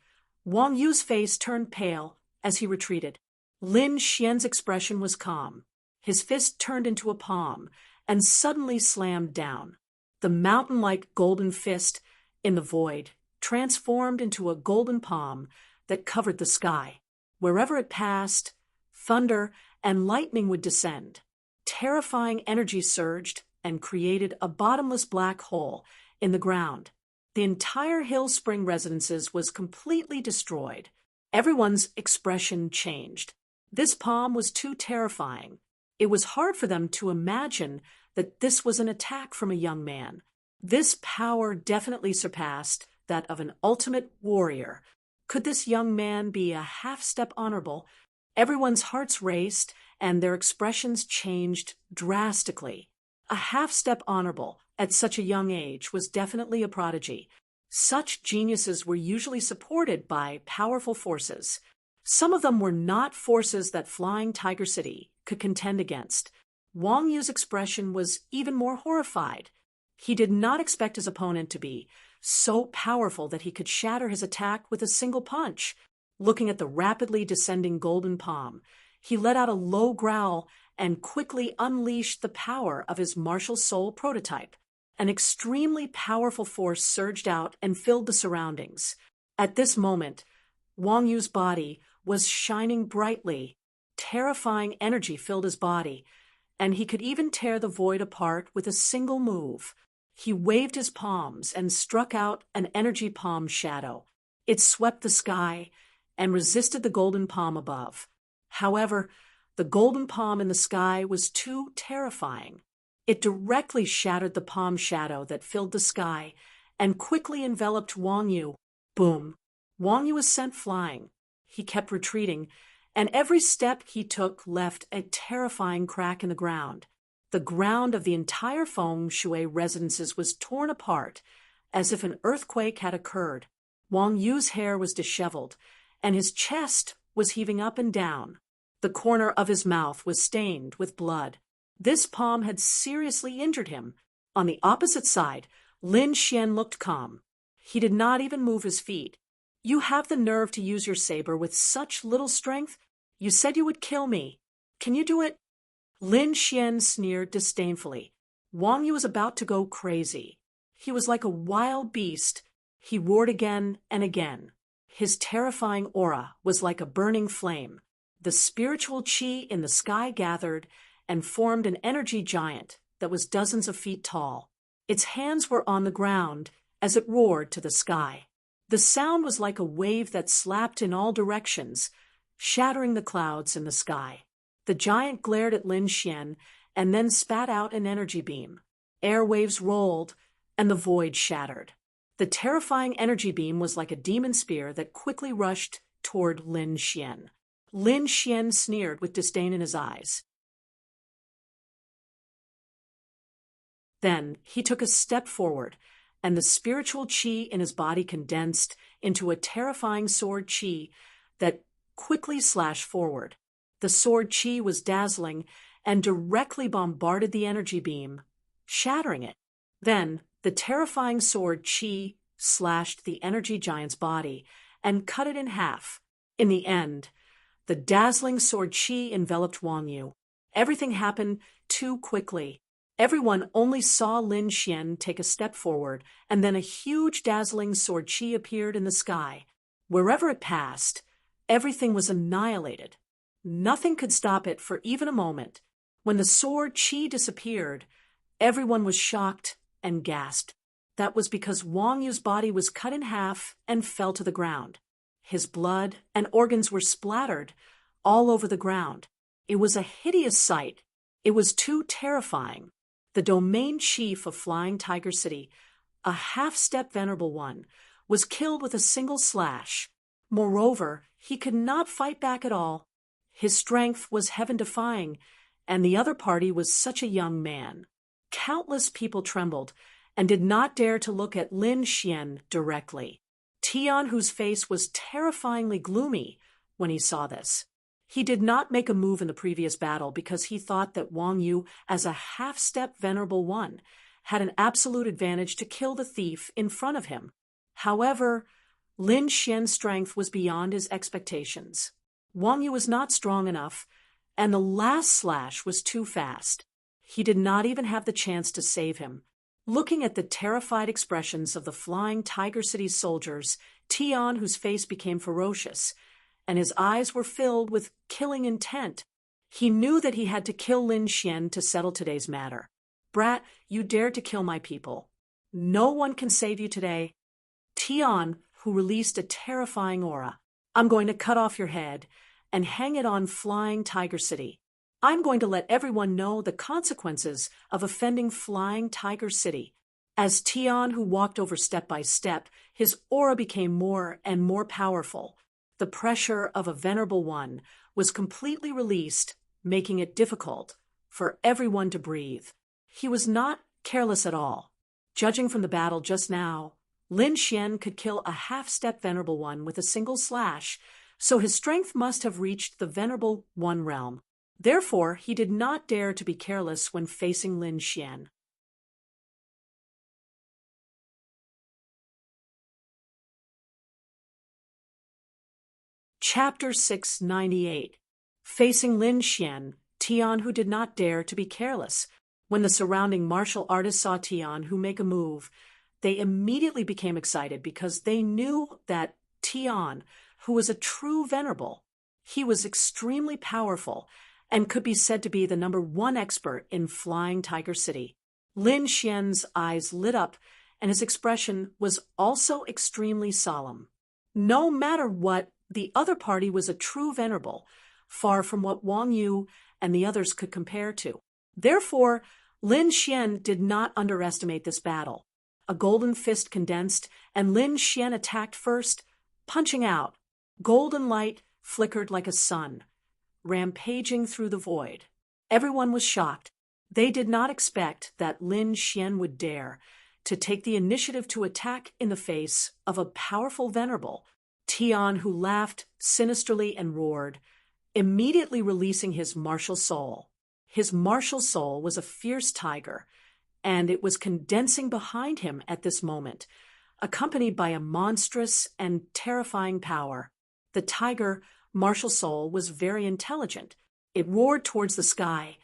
Wang Yu's face turned pale as he retreated. Lin Xian's expression was calm. His fist turned into a palm and suddenly slammed down. The mountain-like golden fist in the void transformed into a golden palm that covered the sky. Wherever it passed, thunder and lightning would descend. Terrifying energy surged and created a bottomless black hole in the ground. The entire Hill Spring residences was completely destroyed. Everyone's expression changed. This palm was too terrifying. It was hard for them to imagine that this was an attack from a young man. This power definitely surpassed that of an ultimate warrior. Could this young man be a half-step honorable? Everyone's hearts raced, and their expressions changed drastically. A half-step honorable at such a young age was definitely a prodigy. Such geniuses were usually supported by powerful forces. Some of them were not forces that Flying Tiger City could contend against. Wang Yu's expression was even more horrified. He did not expect his opponent to be so powerful that he could shatter his attack with a single punch. Looking at the rapidly descending golden palm, he let out a low growl and quickly unleashed the power of his martial soul prototype. An extremely powerful force surged out and filled the surroundings. At this moment, Wang Yu's body was shining brightly. Terrifying energy filled his body, and he could even tear the void apart with a single move. He waved his palms and struck out an energy palm shadow. It swept the sky and resisted the golden palm above. However, the golden palm in the sky was too terrifying. It directly shattered the palm shadow that filled the sky and quickly enveloped Wang Yu. Boom! Wang Yu was sent flying. He kept retreating, and every step he took left a terrifying crack in the ground. The ground of the entire Feng Shui residences was torn apart, as if an earthquake had occurred. Wang Yu's hair was disheveled, and his chest was heaving up and down. The corner of his mouth was stained with blood. This palm had seriously injured him. On the opposite side, Lin Xian looked calm. He did not even move his feet. "You have the nerve to use your saber with such little strength? You said you would kill me. Can you do it?" Lin Xian sneered disdainfully. Wang Yu was about to go crazy. He was like a wild beast. He roared again and again. His terrifying aura was like a burning flame. The spiritual qi in the sky gathered and formed an energy giant that was dozens of feet tall. Its hands were on the ground as it roared to the sky. The sound was like a wave that slapped in all directions, shattering the clouds in the sky. The giant glared at Lin Xian and then spat out an energy beam. Air waves rolled, and the void shattered. The terrifying energy beam was like a demon spear that quickly rushed toward Lin Xian. Lin Xian sneered with disdain in his eyes. Then he took a step forward, and the spiritual qi in his body condensed into a terrifying sword qi that quickly slashed forward. The sword qi was dazzling and directly bombarded the energy beam, shattering it. Then the terrifying sword qi slashed the energy giant's body and cut it in half. In the end, the dazzling sword qi enveloped Wang Yu. Everything happened too quickly. Everyone only saw Lin Xian take a step forward, and then a huge dazzling sword qi appeared in the sky. Wherever it passed, everything was annihilated. Nothing could stop it for even a moment. When the sword qi disappeared, everyone was shocked and gasped. That was because Wang Yu's body was cut in half and fell to the ground. His blood and organs were splattered all over the ground. It was a hideous sight. It was too terrifying. The domain chief of Flying Tiger City, a half-step venerable one, was killed with a single slash. Moreover, he could not fight back at all. His strength was heaven-defying, and the other party was such a young man. Countless people trembled and did not dare to look at Lin Xian directly. Tian, whose face was terrifyingly gloomy when he saw this. He did not make a move in the previous battle because he thought that Wang Yu, as a half-step venerable one, had an absolute advantage to kill the thief in front of him. However, Lin Xian's strength was beyond his expectations. Wang Yu was not strong enough, and the last slash was too fast. He did not even have the chance to save him. Looking at the terrified expressions of the Flying Tiger City soldiers, Tian, whose face became ferocious, and his eyes were filled with killing intent, he knew that he had to kill Lin Xian to settle today's matter. "Brat, you dared to kill my people. No one can save you today." Tian, who released a terrifying aura, "I'm going to cut off your head and hang it on Flying Tiger City. I'm going to let everyone know the consequences of offending Flying Tiger City." As Tian, who walked over step by step, his aura became more and more powerful. The pressure of a venerable one was completely released, making it difficult for everyone to breathe. He was not careless at all. Judging from the battle just now, Lin Xian could kill a half-step venerable one with a single slash, so his strength must have reached the venerable one realm. Therefore, he did not dare to be careless when facing Lin Xian. Chapter 698. Facing Lin Xian, Tian, who did not dare to be careless. When the surrounding martial artists saw Tian, who make a move, they immediately became excited because they knew that Tian, who was a true venerable, he was extremely powerful and could be said to be the #1 expert in Flying Tiger City. Lin Xian's eyes lit up, and his expression was also extremely solemn. No matter what, the other party was a true venerable, far from what Wang Yu and the others could compare to. Therefore, Lin Xian did not underestimate this battle. A golden fist condensed, and Lin Xian attacked first, punching out. Golden light flickered like a sun, rampaging through the void. Everyone was shocked. They did not expect that Lin Xian would dare to take the initiative to attack in the face of a powerful venerable, Tian, who laughed sinisterly and roared, immediately releasing his martial soul. His martial soul was a fierce tiger, and it was condensing behind him at this moment, accompanied by a monstrous and terrifying power. The tiger, martial soul, was very intelligent. It roared towards the sky,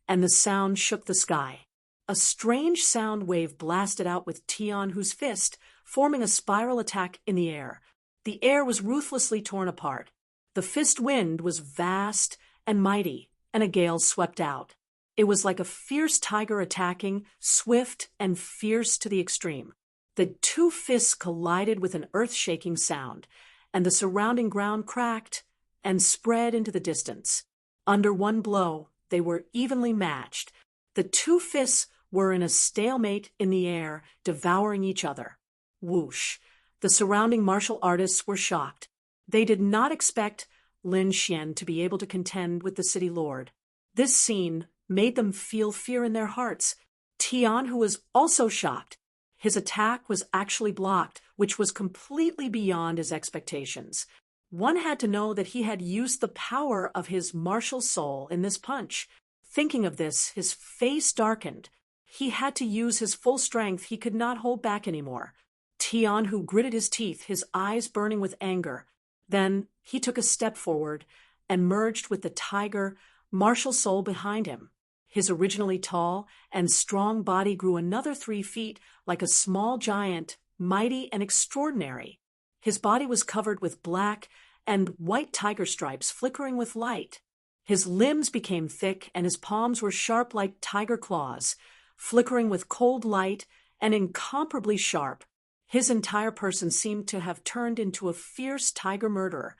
and the sound shook the sky. A strange sound wave blasted out with Tian Hu's fist, forming a spiral attack in the air. The air was ruthlessly torn apart. The fist wind was vast and mighty, and a gale swept out. It was like a fierce tiger attacking, swift and fierce to the extreme. The two fists collided with an earth-shaking sound, and the surrounding ground cracked and spread into the distance. Under one blow, they were evenly matched. The two fists were in a stalemate in the air, devouring each other. Whoosh! The surrounding martial artists were shocked. They did not expect Lin Xian to be able to contend with the city lord. This scene made them feel fear in their hearts. Tian, who was also shocked, his attack was actually blocked, which was completely beyond his expectations. One had to know that he had used the power of his martial soul in this punch. Thinking of this, his face darkened. He had to use his full strength. He could not hold back anymore. Tian, who gritted his teeth, his eyes burning with anger. Then he took a step forward and merged with the tiger, martial soul behind him. His originally tall and strong body grew another 3 feet like a small giant, mighty and extraordinary. His body was covered with black and white tiger stripes flickering with light. His limbs became thick and his palms were sharp like tiger claws, flickering with cold light and incomparably sharp. His entire person seemed to have turned into a fierce tiger murderer,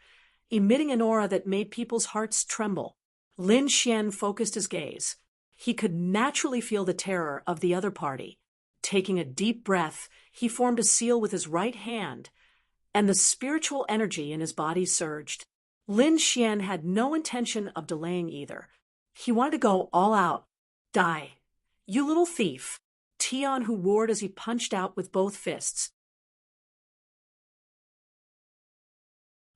emitting an aura that made people's hearts tremble. Lin Xian focused his gaze. He could naturally feel the terror of the other party. Taking a deep breath, he formed a seal with his right hand, and the spiritual energy in his body surged. Lin Xian had no intention of delaying either. He wanted to go all out. Die, you little thief! Tian, who roared as he punched out with both fists.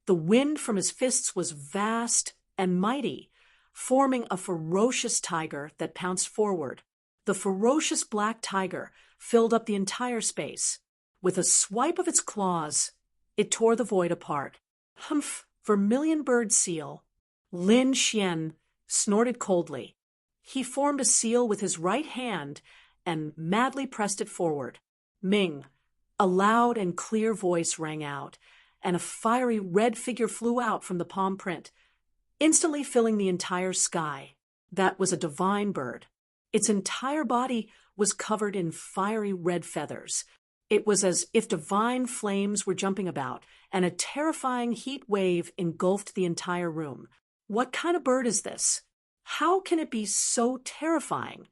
The wind from his fists was vast and mighty, forming a ferocious tiger that pounced forward. The ferocious black tiger filled up the entire space. With a swipe of its claws, it tore the void apart. Humph! Vermilion bird seal. Lin Xian snorted coldly. He formed a seal with his right hand and madly pressed it forward. Ming! A loud and clear voice rang out, and a fiery red figure flew out from the palm print, instantly filling the entire sky. That was a divine bird. Its entire body was covered in fiery red feathers. It was as if divine flames were jumping about, and a terrifying heat wave engulfed the entire room. What kind of bird is this? How can it be so terrifying?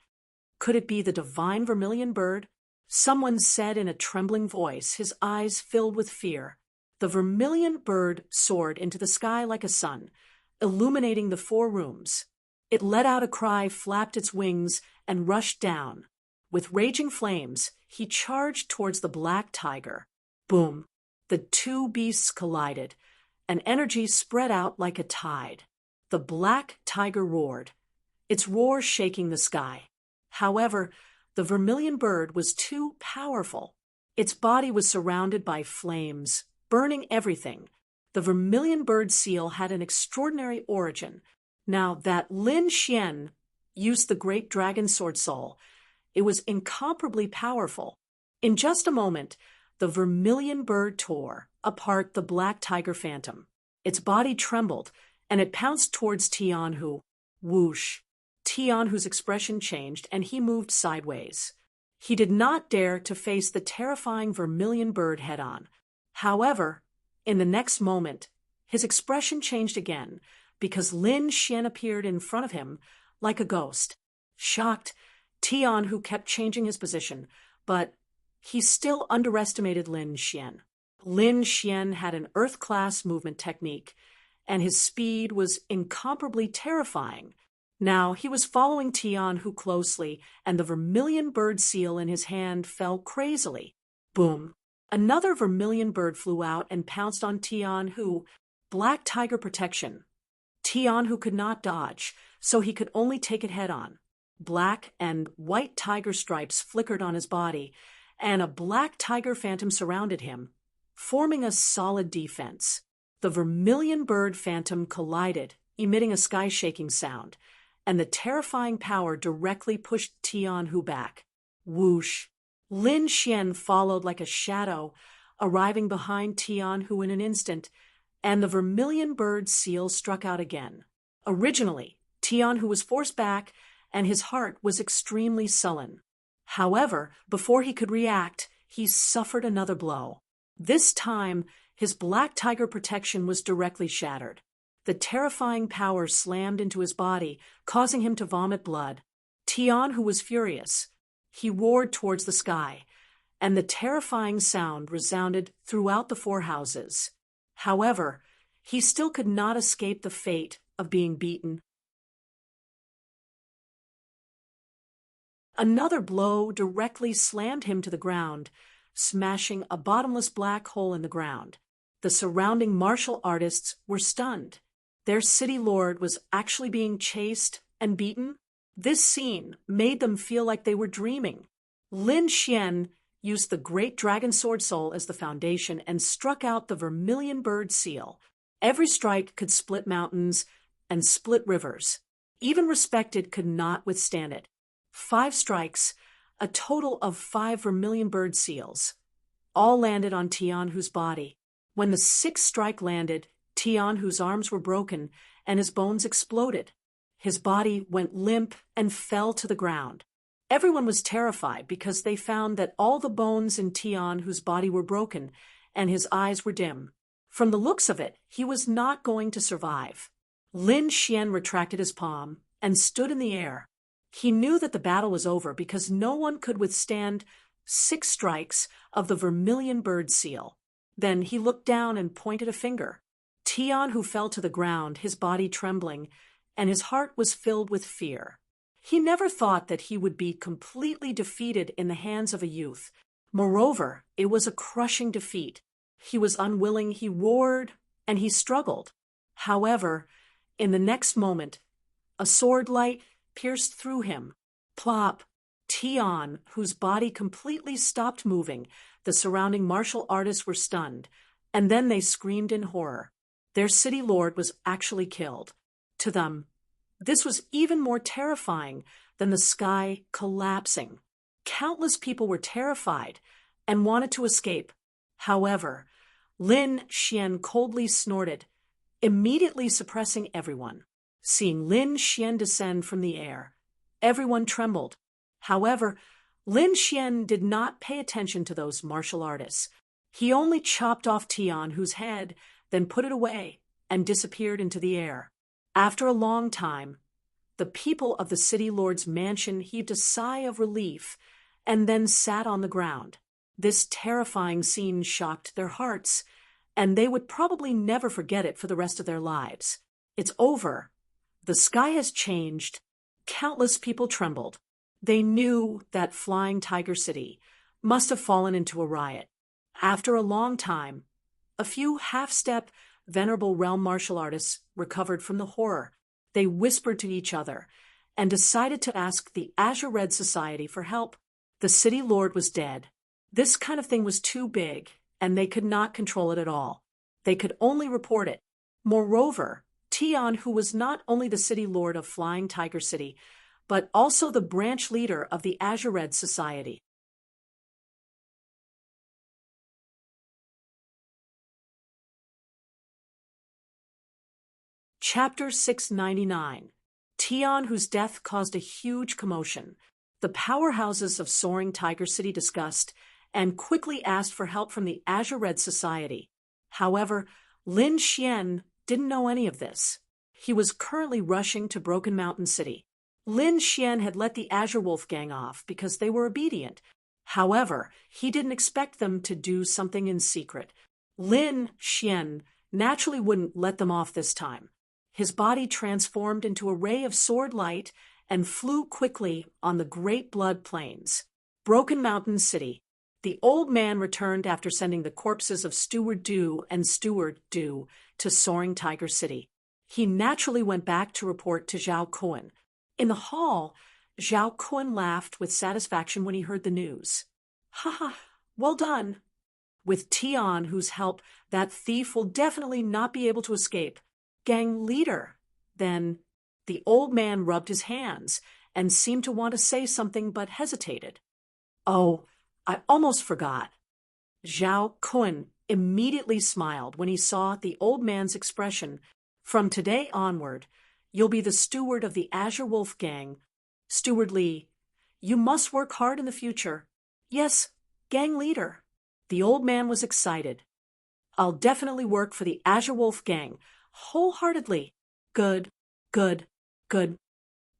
Could it be the divine vermilion bird? Someone said in a trembling voice, his eyes filled with fear. The vermilion bird soared into the sky like a sun, illuminating the 4 rooms. It let out a cry, flapped its wings, and rushed down. With raging flames, he charged towards the black tiger. Boom! The 2 beasts collided, and energy spread out like a tide. The black tiger roared, its roar shaking the sky. However, the vermilion bird was too powerful. Its body was surrounded by flames, burning everything. The vermilion bird seal had an extraordinary origin. Now that Lin Xian used the great dragon sword soul, it was incomparably powerful. In just a moment, the vermilion bird tore apart the black tiger phantom. Its body trembled, and it pounced towards Tian Hu. Whoosh! Tian Hu's expression changed, and he moved sideways. He did not dare to face the terrifying vermilion bird head-on. However, in the next moment, his expression changed again, because Lin Xian appeared in front of him like a ghost. Shocked, Tian, who kept changing his position, but he still underestimated Lin Xian. Lin Xian had an Earth-class movement technique, and his speed was incomparably terrifying. Now he was following Tian Hu closely, and the vermilion bird seal in his hand fell crazily. Boom! Another vermilion bird flew out and pounced on Tian Hu. Black tiger protection. Tian Hu could not dodge, so he could only take it head-on. Black and white tiger stripes flickered on his body, and a black tiger phantom surrounded him, forming a solid defense. The vermilion bird phantom collided, emitting a sky-shaking sound, and the terrifying power directly pushed Tian Hu back. Whoosh! Lin Xian followed like a shadow, arriving behind Tian Hu in an instant, and the vermilion bird seal struck out again. Originally, Tian Hu was forced back, and his heart was extremely sullen. However, before he could react, he suffered another blow. This time, his black tiger protection was directly shattered. The terrifying power slammed into his body, causing him to vomit blood. Tian Hu was furious. He roared towards the sky, and the terrifying sound resounded throughout the four houses. However, he still could not escape the fate of being beaten. Another blow directly slammed him to the ground, smashing a bottomless black hole in the ground. The surrounding martial artists were stunned. Their city lord was actually being chased and beaten. This scene made them feel like they were dreaming. Lin Xian used the great dragon sword soul as the foundation and struck out the vermilion bird seal. Every strike could split mountains and split rivers. Even respected could not withstand it. 5 strikes, a total of 5 vermilion bird seals, all landed on Tian Hu's body. When the 6th strike landed, Tian Hu's arms were broken and his bones exploded. His body went limp and fell to the ground. Everyone was terrified because they found that all the bones in Tian Hu's body were broken and his eyes were dim. From the looks of it, he was not going to survive. Lin Xian retracted his palm and stood in the air. He knew that the battle was over because no one could withstand 6 strikes of the vermilion bird seal. Then he looked down and pointed a finger. Tian Hu fell to the ground, his body trembling, and his heart was filled with fear. He never thought that he would be completely defeated in the hands of a youth. Moreover, it was a crushing defeat. He was unwilling, he roared, and he struggled. However, in the next moment, a sword light pierced through him. Plop! Tian, whose body completely stopped moving, the surrounding martial artists were stunned, and then they screamed in horror. Their city lord was actually killed. To them, this was even more terrifying than the sky collapsing. Countless people were terrified and wanted to escape. However, Lin Xian coldly snorted, immediately suppressing everyone. Seeing Lin Xian descend from the air, everyone trembled. However, Lin Xian did not pay attention to those martial artists. He only chopped off Tian Hu's head, then put it away and disappeared into the air. After a long time, the people of the city lord's mansion heaved a sigh of relief and then sat on the ground. This terrifying scene shocked their hearts, and they would probably never forget it for the rest of their lives. It's over. The sky has changed. Countless people trembled. They knew that Flying Tiger City must have fallen into a riot. After a long time, a few half-step, venerable realm martial artists recovered from the horror. They whispered to each other and decided to ask the Azure Red Society for help. The city lord was dead. This kind of thing was too big, and they could not control it at all. They could only report it. Moreover, Tian Hu was not only the city lord of Flying Tiger City, but also the branch leader of the Azure Red Society. Chapter 699. Tian Hu's death caused a huge commotion. The powerhouses of Soaring Tiger City discussed and quickly asked for help from the Azure Red Society. However, Lin Xian didn't know any of this. He was currently rushing to Broken Mountain City. Lin Xian had let the Azure Wolf gang off because they were obedient. However, he didn't expect them to do something in secret. Lin Xian naturally wouldn't let them off this time. His body transformed into a ray of sword light and flew quickly on the great blood plains. Broken Mountain City. The old man returned after sending the corpses of Steward Du and Steward Du to Soaring Tiger City. He naturally went back to report to Zhao Kun. In the hall, Zhao Kun laughed with satisfaction when he heard the news. "Ha ha, well done. With Tian, whose help, that thief will definitely not be able to escape. Gang leader." Then the old man rubbed his hands and seemed to want to say something but hesitated. "Oh, I almost forgot." Zhao Kun immediately smiled when he saw the old man's expression. "From today onward, you'll be the steward of the Azure Wolf gang. Steward Li, you must work hard in the future." "Yes, gang leader." The old man was excited. "I'll definitely work for the Azure Wolf gang, wholeheartedly." "Good, good, good."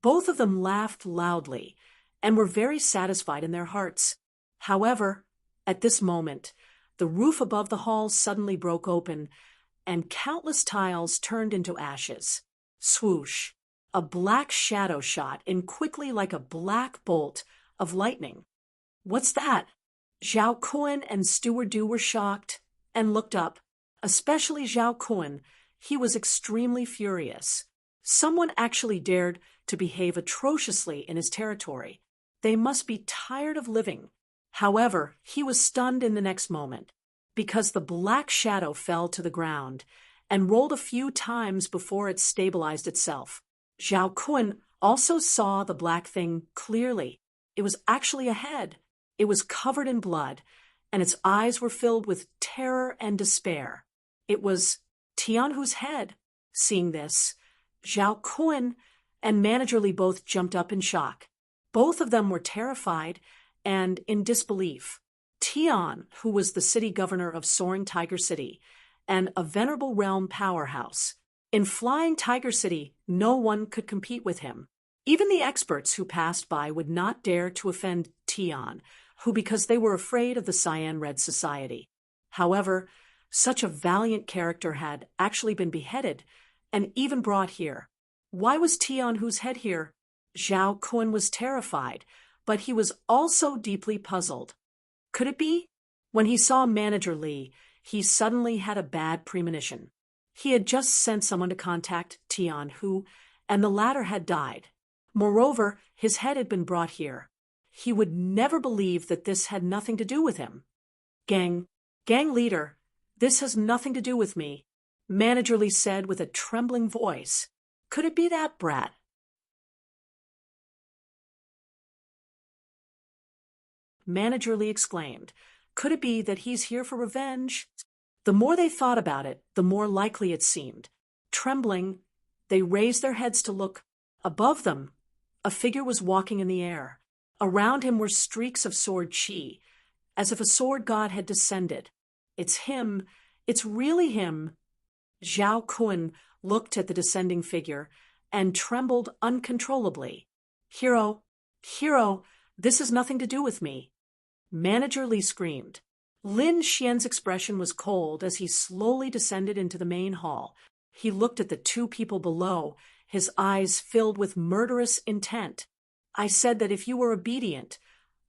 Both of them laughed loudly and were very satisfied in their hearts. However, at this moment, the roof above the hall suddenly broke open, and countless tiles turned into ashes. Swoosh! A black shadow shot in quickly like a black bolt of lightning. "What's that?" Zhao Kun and Steward Du were shocked and looked up, especially Zhao Kun. He was extremely furious. Someone actually dared to behave atrociously in his territory. They must be tired of living. However, he was stunned in the next moment, because the black shadow fell to the ground and rolled a few times before it stabilized itself. Zhao Kun also saw the black thing clearly. It was actually a head. It was covered in blood, and its eyes were filled with terror and despair. It was Tianhu's head. Seeing this, Zhao Kun and Manager Li both jumped up in shock. Both of them were terrified and in disbelief. Tian, who was the city governor of Soaring Tiger City and a venerable realm powerhouse. In Flying Tiger City, no one could compete with him. Even the experts who passed by would not dare to offend Tian, who because they were afraid of the Cyan Red Society. However, such a valiant character had actually been beheaded and even brought here. Why was Tianhu's head here? Zhao Kun was terrified, but he was also deeply puzzled. Could it be? When he saw Manager Li, he suddenly had a bad premonition. He had just sent someone to contact Tianhu, and the latter had died. Moreover, his head had been brought here. He would never believe that this had nothing to do with him. Gang leader, this has nothing to do with me," Manager Li said with a trembling voice. "Could it be that brat?" Manager Li exclaimed. "Could it be that he's here for revenge?" The more they thought about it, the more likely it seemed. Trembling, they raised their heads to look. Above them, a figure was walking in the air. Around him were streaks of sword chi, as if a sword god had descended. "It's him. It's really him." Zhao Kun looked at the descending figure and trembled uncontrollably. Hero, this has nothing to do with me." Manager Li screamed. Lin Xian's expression was cold as he slowly descended into the main hall. He looked at the two people below, his eyes filled with murderous intent. "I said that if you were obedient,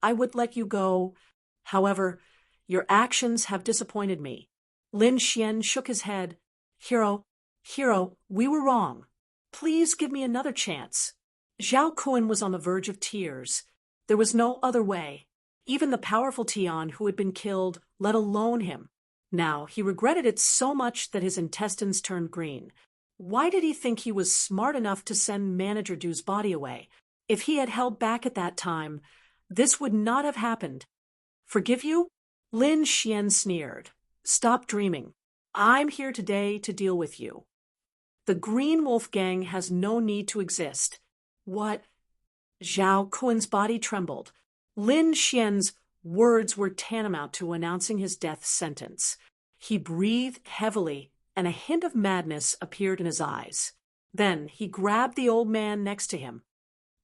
I would let you go. However, your actions have disappointed me." Lin Xian shook his head. Hero, we were wrong. Please give me another chance." Zhao Kun was on the verge of tears. There was no other way. Even the powerful Tian who had been killed, let alone him. Now, he regretted it so much that his intestines turned green. Why did he think he was smart enough to send Manager Du's body away? If he had held back at that time, this would not have happened. "Forgive you?" Lin Xian sneered. "Stop dreaming. I'm here today to deal with you. The Green Wolf Gang has no need to exist." "What?" Zhao Kun's body trembled. Lin Xian's words were tantamount to announcing his death sentence. He breathed heavily, and a hint of madness appeared in his eyes. Then he grabbed the old man next to him.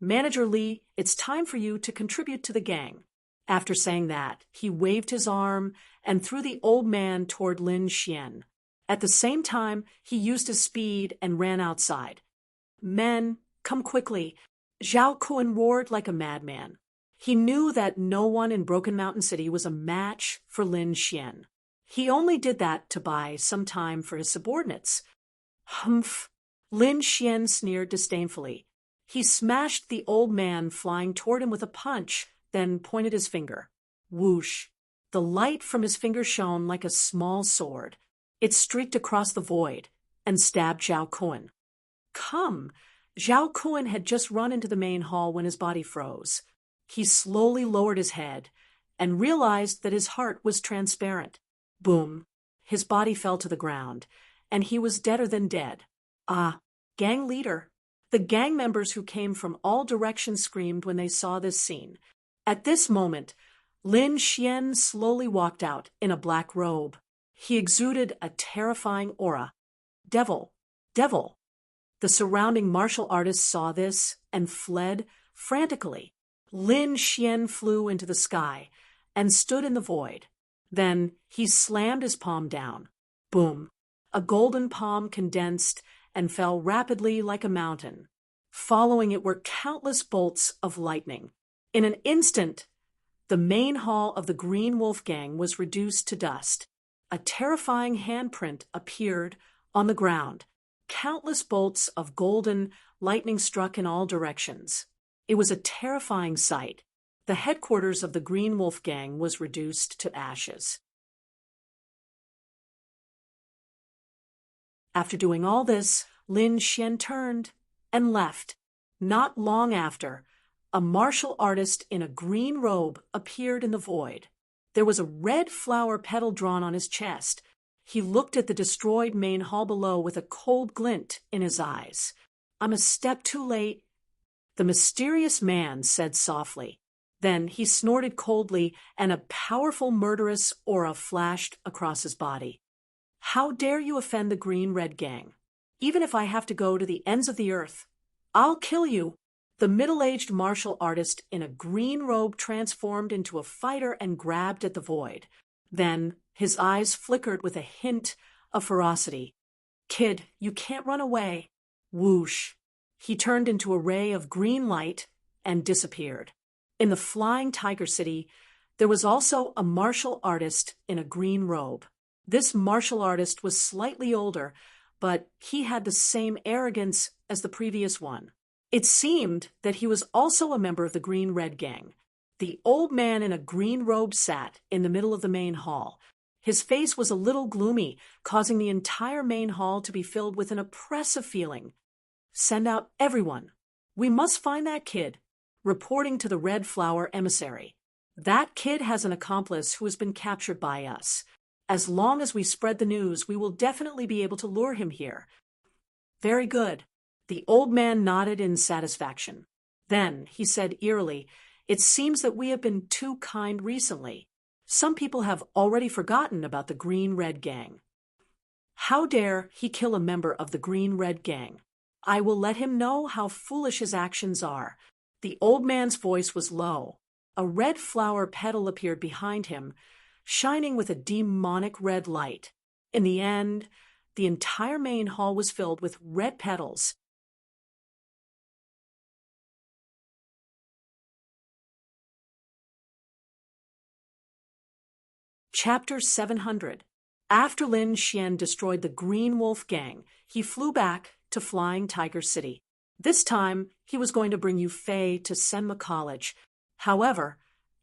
Manager Li, it's time for you to contribute to the gang." After saying that, he waved his arm and threw the old man toward Lin Xian. At the same time, he used his speed and ran outside. "Men, come quickly." Zhao Kun roared like a madman. He knew that no one in Broken Mountain City was a match for Lin Xian. He only did that to buy some time for his subordinates. "Humph!" Lin Xian sneered disdainfully. He smashed the old man flying toward him with a punch, then pointed his finger. Whoosh! The light from his finger shone like a small sword. It streaked across the void and stabbed Zhao Kun. "Come!" Zhao Kun had just run into the main hall when his body froze. He slowly lowered his head and realized that his heart was transparent. Boom! His body fell to the ground, and he was deader than dead. Ah, gang leader! The gang members who came from all directions screamed when they saw this scene. At this moment, Lin Xian slowly walked out in a black robe. He exuded a terrifying aura. Devil! Devil! The surrounding martial artists saw this and fled frantically. Lin Xian flew into the sky and stood in the void. Then he slammed his palm down. Boom! A golden palm condensed and fell rapidly like a mountain. Following it were countless bolts of lightning. In an instant, the main hall of the Green Wolf Gang was reduced to dust. A terrifying handprint appeared on the ground. Countless bolts of golden lightning struck in all directions. It was a terrifying sight. The headquarters of the Green Wolf Gang was reduced to ashes. After doing all this, Lin Xian turned and left. Not long after, a martial artist in a green robe appeared in the void. There was a red flower petal drawn on his chest. He looked at the destroyed main hall below with a cold glint in his eyes. "I'm a step too late," the mysterious man said softly. Then he snorted coldly, and a powerful murderous aura flashed across his body. "How dare you offend the Green-Red Gang? Even if I have to go to the ends of the earth, I'll kill you." The middle-aged martial artist in a green robe transformed into a fighter and grabbed at the void. Then his eyes flickered with a hint of ferocity. "Kid, you can't run away." Whoosh! He turned into a ray of green light and disappeared. In the Flying Tiger City, there was also a martial artist in a green robe. This martial artist was slightly older, but he had the same arrogance as the previous one. It seemed that he was also a member of the Green-Red Gang. The old man in a green robe sat in the middle of the main hall. His face was a little gloomy, causing the entire main hall to be filled with an oppressive feeling. "Send out everyone. We must find that kid," reporting to the Red Flower emissary. "That kid has an accomplice who has been captured by us. As long as we spread the news, we will definitely be able to lure him here." "Very good." The old man nodded in satisfaction. Then he said eerily, "It seems that we have been too kind recently. Some people have already forgotten about the Green-Red Gang. How dare he kill a member of the Green-Red Gang? I will let him know how foolish his actions are." The old man's voice was low. A red flower petal appeared behind him, shining with a demonic red light. In the end, the entire main hall was filled with red petals. Chapter 700. After Lin Xian destroyed the Green Wolf Gang, he flew back to Flying Tiger City. This time, he was going to bring Yu Fei to Senma College. However,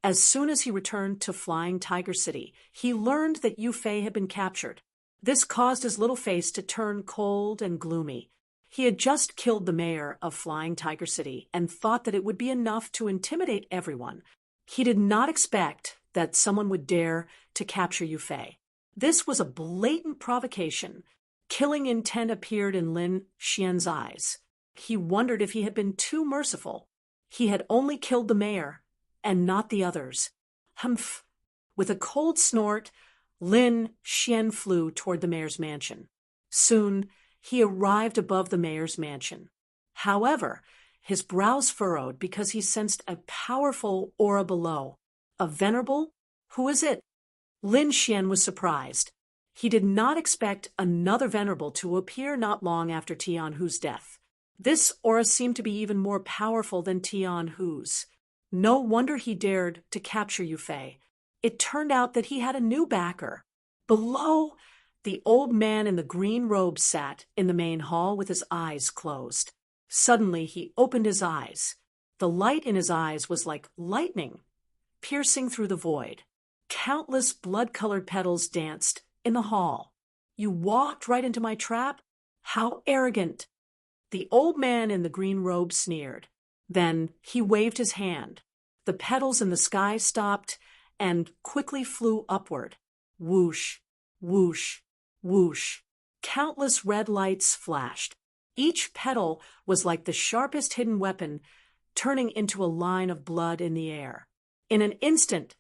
as soon as he returned to Flying Tiger City, he learned that Yu Fei had been captured. This caused his little face to turn cold and gloomy. He had just killed the mayor of Flying Tiger City and thought that it would be enough to intimidate everyone. He did not expect that someone would dare to capture Yu Fei. This was a blatant provocation. Killing intent appeared in Lin Xian's eyes. He wondered if he had been too merciful. He had only killed the mayor, and not the others. Humph! With a cold snort, Lin Xian flew toward the mayor's mansion. Soon, he arrived above the mayor's mansion. However, his brows furrowed because he sensed a powerful aura below. A venerable? Who is it? Lin Xian was surprised. He did not expect another venerable to appear not long after Tian Hu's death. This aura seemed to be even more powerful than Tian Hu's. No wonder he dared to capture Yu Fei. It turned out that he had a new backer. Below, the old man in the green robe sat in the main hall with his eyes closed. Suddenly he opened his eyes. The light in his eyes was like lightning, piercing through the void. Countless blood-colored petals danced in the hall. You walked right into my trap? How arrogant! The old man in the green robe sneered. Then he waved his hand. The petals in the sky stopped and quickly flew upward. Whoosh, whoosh, whoosh. Countless red lights flashed. Each petal was like the sharpest hidden weapon, turning into a line of blood in the air. In an instant,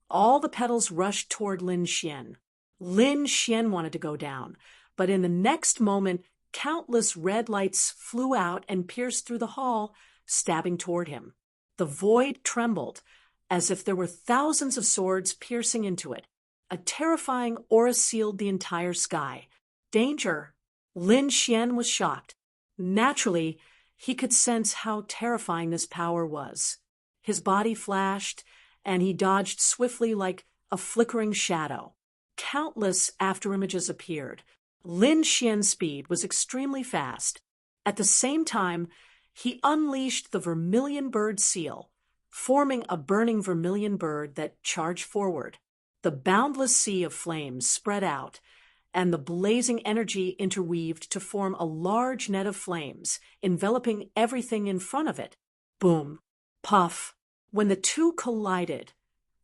all the petals rushed toward Lin Xian. Lin Xian wanted to go down, but in the next moment, countless red lights flew out and pierced through the hall, stabbing toward him. The void trembled, as if there were thousands of swords piercing into it. A terrifying aura sealed the entire sky. Danger! Lin Xian was shocked. Naturally, he could sense how terrifying this power was. His body flashed, and he dodged swiftly like a flickering shadow. Countless afterimages appeared. Lin Xian's speed was extremely fast. At the same time, he unleashed the vermilion bird seal, forming a burning vermilion bird that charged forward. The boundless sea of flames spread out, and the blazing energy interweaved to form a large net of flames, enveloping everything in front of it. Boom! Puff! When the two collided,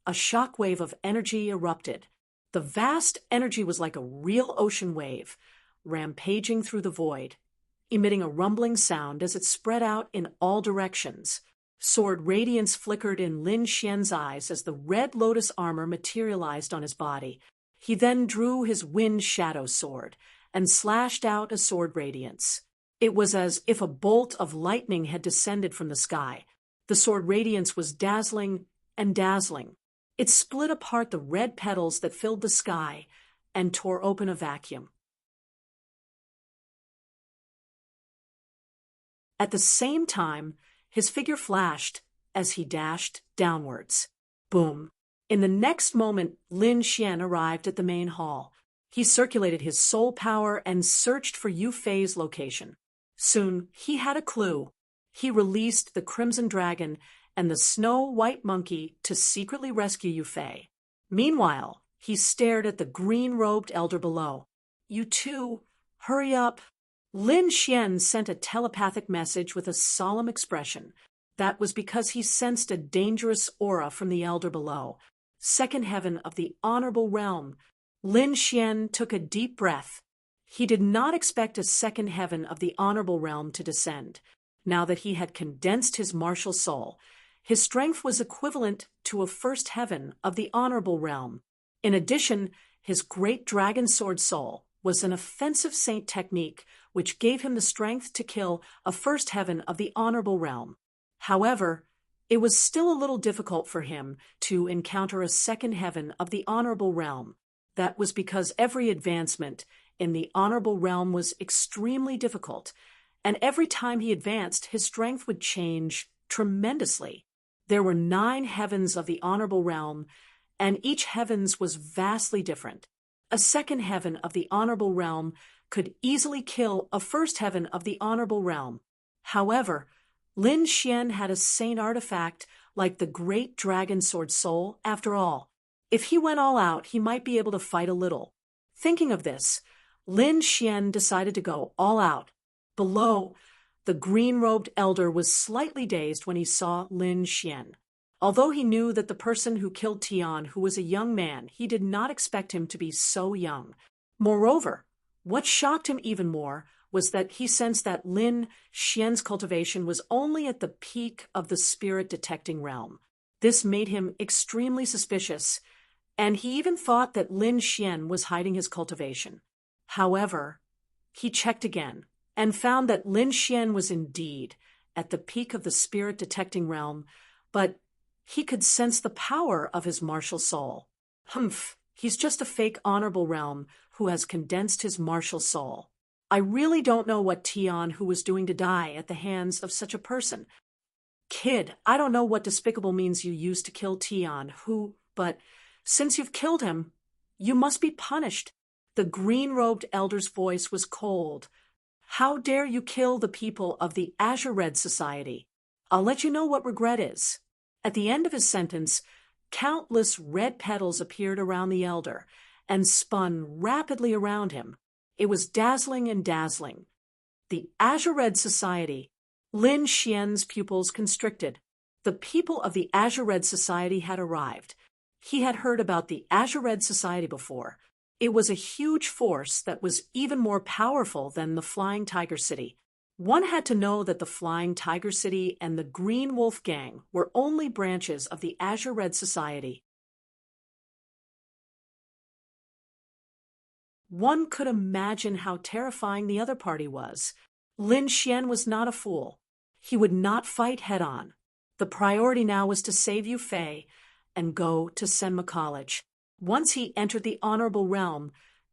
a shockwave of energy erupted. The vast energy was like a real ocean wave, rampaging through the void, emitting a rumbling sound as it spread out in all directions. Sword radiance flickered in Lin Xian's eyes as the red lotus armor materialized on his body. He then drew his wind shadow sword and slashed out a sword radiance. It was as if a bolt of lightning had descended from the sky. The sword radiance was dazzling and dazzling. It split apart the red petals that filled the sky and tore open a vacuum. At the same time, his figure flashed as he dashed downwards. Boom! In the next moment, Lin Xian arrived at the main hall. He circulated his soul power and searched for Yu Fei's location. Soon, he had a clue. He released the Crimson Dragon and the Snow-White Monkey to secretly rescue Yu Fei. Meanwhile, he stared at the green-robed elder below. "You two, hurry up." Lin Xian sent a telepathic message with a solemn expression. That was because he sensed a dangerous aura from the elder below. Second heaven of the honorable realm. Lin Xian took a deep breath. He did not expect a second heaven of the honorable realm to descend. Now that he had condensed his martial soul, his strength was equivalent to a first heaven of the honorable realm. In addition, his great dragon sword soul was an offensive saint technique which gave him the strength to kill a first heaven of the honorable realm. However, it was still a little difficult for him to encounter a second heaven of the honorable realm. That was because every advancement in the honorable realm was extremely difficult, and every time he advanced, his strength would change tremendously. There were 9 heavens of the honorable realm, and each heavens was vastly different. A second heaven of the honorable realm could easily kill a first heaven of the honorable realm. However, Lin Xian had a saint artifact like the great dragon sword soul after all. If he went all out, he might be able to fight a little. Thinking of this, Lin Xian decided to go all out. Below, the green-robed elder was slightly dazed when he saw Lin Xian. Although he knew that the person who killed Tian, who was a young man, he did not expect him to be so young. Moreover, what shocked him even more was that he sensed that Lin Xian's cultivation was only at the peak of the spirit-detecting realm. This made him extremely suspicious, and he even thought that Lin Xian was hiding his cultivation. However, he checked again and found that Lin Xian was indeed at the peak of the spirit-detecting realm, but he could sense the power of his martial soul. Humph, he's just a fake honorable realm who has condensed his martial soul. I really don't know what Tion who was doing to die at the hands of such a person. Kid, I don't know what despicable means you used to kill Tion who, but since you've killed him, you must be punished. The green-robed elder's voice was cold. How dare you kill the people of the Azure Red Society? I'll let you know what regret is. At the end of his sentence, countless red petals appeared around the elder and spun rapidly around him. It was dazzling and dazzling. The Azure Red Society. Lin Xian's pupils constricted. The people of the Azure Red Society had arrived. He had heard about the Azure Red Society before. It was a huge force that was even more powerful than the Flying Tiger City. One had to know that the Flying Tiger City and the Green Wolf Gang were only branches of the Azure Red Society. One could imagine how terrifying the other party was. Lin Xian was not a fool. He would not fight head-on. The priority now was to save Yu Fei and go to Senma College. Once he entered the honorable realm,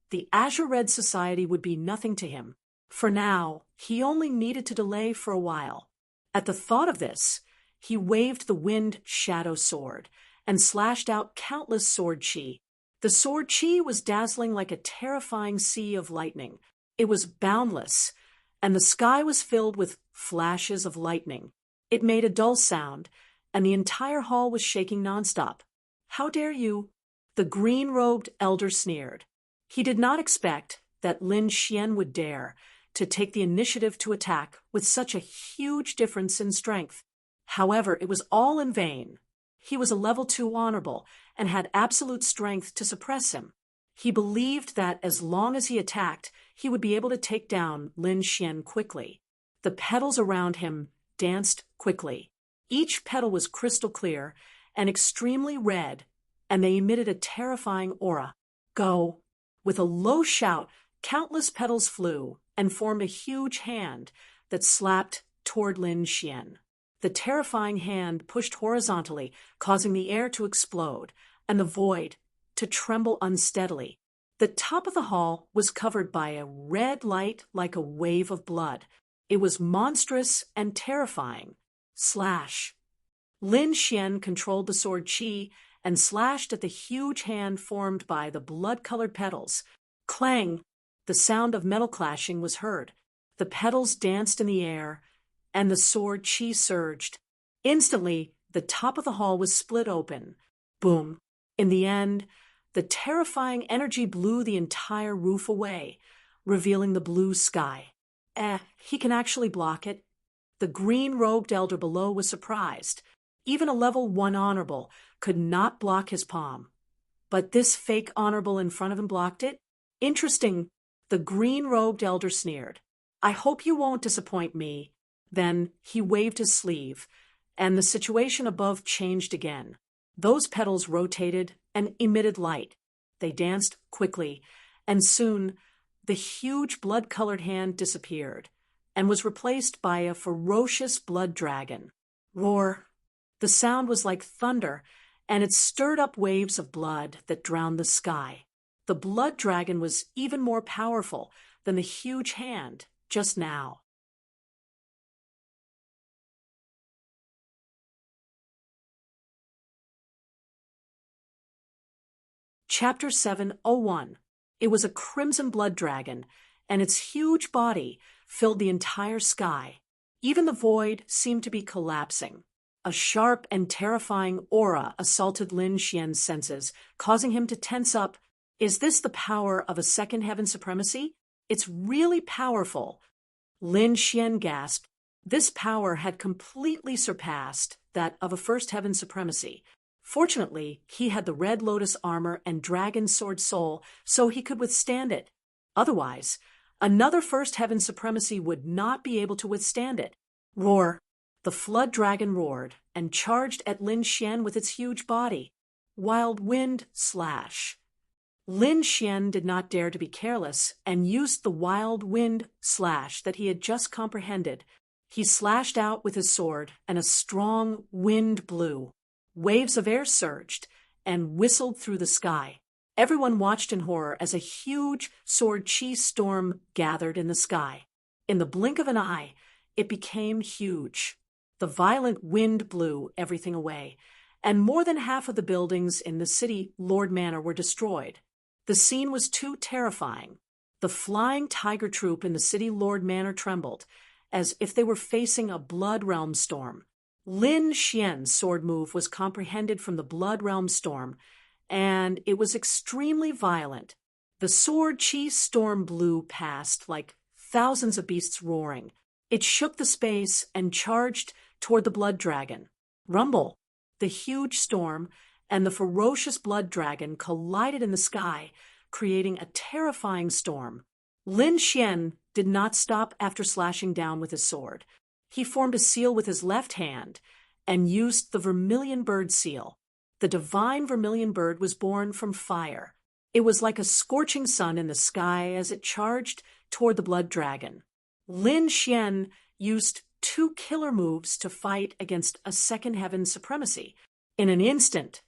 the Azure Red Society would be nothing to him. For now, he only needed to delay for a while. At the thought of this, he waved the wind shadow sword and slashed out countless sword chi. The sword chi was dazzling like a terrifying sea of lightning. It was boundless, and the sky was filled with flashes of lightning. It made a dull sound, and the entire hall was shaking nonstop. How dare you? The green-robed elder sneered. He did not expect that Lin Xian would dare to take the initiative to attack with such a huge difference in strength. However, it was all in vain. He was a level 2 honorable and had absolute strength to suppress him. He believed that as long as he attacked, he would be able to take down Lin Xian quickly. The petals around him danced quickly. Each petal was crystal clear and extremely red, and they emitted a terrifying aura. Go! With a low shout, countless petals flew and formed a huge hand that slapped toward Lin Xian. The terrifying hand pushed horizontally, causing the air to explode and the void to tremble unsteadily. The top of the hall was covered by a red light like a wave of blood. It was monstrous and terrifying. Slash! Lin Xian controlled the sword chi and slashed at the huge hand formed by the blood-colored petals. Clang! The sound of metal clashing was heard. The petals danced in the air, and the sword chi surged. Instantly, the top of the hall was split open. Boom! In the end, the terrifying energy blew the entire roof away, revealing the blue sky. He can actually block it. The green-robed elder below was surprised. Even a level 1 honorable could not block his palm. But this fake honorable in front of him blocked it? Interesting. The green-robed elder sneered. I hope you won't disappoint me. Then he waved his sleeve, and the situation above changed again. Those petals rotated and emitted light. They danced quickly, and soon the huge blood-colored hand disappeared and was replaced by a ferocious blood dragon. Roar! The sound was like thunder, and it stirred up waves of blood that drowned the sky. The blood dragon was even more powerful than the huge hand just now. Chapter 701. It was a crimson blood dragon, and its huge body filled the entire sky. Even the void seemed to be collapsing. A sharp and terrifying aura assaulted Lin Xian's senses, causing him to tense up. Is this the power of a second heaven supremacy? It's really powerful. Lin Xian gasped. This power had completely surpassed that of a first heaven supremacy. Fortunately, he had the red lotus armor and dragon sword soul, so he could withstand it. Otherwise, another first heaven supremacy would not be able to withstand it. Roar! The flood dragon roared and charged at Lin Xian with its huge body. Wild wind slash. Lin Xian did not dare to be careless and used the wild wind slash that he had just comprehended. He slashed out with his sword, and a strong wind blew. Waves of air surged and whistled through the sky. Everyone watched in horror as a huge sword chi storm gathered in the sky. In the blink of an eye, it became huge. The violent wind blew everything away, and more than half of the buildings in the city Lord Manor were destroyed. The scene was too terrifying. The flying tiger troop in the city Lord Manor trembled, as if they were facing a blood realm storm. Lin Xian's sword move was comprehended from the blood realm storm, and it was extremely violent. The sword chi storm blew past like thousands of beasts roaring. It shook the space and charged toward the blood dragon. Rumble! The huge storm and the ferocious blood dragon collided in the sky, creating a terrifying storm. Lin Xian did not stop after slashing down with his sword. He formed a seal with his left hand and used the vermilion bird seal. The divine vermilion bird was born from fire. It was like a scorching sun in the sky as it charged toward the blood dragon. Lin Xian used 2 killer moves to fight against a second heaven supremacy. In an instant,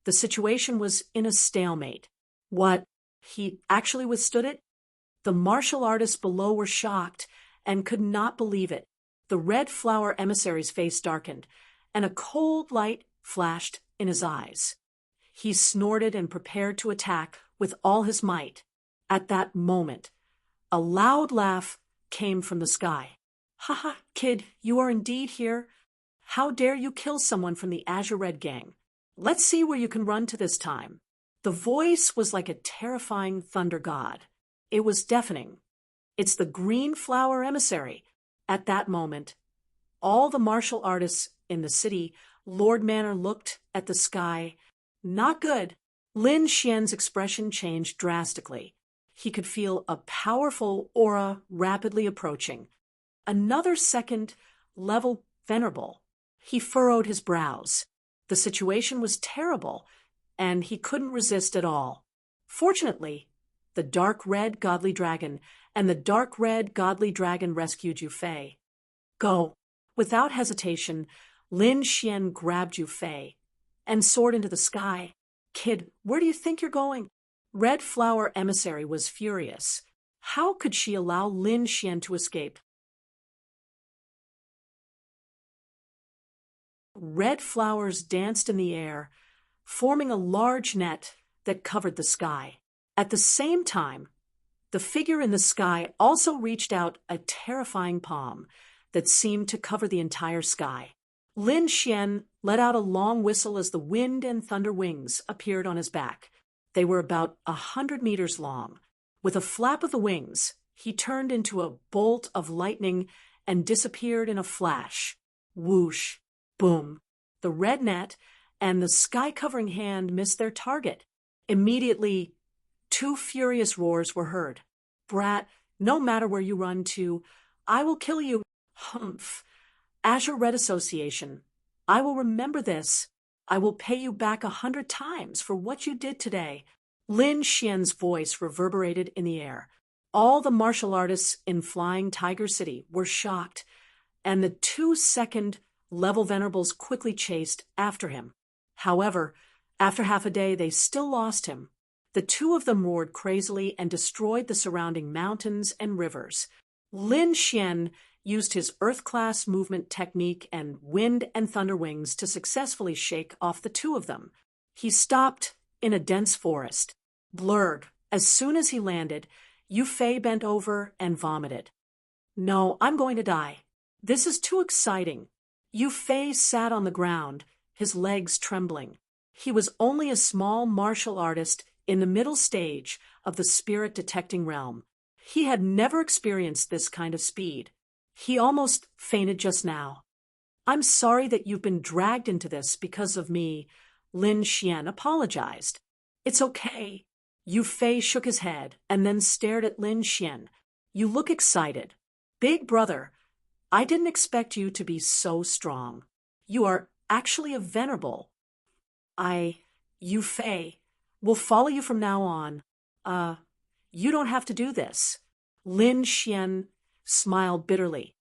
the situation was in a stalemate. What? He actually withstood it? The martial artists below were shocked and could not believe it. The red flower emissary's face darkened, and a cold light flashed in his eyes. He snorted and prepared to attack with all his might. At that moment, a loud laugh came from the sky. "Ha ha, kid, you are indeed here. How dare you kill someone from the Azure Red Gang? Let's see where you can run to this time." The voice was like a terrifying thunder god. It was deafening. "It's the green flower emissary." At that moment, all the martial artists in the city Lord Manor looked at the sky. Not good. Lin Xian's expression changed drastically. He could feel a powerful aura rapidly approaching. Another second level venerable. He furrowed his brows. The situation was terrible, and he couldn't resist at all. Fortunately, the dark red godly dragon and the dark red godly dragon rescued Yu Fei. Go. Without hesitation, Lin Xian grabbed Yu Fei and soared into the sky. "Kid, where do you think you're going?" Red Flower Emissary was furious. How could she allow Lin Xian to escape? Red flowers danced in the air, forming a large net that covered the sky. At the same time, the figure in the sky also reached out a terrifying palm that seemed to cover the entire sky. Lin Xian let out a long whistle as the wind and thunder wings appeared on his back. They were about 100 meters long. With a flap of the wings, he turned into a bolt of lightning and disappeared in a flash. Whoosh! Boom! The red net and the sky-covering hand missed their target. Immediately, 2 furious roars were heard. "Brat, no matter where you run to, I will kill you." Humph! Azure Red Association, I will remember this. I will pay you back 100 times for what you did today. Lin Xian's voice reverberated in the air. All the martial artists in Flying Tiger City were shocked, and the 2 second-level venerables quickly chased after him. However, after half a day, they still lost him. The 2 of them roared crazily and destroyed the surrounding mountains and rivers. Lin Xian used his Earth-class movement technique and wind and thunder wings to successfully shake off the 2 of them. He stopped in a dense forest. Blurred, as soon as he landed, Yu Fei bent over and vomited. "No, I'm going to die. This is too exciting." Yu Fei sat on the ground, his legs trembling. He was only a small martial artist in the middle stage of the spirit detecting realm. He had never experienced this kind of speed. He almost fainted just now. "I'm sorry that you've been dragged into this because of me," Lin Xian apologized. "It's okay." Yu Fei shook his head and then stared at Lin Xian. "You look excited. Big brother, I didn't expect you to be so strong. You are actually a venerable. Yu Fei, will follow you from now on. You don't have to do this." Lin Xian smiled bitterly.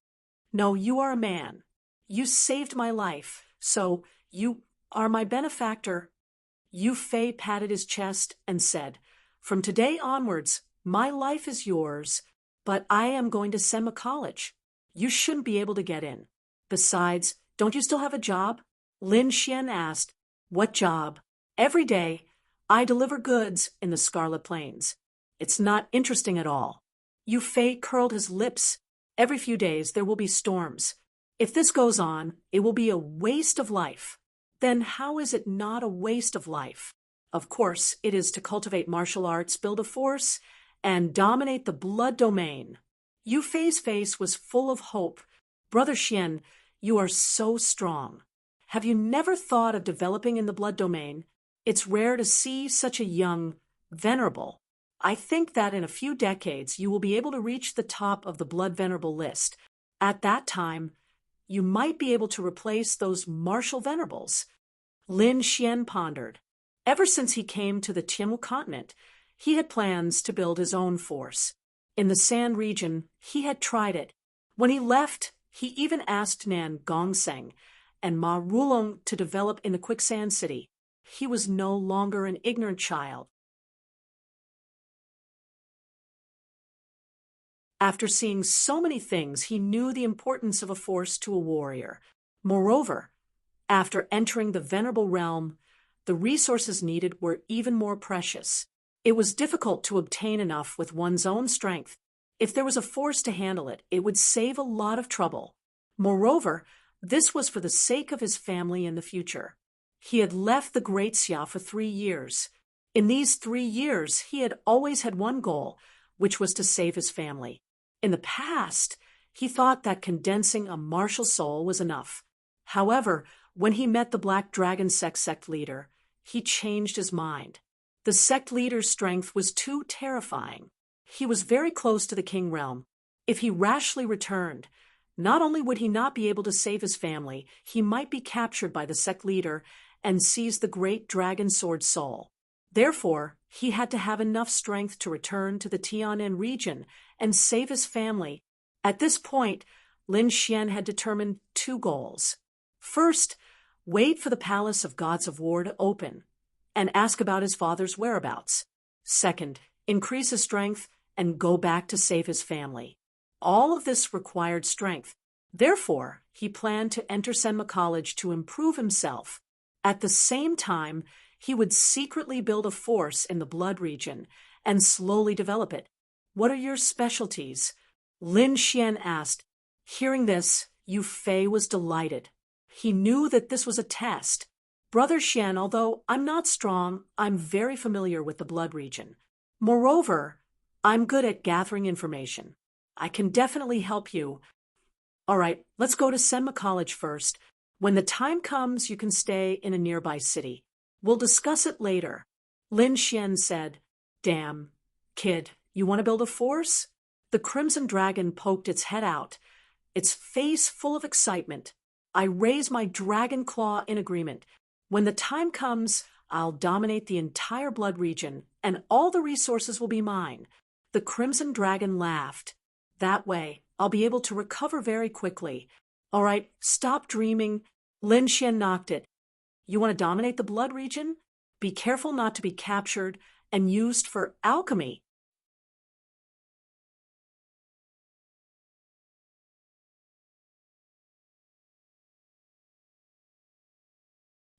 No, you are a man. You saved my life, so you are my benefactor. Yu Fei patted his chest and said, "From today onwards, my life is yours, but I am going to Senma College. You shouldn't be able to get in. Besides, don't you still have a job?" Lin Xian asked, "What job?" "Every day, I deliver goods in the Scarlet Plains. It's not interesting at all." Yu Fei curled his lips. "Every few days there will be storms. If this goes on, it will be a waste of life." "Then how is it not a waste of life?" "Of course, it is to cultivate martial arts, build a force, and dominate the blood domain." Yu Fei's face was full of hope. "Brother Xian, you are so strong. Have you never thought of developing in the blood domain? It's rare to see such a young venerable. I think that in a few decades you will be able to reach the top of the blood venerable list. At that time, you might be able to replace those martial venerables." Lin Xian pondered. Ever since he came to the Tianwu continent, he had plans to build his own force. In the Sand region, he had tried it. When he left, he even asked Nan Gongseng and Ma Rulong to develop in the Quicksand City. He was no longer an ignorant child. After seeing so many things, he knew the importance of a force to a warrior. Moreover, after entering the venerable realm, the resources needed were even more precious. It was difficult to obtain enough with one's own strength. If there was a force to handle it, it would save a lot of trouble. Moreover, this was for the sake of his family in the future. He had left the Great Xia for 3 years. In these 3 years, he had always had one goal, which was to save his family. In the past, he thought that condensing a martial soul was enough. However, when he met the Black Dragon sect leader, he changed his mind. The sect leader's strength was too terrifying. He was very close to the King realm. If he rashly returned, not only would he not be able to save his family, he might be captured by the sect leader and seize the great dragon sword soul. Therefore, he had to have enough strength to return to the Tianan region and save his family. At this point, Lin Xian had determined 2 goals. First, wait for the Palace of Gods of War to open and ask about his father's whereabouts. Second, increase his strength and go back to save his family. All of this required strength. Therefore, he planned to enter Senma College to improve himself. At the same time, he would secretly build a force in the blood region and slowly develop it. "What are your specialties?" Lin Xian asked. Hearing this, Yu Fei was delighted. He knew that this was a test. "Brother Xian, although I'm not strong, I'm very familiar with the blood region. Moreover, I'm good at gathering information. I can definitely help you. All right, let's go to Senma College first. When the time comes, you can stay in a nearby city. We'll discuss it later." Lin Xian said, "Damn, kid, you want to build a force?" The Crimson Dragon poked its head out, its face full of excitement. "I raise my dragon claw in agreement. When the time comes, I'll dominate the entire blood region, and all the resources will be mine." The Crimson Dragon laughed. "That way, I'll be able to recover very quickly." "All right, stop dreaming." Lin Xian knocked it. "You want to dominate the blood region? Be careful not to be captured and used for alchemy."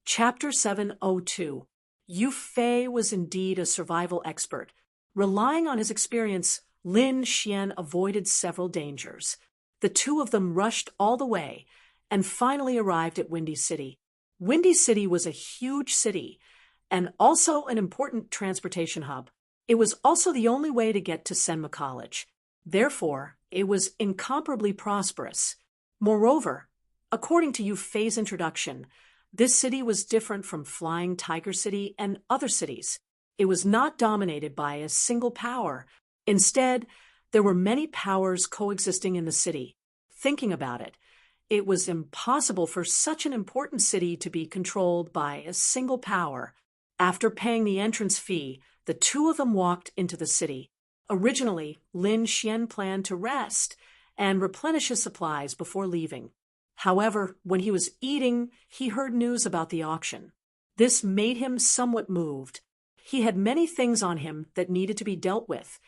Chapter 702. Yu Fei was indeed a survival expert. Relying on his experience, Lin Xian avoided several dangers. The 2 of them rushed all the way and finally arrived at Windy City. Windy City was a huge city and also an important transportation hub. It was also the only way to get to Senma College. Therefore, it was incomparably prosperous. Moreover, according to Yu Fei's introduction, this city was different from Flying Tiger City and other cities. It was not dominated by a single power. Instead, there were many powers coexisting in the city. Thinking about it, it was impossible for such an important city to be controlled by a single power. After paying the entrance fee, the 2 of them walked into the city. Originally, Lin Xian planned to rest and replenish his supplies before leaving. However, when he was eating, he heard news about the auction. This made him somewhat moved. He had many things on him that needed to be dealt with,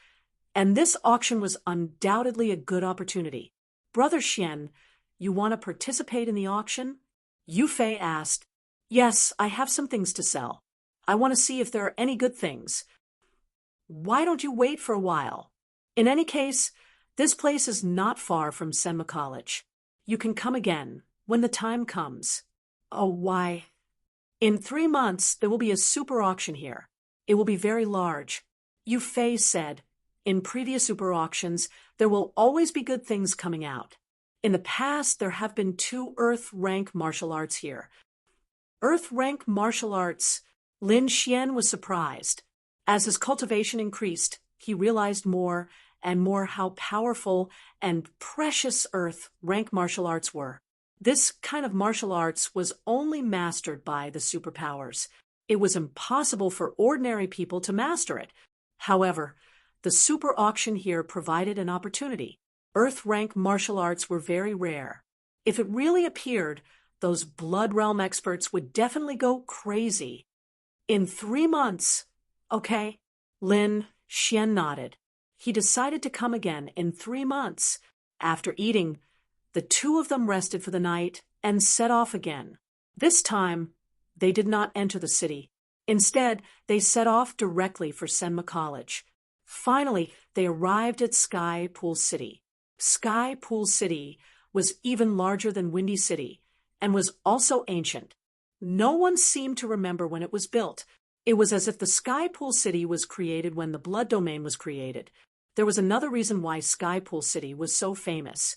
and this auction was undoubtedly a good opportunity. Brother Xian, you want to participate in the auction? Yu Fei asked. Yes, I have some things to sell. I want to see if there are any good things. Why don't you wait for a while? In any case, this place is not far from Senma College. You can come again when the time comes. Oh, why? In 3 months, there will be a super auction here. It will be very large. Yu Fei said, in previous super auctions, there will always be good things coming out. In the past, there have been 2 Earth rank martial arts here. Earth rank martial arts. Lin Xian was surprised. As his cultivation increased, he realized more and more how powerful and precious Earth rank martial arts were. This kind of martial arts was only mastered by the superpowers. It was impossible for ordinary people to master it. However, the super auction here provided an opportunity. Earth rank martial arts were very rare. If it really appeared, those Blood Realm experts would definitely go crazy. In 3 months, okay? Lin Xian nodded. He decided to come again in 3 months. After eating, the 2 of them rested for the night and set off again. This time, they did not enter the city. Instead, they set off directly for Senma College. Finally, they arrived at Sky Pool City. Sky Pool City was even larger than Windy City and was also ancient. No one seemed to remember when it was built. It was as if the Sky Pool City was created when the Blood Domain was created. There was another reason why Sky Pool City was so famous,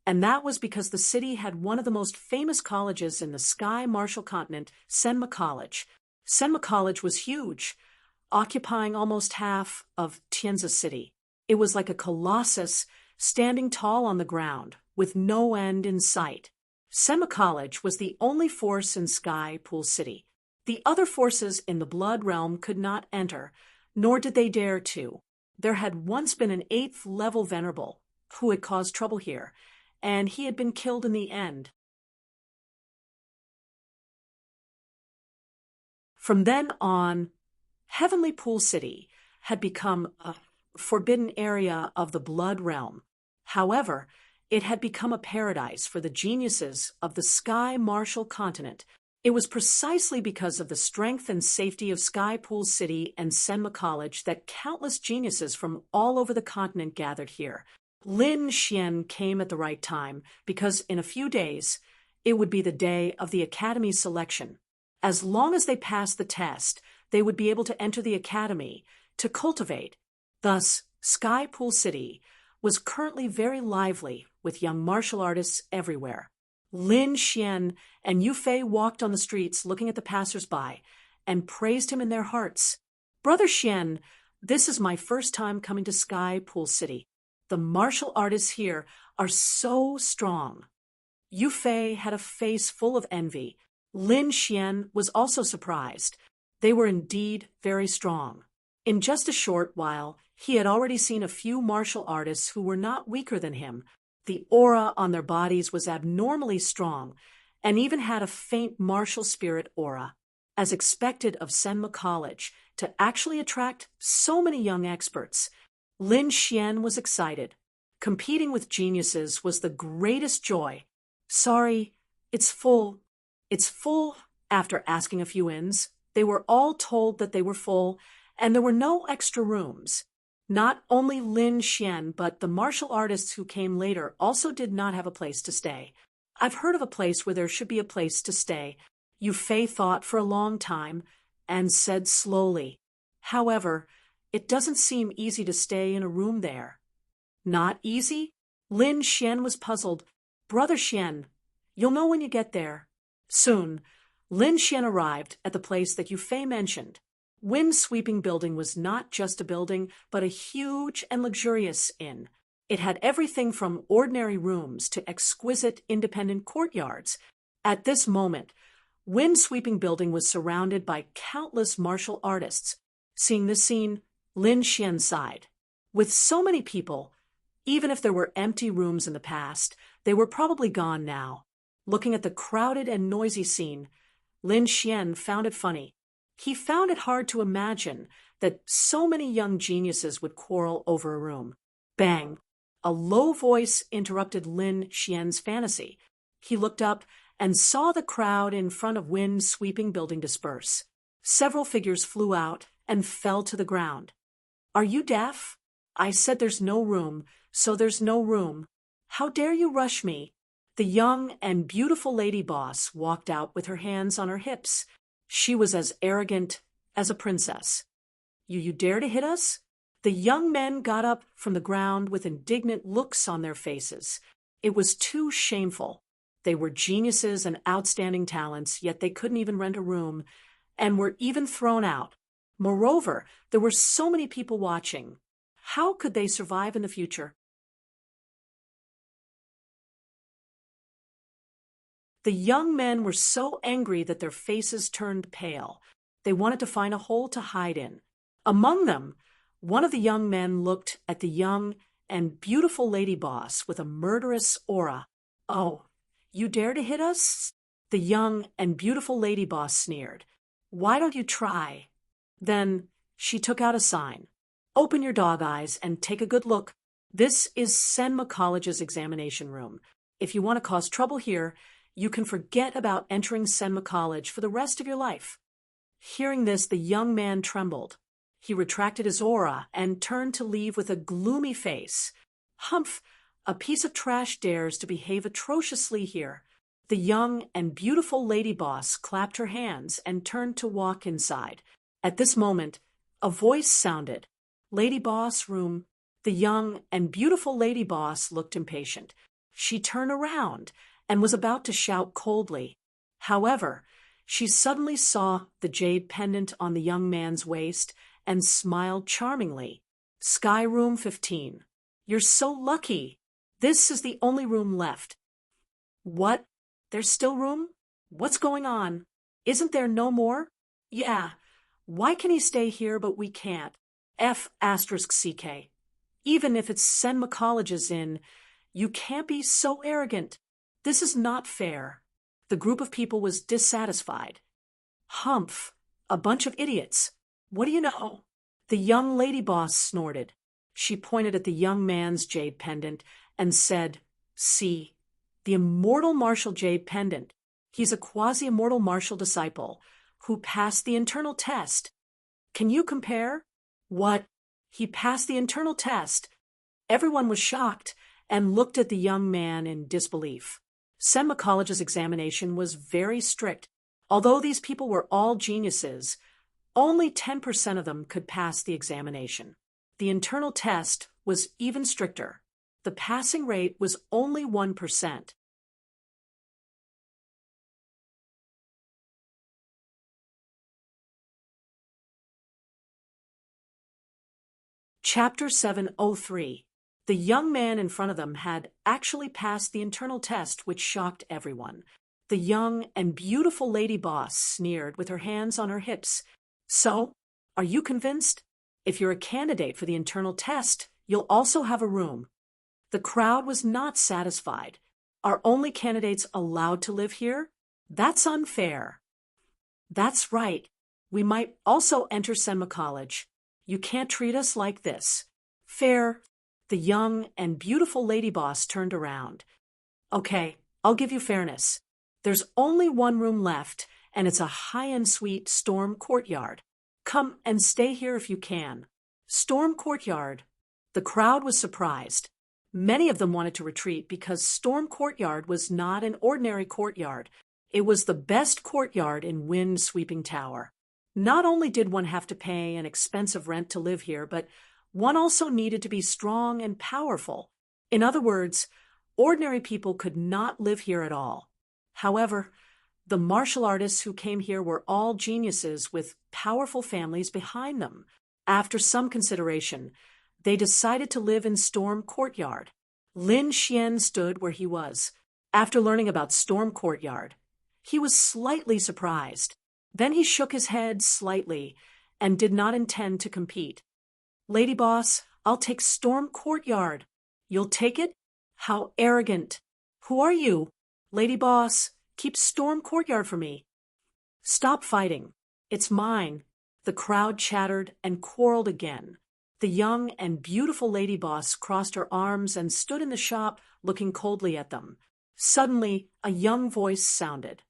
and that was because the city had one of the most famous colleges in the Sky Martial Continent, Senma College. Senma College was huge, occupying almost half of Tianzi City. It was like a colossus standing tall on the ground, with no end in sight. Senma College was the only force in Sky Pool City. The other forces in the Blood Realm could not enter, nor did they dare to. There had once been an 8th level venerable who had caused trouble here, and he had been killed in the end. From then on, Heavenly Pool City had become a forbidden area of the Blood Realm. However, it had become a paradise for the geniuses of the Sky Martial Continent. It was precisely because of the strength and safety of Sky Pool City and Senma College that countless geniuses from all over the continent gathered here. Lin Xian came at the right time because in a few days, it would be the day of the Academy's selection. As long as they passed the test, they would be able to enter the Academy to cultivate. Thus, Sky Pool City was currently very lively with young martial artists everywhere. Lin Xian and Yu Fei walked on the streets looking at the passers-by and praised him in their hearts. Brother Xian, this is my first time coming to Sky Pool City. The martial artists here are so strong. Yu Fei had a face full of envy. Lin Xian was also surprised. They were indeed very strong. In just a short while, he had already seen a few martial artists who were not weaker than him. The aura on their bodies was abnormally strong, and even had a faint martial spirit aura. As expected of Senma College, to actually attract so many young experts, Lin Xian was excited. Competing with geniuses was the greatest joy. Sorry, it's full. It's full. After asking a few inns, they were all told that they were full, and there were no extra rooms. Not only Lin Xian, but the martial artists who came later also did not have a place to stay. I've heard of a place where there should be a place to stay. Yu Fei thought for a long time and said slowly, however, it doesn't seem easy to stay in a room there. Not easy? Lin Xian was puzzled. Brother Xian, you'll know when you get there. Soon, Lin Xian arrived at the place that Yu Fei mentioned. Wind-sweeping building was not just a building, but a huge and luxurious inn. It had everything from ordinary rooms to exquisite independent courtyards. At this moment, Wind-sweeping building was surrounded by countless martial artists. Seeing this scene, Lin Xian sighed. With so many people, Even if there were empty rooms in the past, they were probably gone now. Looking at the crowded and noisy scene, Lin Xian found it funny. He found it hard to imagine that so many young geniuses would quarrel over a room. Bang! A low voice interrupted Lin Xian's fantasy. He looked up and saw the crowd in front of wind-sweeping building disperse. Several figures flew out and fell to the ground. "Are you deaf? I said there's no room, so there's no room. How dare you rush me?" The young and beautiful lady boss walked out with her hands on her hips. She was as arrogant as a princess. You dare to hit us?" The young men got up from the ground with indignant looks on their faces. It was too shameful. They were geniuses and outstanding talents, yet they couldn't even rent a room, and were even thrown out. Moreover, there were so many people watching. How could they survive in the future? The young men were so angry that their faces turned pale. They wanted to find a hole to hide in. Among them, one of the young men looked at the young and beautiful lady boss with a murderous aura. "Oh, you dare to hit us?" The young and beautiful lady boss sneered. "Why don't you try?" Then she took out a sign. "Open your dog eyes and take a good look. This is Senma College's examination room. If you want to cause trouble here, you can forget about entering Senma College for the rest of your life." Hearing this, the young man trembled. He retracted his aura and turned to leave with a gloomy face. "Humph! A piece of trash dares to behave atrociously here." The young and beautiful lady boss clapped her hands and turned to walk inside. At this moment, a voice sounded. "Lady boss, room." The young and beautiful lady boss looked impatient. She turned around and was about to shout coldly. However, she suddenly saw the jade pendant on the young man's waist and smiled charmingly. "Sky room 15. You're so lucky. This is the only room left." "What? There's still room? What's going on? Isn't there no more?" "Yeah. Why can he stay here but we can't? F***CK. Even if it's Senma College's in, you can't be so arrogant. This is not fair." The group of people was dissatisfied. "Humph! A bunch of idiots. What do you know?" The young lady boss snorted. She pointed at the young man's jade pendant and said, "See, the immortal martial jade pendant. He's a quasi-immortal martial disciple who passed the internal test. Can you compare?" "What? He passed the internal test?" Everyone was shocked and looked at the young man in disbelief. Senma College's examination was very strict. Although these people were all geniuses, only 10% of them could pass the examination. The internal test was even stricter. The passing rate was only 1%. Chapter 703. The young man in front of them had actually passed the internal test, which shocked everyone. The young and beautiful lady boss sneered with her hands on her hips. "So, are you convinced? If you're a candidate for the internal test, you'll also have a room." The crowd was not satisfied. "Are only candidates allowed to live here? That's unfair." "That's right. We might also enter Senma College. You can't treat us like this." "Fair." The young and beautiful lady boss turned around. "Okay, I'll give you fairness. There's only one room left, and it's a high-end suite, Storm Courtyard. Come and stay here if you can." Storm Courtyard. The crowd was surprised. Many of them wanted to retreat because Storm Courtyard was not an ordinary courtyard. It was the best courtyard in Wind-Sweeping Tower. Not only did one have to pay an expensive rent to live here, but one also needed to be strong and powerful. In other words, ordinary people could not live here at all. However, the martial artists who came here were all geniuses with powerful families behind them. After some consideration, they decided to live in Storm Courtyard. Lin Xian stood where he was. After learning about Storm Courtyard, he was slightly surprised. Then he shook his head slightly and did not intend to compete. "Lady boss, I'll take Storm Courtyard." You'll take it? How arrogant. Who are you? Lady boss, keep Storm Courtyard for me. Stop fighting. It's mine. The crowd chattered and quarreled again. The young and beautiful lady boss crossed her arms and stood in the shop looking coldly at them. Suddenly, a young voice sounded.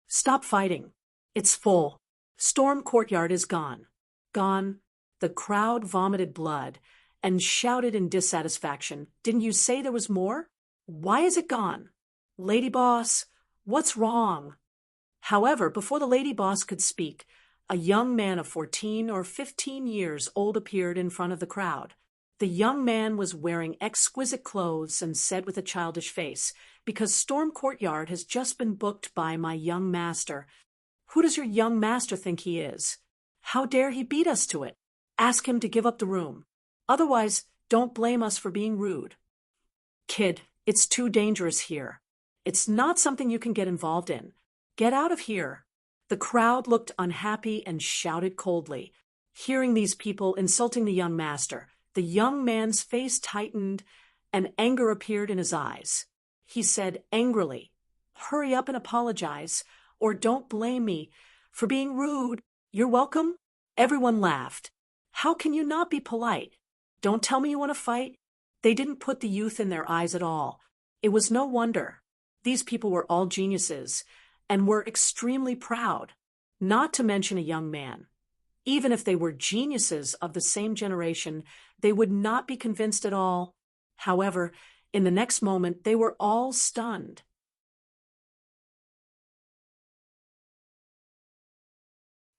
Stop fighting. It's full. Storm Courtyard is gone. Gone. The crowd vomited blood and shouted in dissatisfaction. Didn't you say there was more? Why is it gone? Lady boss, what's wrong? However, before the lady boss could speak, a young man of 14 or 15 years old appeared in front of the crowd. The young man was wearing exquisite clothes and said with a childish face, because Storm Courtyard has just been booked by my young master. Who does your young master think he is? How dare he beat us to it? Ask him to give up the room. Otherwise, don't blame us for being rude. Kid, it's too dangerous here. It's not something you can get involved in. Get out of here. The crowd looked unhappy and shouted coldly. Hearing these people insulting the young master, the young man's face tightened and anger appeared in his eyes. He said angrily, Hurry up and apologize, or don't blame me for being rude. You're welcome? Everyone laughed. How can you not be polite? Don't tell me you want to fight. They didn't put the youth in their eyes at all. It was no wonder. These people were all geniuses and were extremely proud, not to mention a young man. Even if they were geniuses of the same generation, they would not be convinced at all. However, in the next moment, they were all stunned.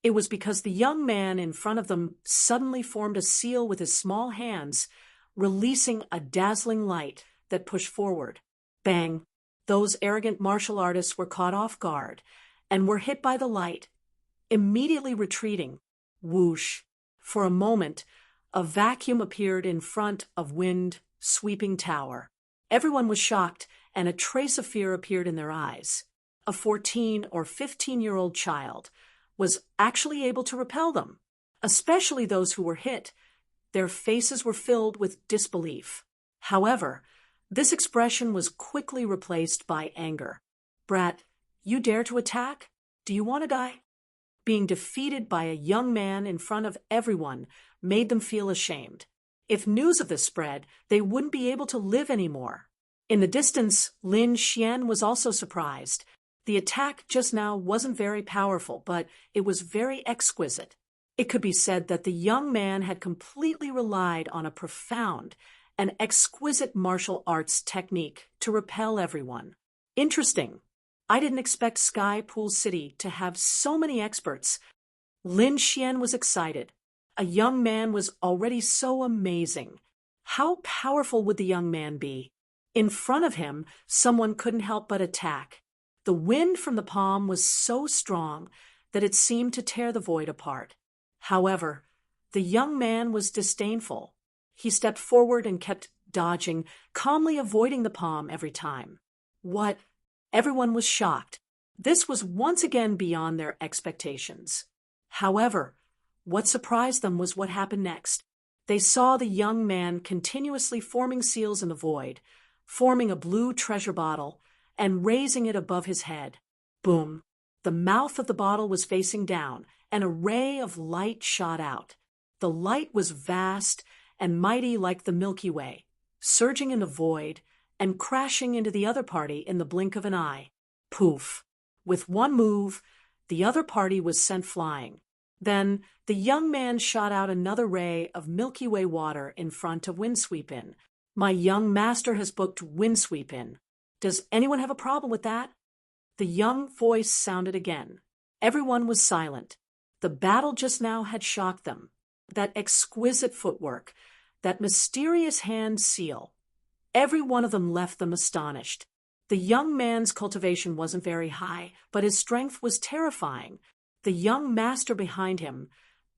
It was because the young man in front of them suddenly formed a seal with his small hands, releasing a dazzling light that pushed forward. Bang! Those arrogant martial artists were caught off guard and were hit by the light, immediately retreating. Whoosh! For a moment, a vacuum appeared in front of Wind Sweeping Tower. Everyone was shocked, and a trace of fear appeared in their eyes. A 14 or 15-year-old child was actually able to repel them, especially those who were hit. Their faces were filled with disbelief. However, this expression was quickly replaced by anger. Brat, you dare to attack? Do you want to die? Being defeated by a young man in front of everyone made them feel ashamed. If news of this spread, they wouldn't be able to live anymore. In the distance, Lin Xian was also surprised. The attack just now wasn't very powerful, but it was very exquisite. It could be said that the young man had completely relied on a profound and exquisite martial arts technique to repel everyone. Interesting. I didn't expect Sky Pool City to have so many experts. Lin Xian was excited. A young man was already so amazing. How powerful would the young man be? In front of him, someone couldn't help but attack. The wind from the palm was so strong that it seemed to tear the void apart. However, the young man was disdainful. He stepped forward and kept dodging, calmly avoiding the palm every time. What? Everyone was shocked. This was once again beyond their expectations. However, what surprised them was what happened next. They saw the young man continuously forming seals in the void, forming a blue treasure bottle, and raising it above his head. Boom! The mouth of the bottle was facing down, and a ray of light shot out. The light was vast and mighty like the Milky Way, surging in the void and crashing into the other party in the blink of an eye. Poof! With one move, the other party was sent flying. Then the young man shot out another ray of Milky Way water in front of Windsweep-In. My young master has booked Windsweep-In. Does anyone have a problem with that? The young voice sounded again. Everyone was silent. The battle just now had shocked them. That exquisite footwork, that mysterious hand seal. Every one of them left them astonished. The young man's cultivation wasn't very high, but his strength was terrifying. The young master behind him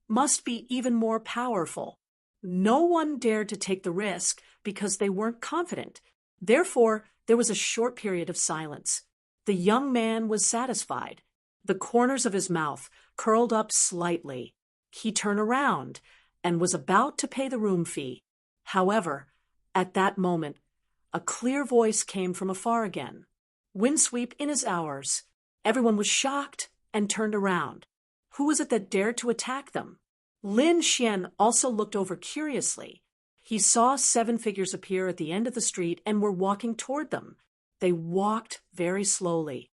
must be even more powerful. No one dared to take the risk because they weren't confident. Therefore, there was a short period of silence. The young man was satisfied. The corners of his mouth curled up slightly. He turned around and was about to pay the room fee. However, at that moment, A clear voice came from afar again. "Windsweep in is ours." Everyone was shocked and turned around. Who was it that dared to attack them? Lin Xian also looked over curiously. He saw 7 figures appear at the end of the street and were walking toward them. They walked very slowly.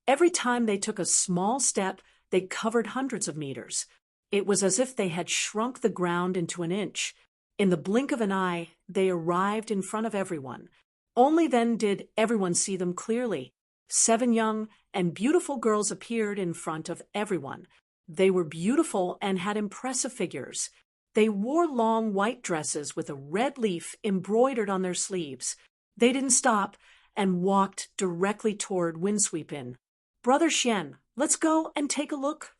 Every time they took a small step, they covered hundreds of meters. It was as if they had shrunk the ground into an inch. In the blink of an eye, they arrived in front of everyone. Only then did everyone see them clearly. 7 young and beautiful girls appeared in front of everyone. They were beautiful and had impressive figures. They wore long white dresses with a red leaf embroidered on their sleeves. They didn't stop and walked directly toward Windsweepin. "Brother Xian, let's go and take a look."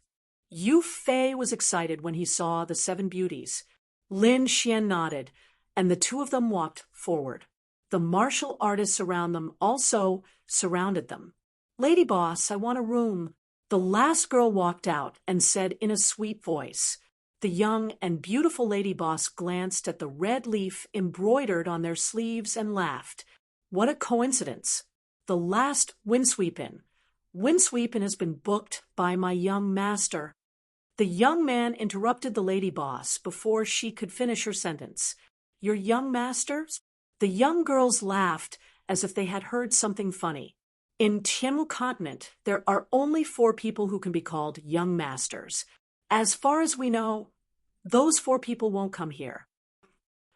Yu Fei was excited when he saw the 7 beauties. Lin Xian nodded, and the 2 of them walked forward. The martial artists around them also surrounded them. "Lady boss, I want a room." The last girl walked out and said in a sweet voice. The young and beautiful lady boss glanced at the red leaf embroidered on their sleeves and laughed. What a coincidence! The last Windsweepin. Windsweepin has been booked by my young master. The young man interrupted the lady boss before she could finish her sentence. "Your young master?" The young girls laughed as if they had heard something funny. In Tianwu continent, there are only 4 people who can be called young masters. As far as we know, those 4 people won't come here.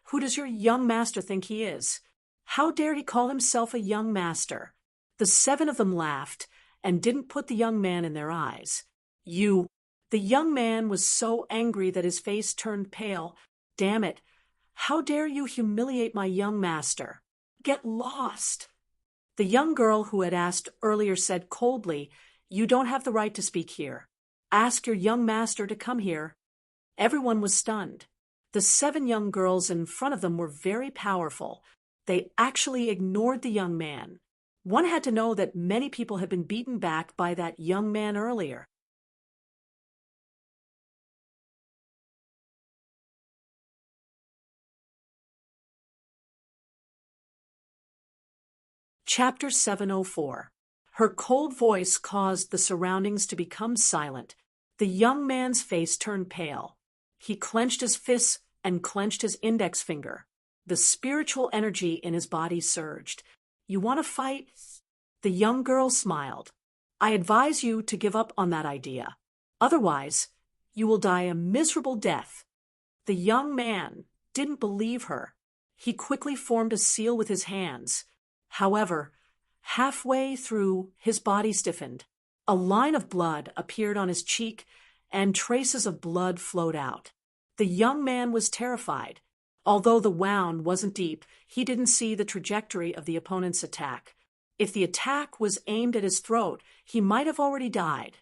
Who does your young master think he is? How dare he call himself a young master? The 7 of them laughed and didn't put the young man in their eyes. "You." The young man was so angry that his face turned pale. "Damn it. How dare you humiliate my young master? Get lost." The young girl who had asked earlier said coldly, "You don't have the right to speak here. Ask your young master to come here." Everyone was stunned. The 7 young girls in front of them were very powerful. They actually ignored the young man. One had to know that many people had been beaten back by that young man earlier. Chapter 704. Her cold voice caused the surroundings to become silent. The young man's face turned pale. He clenched his fists and clenched his index finger. The spiritual energy in his body surged. "You want to fight?" The young girl smiled. "I advise you to give up on that idea. Otherwise, you will die a miserable death." The young man didn't believe her. He quickly formed a seal with his hands. However, halfway through, his body stiffened. A line of blood appeared on his cheek, and traces of blood flowed out. The young man was terrified. Although the wound wasn't deep, he didn't see the trajectory of the opponent's attack. If the attack was aimed at his throat, he might have already died.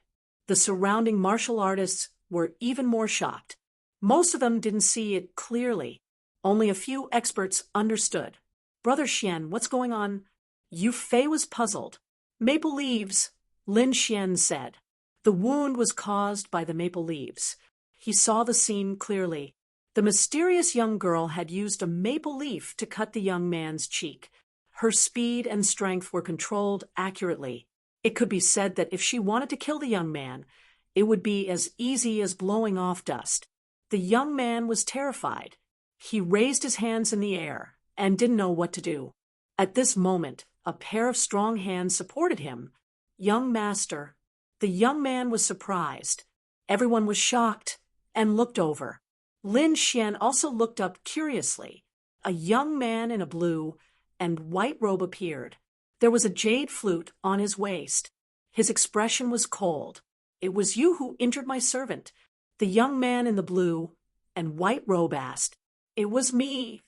The surrounding martial artists were even more shocked. Most of them didn't see it clearly. Only a few experts understood. "Brother Xian, what's going on?" Yu Fei was puzzled. "Maple leaves," Lin Xian said. The wound was caused by the maple leaves. He saw the scene clearly. The mysterious young girl had used a maple leaf to cut the young man's cheek. Her speed and strength were controlled accurately. It could be said that if she wanted to kill the young man, it would be as easy as blowing off dust. The young man was terrified. He raised his hands in the air and didn't know what to do. At this moment, a pair of strong hands supported him. "Young master." The young man was surprised. Everyone was shocked and looked over. Lin Xian also looked up curiously. A young man in a blue and white robe appeared. There was a jade flute on his waist. His expression was cold. "It was you who injured my servant." The young man in the blue and white robe asked. "It was me."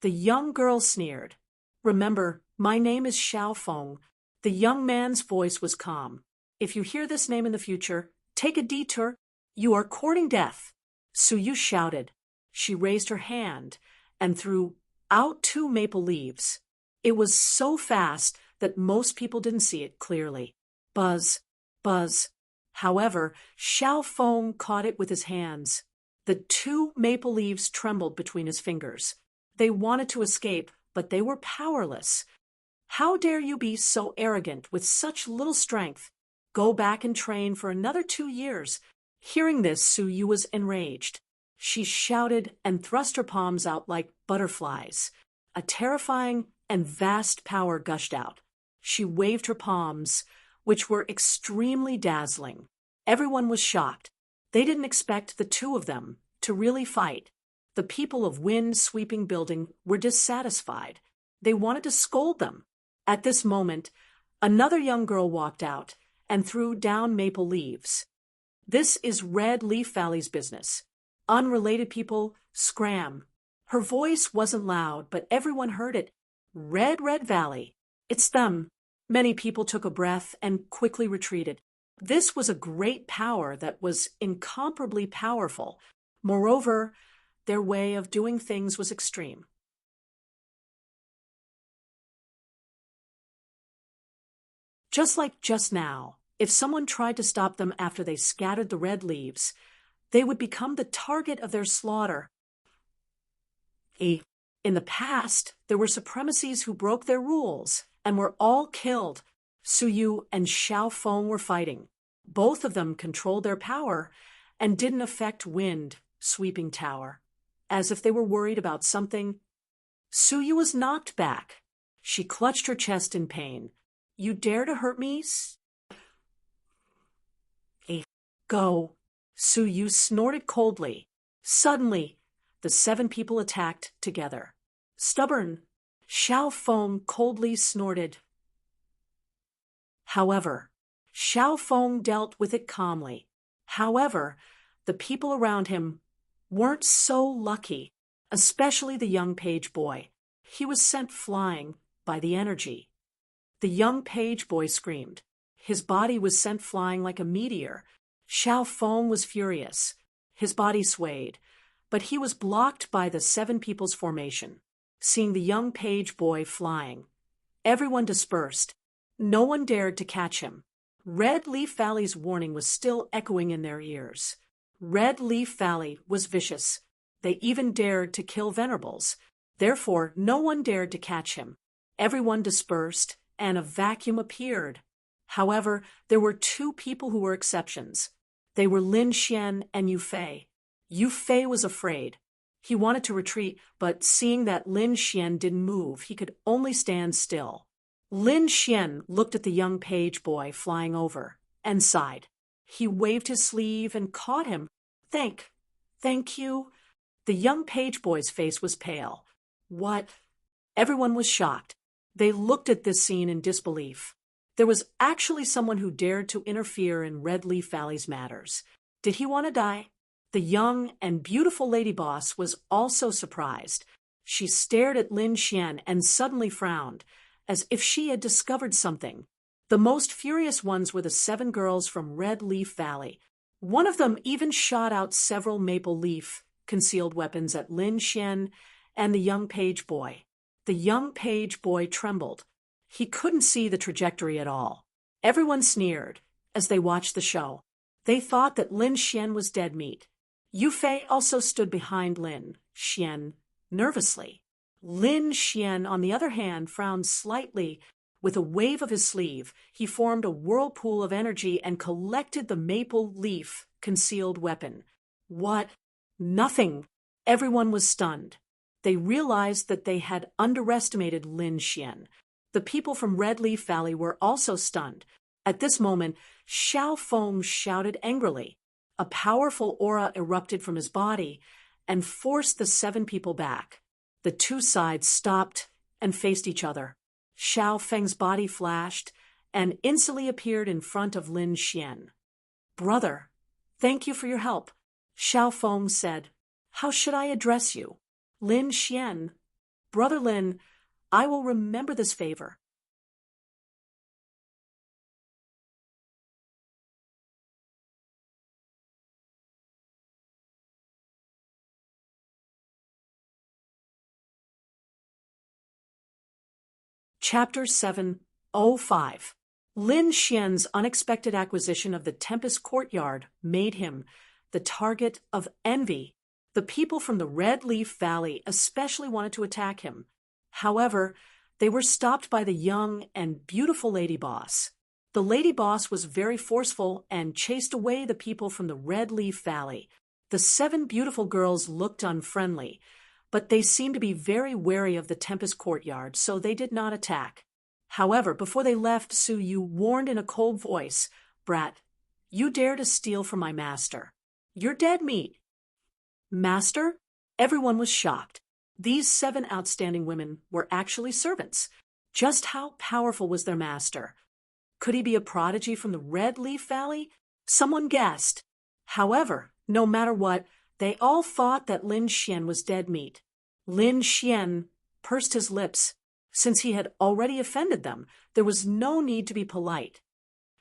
The young girl sneered. "Remember, my name is Xiaofeng." The young man's voice was calm. "If you hear this name in the future, take a detour. You are courting death." Suyu shouted. She raised her hand and threw out 2 maple leaves. It was so fast that most people didn't see it clearly. Buzz, buzz. However, Xiaofeng caught it with his hands. The 2 maple leaves trembled between his fingers. They wanted to escape, but they were powerless. How dare you be so arrogant with such little strength? Go back and train for another 2 years. Hearing this, Su Yu was enraged. She shouted and thrust her palms out like butterflies. A terrifying and vast power gushed out. She waved her palms, which were extremely dazzling. Everyone was shocked. They didn't expect the 2 of them to really fight. The people of Wind-Sweeping Building were dissatisfied. They wanted to scold them. At this moment, another young girl walked out and threw down maple leaves. This is Red Leaf Valley's business. Unrelated people scram. Her voice wasn't loud, but everyone heard it. Red Valley. It's them. Many people took a breath and quickly retreated. This was a great power that was incomparably powerful. Moreover, their way of doing things was extreme. Just like just now, if someone tried to stop them after they scattered the red leaves, they would become the target of their slaughter. In the past, there were supremacies who broke their rules and were all killed. Su Yu and Xiao Feng were fighting. Both of them controlled their power and didn't affect Wind-Sweeping Tower. As if they were worried about something, Su Yu was knocked back. She clutched her chest in pain. You dare to hurt me? Go. Su Yu snorted coldly. Suddenly, the 7 people attacked together. Stubborn. Xiao Feng coldly snorted. However, Xiao Feng dealt with it calmly. However, the people around him weren't so lucky, especially the young page boy. He was sent flying by the energy. The young page boy screamed. His body was sent flying like a meteor. Xiao Feng was furious. His body swayed, but he was blocked by the 7 people's formation. Seeing the young page boy flying, everyone dispersed. No one dared to catch him. Red Leaf Valley's warning was still echoing in their ears. Red Leaf Valley was vicious. They even dared to kill Venerables. Therefore, no one dared to catch him. Everyone dispersed, and a vacuum appeared. However, there were 2 people who were exceptions. They were Lin Xian and Yu Fei. Yu Fei was afraid. He wanted to retreat, but seeing that Lin Xian didn't move, he could only stand still. Lin Xian looked at the young page boy flying over and sighed. He waved his sleeve and caught him. Thank you. The young page boy's face was pale. What? Everyone was shocked. They looked at this scene in disbelief. There was actually someone who dared to interfere in Red Leaf Valley's matters. Did he want to die? The young and beautiful lady boss was also surprised. She stared at Lin Xian and suddenly frowned, as if she had discovered something. The most furious ones were the 7 girls from Red Leaf Valley. One of them even shot out several maple leaf concealed weapons at Lin Xian and the young page boy. The young page boy trembled. He couldn't see the trajectory at all. Everyone sneered as they watched the show. They thought that Lin Xian was dead meat. Yu Fei also stood behind Lin Xian nervously. Lin Xian, on the other hand, frowned slightly. With a wave of his sleeve, he formed a whirlpool of energy and collected the maple leaf concealed weapon. What? Nothing. Everyone was stunned. They realized that they had underestimated Lin Xian. The people from Red Leaf Valley were also stunned. At this moment, Xiao Feng shouted angrily. A powerful aura erupted from his body and forced the 7 people back. The 2 sides stopped and faced each other. Xiao Feng's body flashed and instantly appeared in front of Lin Xian. Brother, thank you for your help. Xiao Feng said. How should I address you? Lin Xian. Brother Lin, I will remember this favor. Chapter 7:05. Lin Xian's unexpected acquisition of the Tempest Courtyard made him the target of envy The people from the Red Leaf Valley especially wanted to attack him. However, they were stopped by the young and beautiful lady boss. The lady boss was very forceful and chased away the people from the Red Leaf Valley. The 7 beautiful girls looked unfriendly, but they seemed to be very wary of the Tempest courtyard, so they did not attack. However, before they left, Su Yu warned in a cold voice, "Brat, you dare to steal from my master. You're dead meat." Master? Everyone was shocked. These 7 outstanding women were actually servants. Just how powerful was their master? Could he be a prodigy from the Red Leaf Valley? Someone guessed. However, no matter what, they all thought that Lin Xian was dead meat. Lin Xian pursed his lips. Since he had already offended them, there was no need to be polite.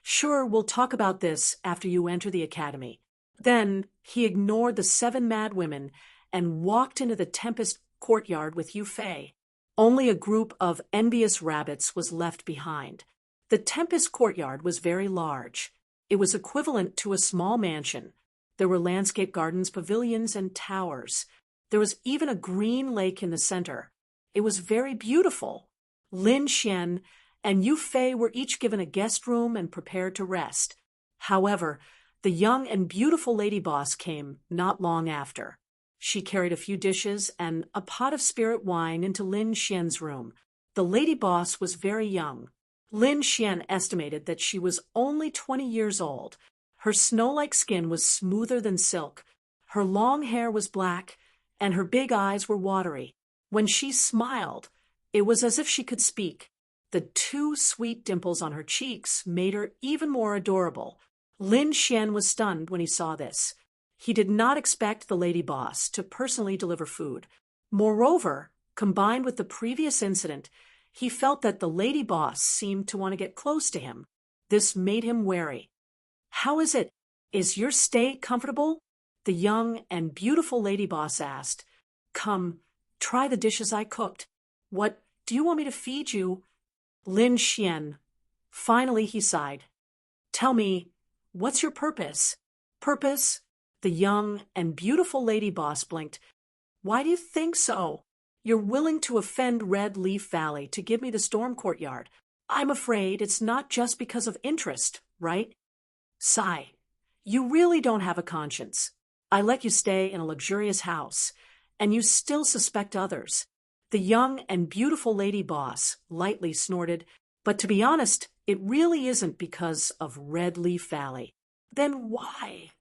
"Sure, we'll talk about this after you enter the academy." Then he ignored the 7 mad women and walked into the Tempest courtyard with Yu Fei. Only a group of envious rabbits was left behind. The Tempest courtyard was very large. It was equivalent to a small mansion. There were landscape gardens, pavilions, and towers. There was even a green lake in the center. It was very beautiful. Lin Xian and Yu Fei were each given a guest room and prepared to rest. However, the young and beautiful lady boss came not long after. She carried a few dishes and a pot of spirit wine into Lin Xian's room. The lady boss was very young. Lin Xian estimated that she was only 20 years old. Her snow-like skin was smoother than silk. Her long hair was black, and her big eyes were watery. When she smiled, it was as if she could speak. The 2 sweet dimples on her cheeks made her even more adorable. Lin Xian was stunned when he saw this. He did not expect the lady boss to personally deliver food. Moreover, combined with the previous incident, he felt that the lady boss seemed to want to get close to him. This made him wary. "How is it? Is your stay comfortable?" the young and beautiful lady boss asked. "Come, try the dishes I cooked." "What, do you want me to feed you?" Lin Xian. Finally he sighed. "Tell me, what's your purpose?" "Purpose?" The young and beautiful lady boss blinked. "Why do you think so? You're willing to offend Red Leaf Valley to give me the storm courtyard. I'm afraid it's not just because of interest, right?" Sigh. "You really don't have a conscience. I let you stay in a luxurious house, and you still suspect others." The young and beautiful lady boss lightly snorted. "But to be honest, it really isn't because of Red Leaf Valley." "Then why?"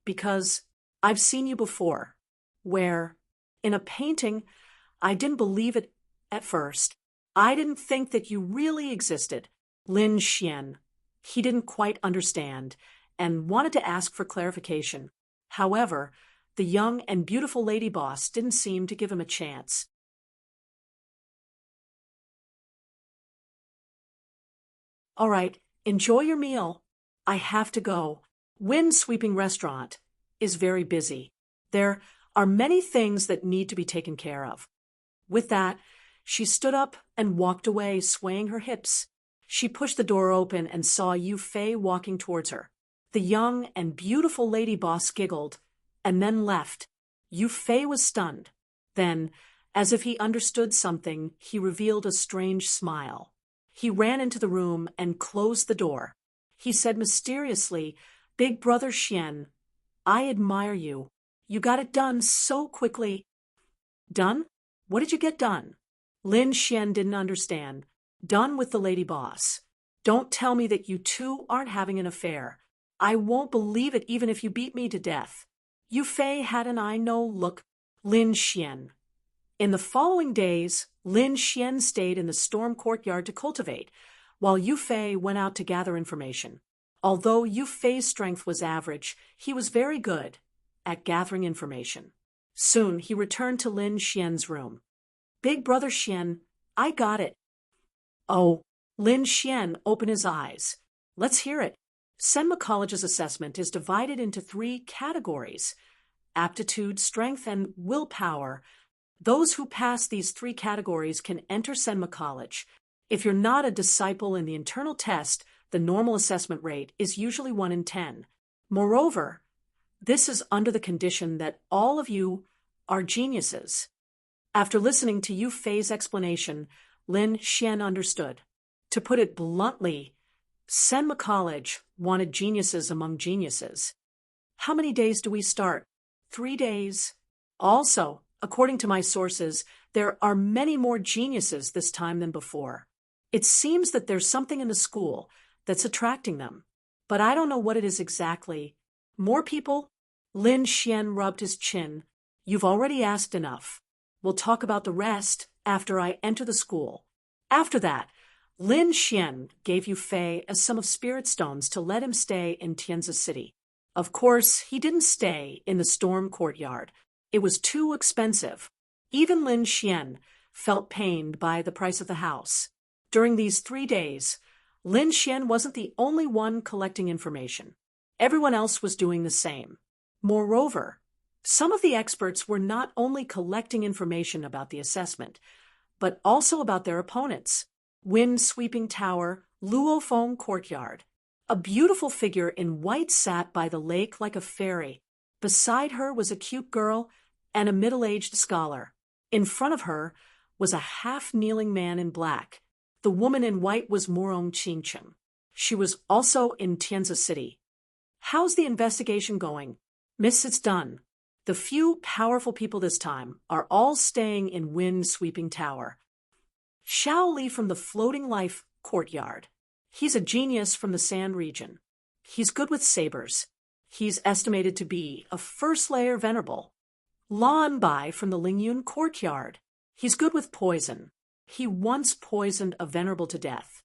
"Because I've seen you before. Where? In a painting. I didn't believe it at first. I didn't think that you really existed." Lin Xian. He didn't quite understand and wanted to ask for clarification. However, the young and beautiful lady boss didn't seem to give him a chance. "All right, enjoy your meal. I have to go. Windsweeping Restaurant is very busy. There are many things that need to be taken care of." With that, she stood up and walked away, swaying her hips. She pushed the door open and saw Yu Fei walking towards her. The young and beautiful lady boss giggled and then left. Yu Fei was stunned. Then, as if he understood something, he revealed a strange smile. He ran into the room and closed the door. He said mysteriously, "Big Brother Xian, I admire you. You got it done so quickly." "Done? What did you get done?" Lin Xian didn't understand. "Done with the lady boss. Don't tell me that you two aren't having an affair. I won't believe it even if you beat me to death." Yu Fei had an I know look. Lin Xian. In the following days, Lin Xian stayed in the storm courtyard to cultivate, while Yu Fei went out to gather information. Although Yu Fei's strength was average, he was very good at gathering information. Soon he returned to Lin Xian's room. "Big Brother Xian, I got it." "Oh." Lin Xian opened his eyes. "Let's hear it." Senma College's assessment is divided into 3 categories: aptitude, strength, and willpower. Those who pass these 3 categories can enter Senma College. If you're not a disciple in the internal test, the normal assessment rate is usually 1 in 10. Moreover, this is under the condition that all of you are geniuses. After listening to Yu Fei's explanation, Lin Xian understood. To put it bluntly, Senma College wanted geniuses among geniuses. How many days do we start? 3 days. Also, according to my sources, there are many more geniuses this time than before. It seems that there's something in the school that's attracting them, but I don't know what it is exactly. More people? Lin Xian rubbed his chin. You've already asked enough. We'll talk about the rest after I enter the school. After that, Lin Xian gave Yu Fei a sum of spirit stones to let him stay in Tianzi City. Of course, he didn't stay in the storm courtyard. It was too expensive. Even Lin Xian felt pained by the price of the house. During these 3 days, Lin Xian wasn't the only one collecting information. Everyone else was doing the same. Moreover, some of the experts were not only collecting information about the assessment, but also about their opponents. Wind-sweeping tower, Luofeng courtyard. A beautiful figure in white sat by the lake like a fairy. Beside her was a cute girl and a middle-aged scholar. In front of her was a half-kneeling man in black. The woman in white was Morong Qingcheng. She was also in Tianzi City. How's the investigation going? Miss, it's done. The few powerful people this time are all staying in Wind-sweeping tower. Xiao Li from the Floating Life courtyard. He's a genius from the Sand region. He's good with sabers. He's estimated to be a first-layer venerable. Lan Bai from the Lingyun courtyard. He's good with poison. He once poisoned a venerable to death.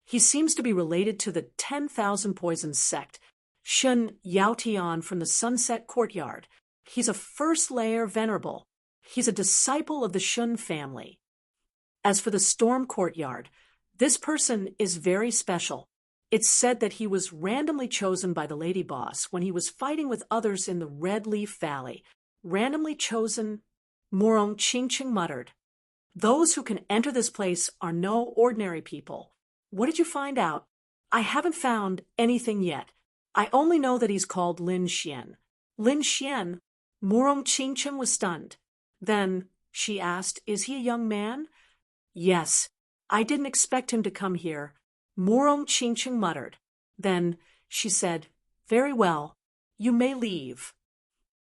He seems to be related to the 10,000 Poisons sect. Shun Yaotian from the Sunset courtyard. He's a first-layer venerable. He's a disciple of the Shun family. As for the Storm courtyard, this person is very special. It's said that he was randomly chosen by the Lady Boss when he was fighting with others in the Red Leaf Valley. Randomly chosen, Morong Qingcheng muttered. Those who can enter this place are no ordinary people. What did you find out? I haven't found anything yet. I only know that he's called Lin Xian. Lin Xian? Morong Qingcheng was stunned. Then, she asked, is he a young man? Yes. I didn't expect him to come here. Morong Qingcheng muttered. Then, she said, very well. You may leave.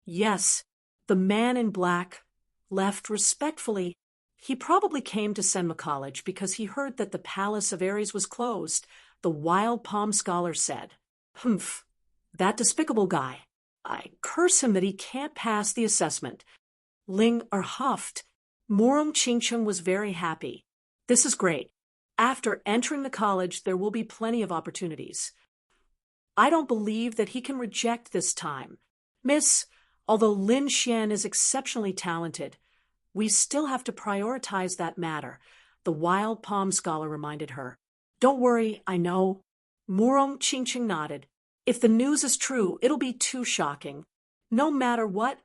Yes. The man in black left respectfully. He probably came to Senma College because he heard that the Palace of Ares was closed, the Wild Palm scholar said. Humph. That despicable guy. I curse him that he can't pass the assessment. Ling huffed. Morong Qingcheng was very happy. This is great. After entering the college, there will be plenty of opportunities. I don't believe that he can reject this time. Miss, although Lin Xian is exceptionally talented, we still have to prioritize that matter, the Wild Palm scholar reminded her. Don't worry, I know. Morong Qingcheng nodded. If the news is true, it'll be too shocking. No matter what,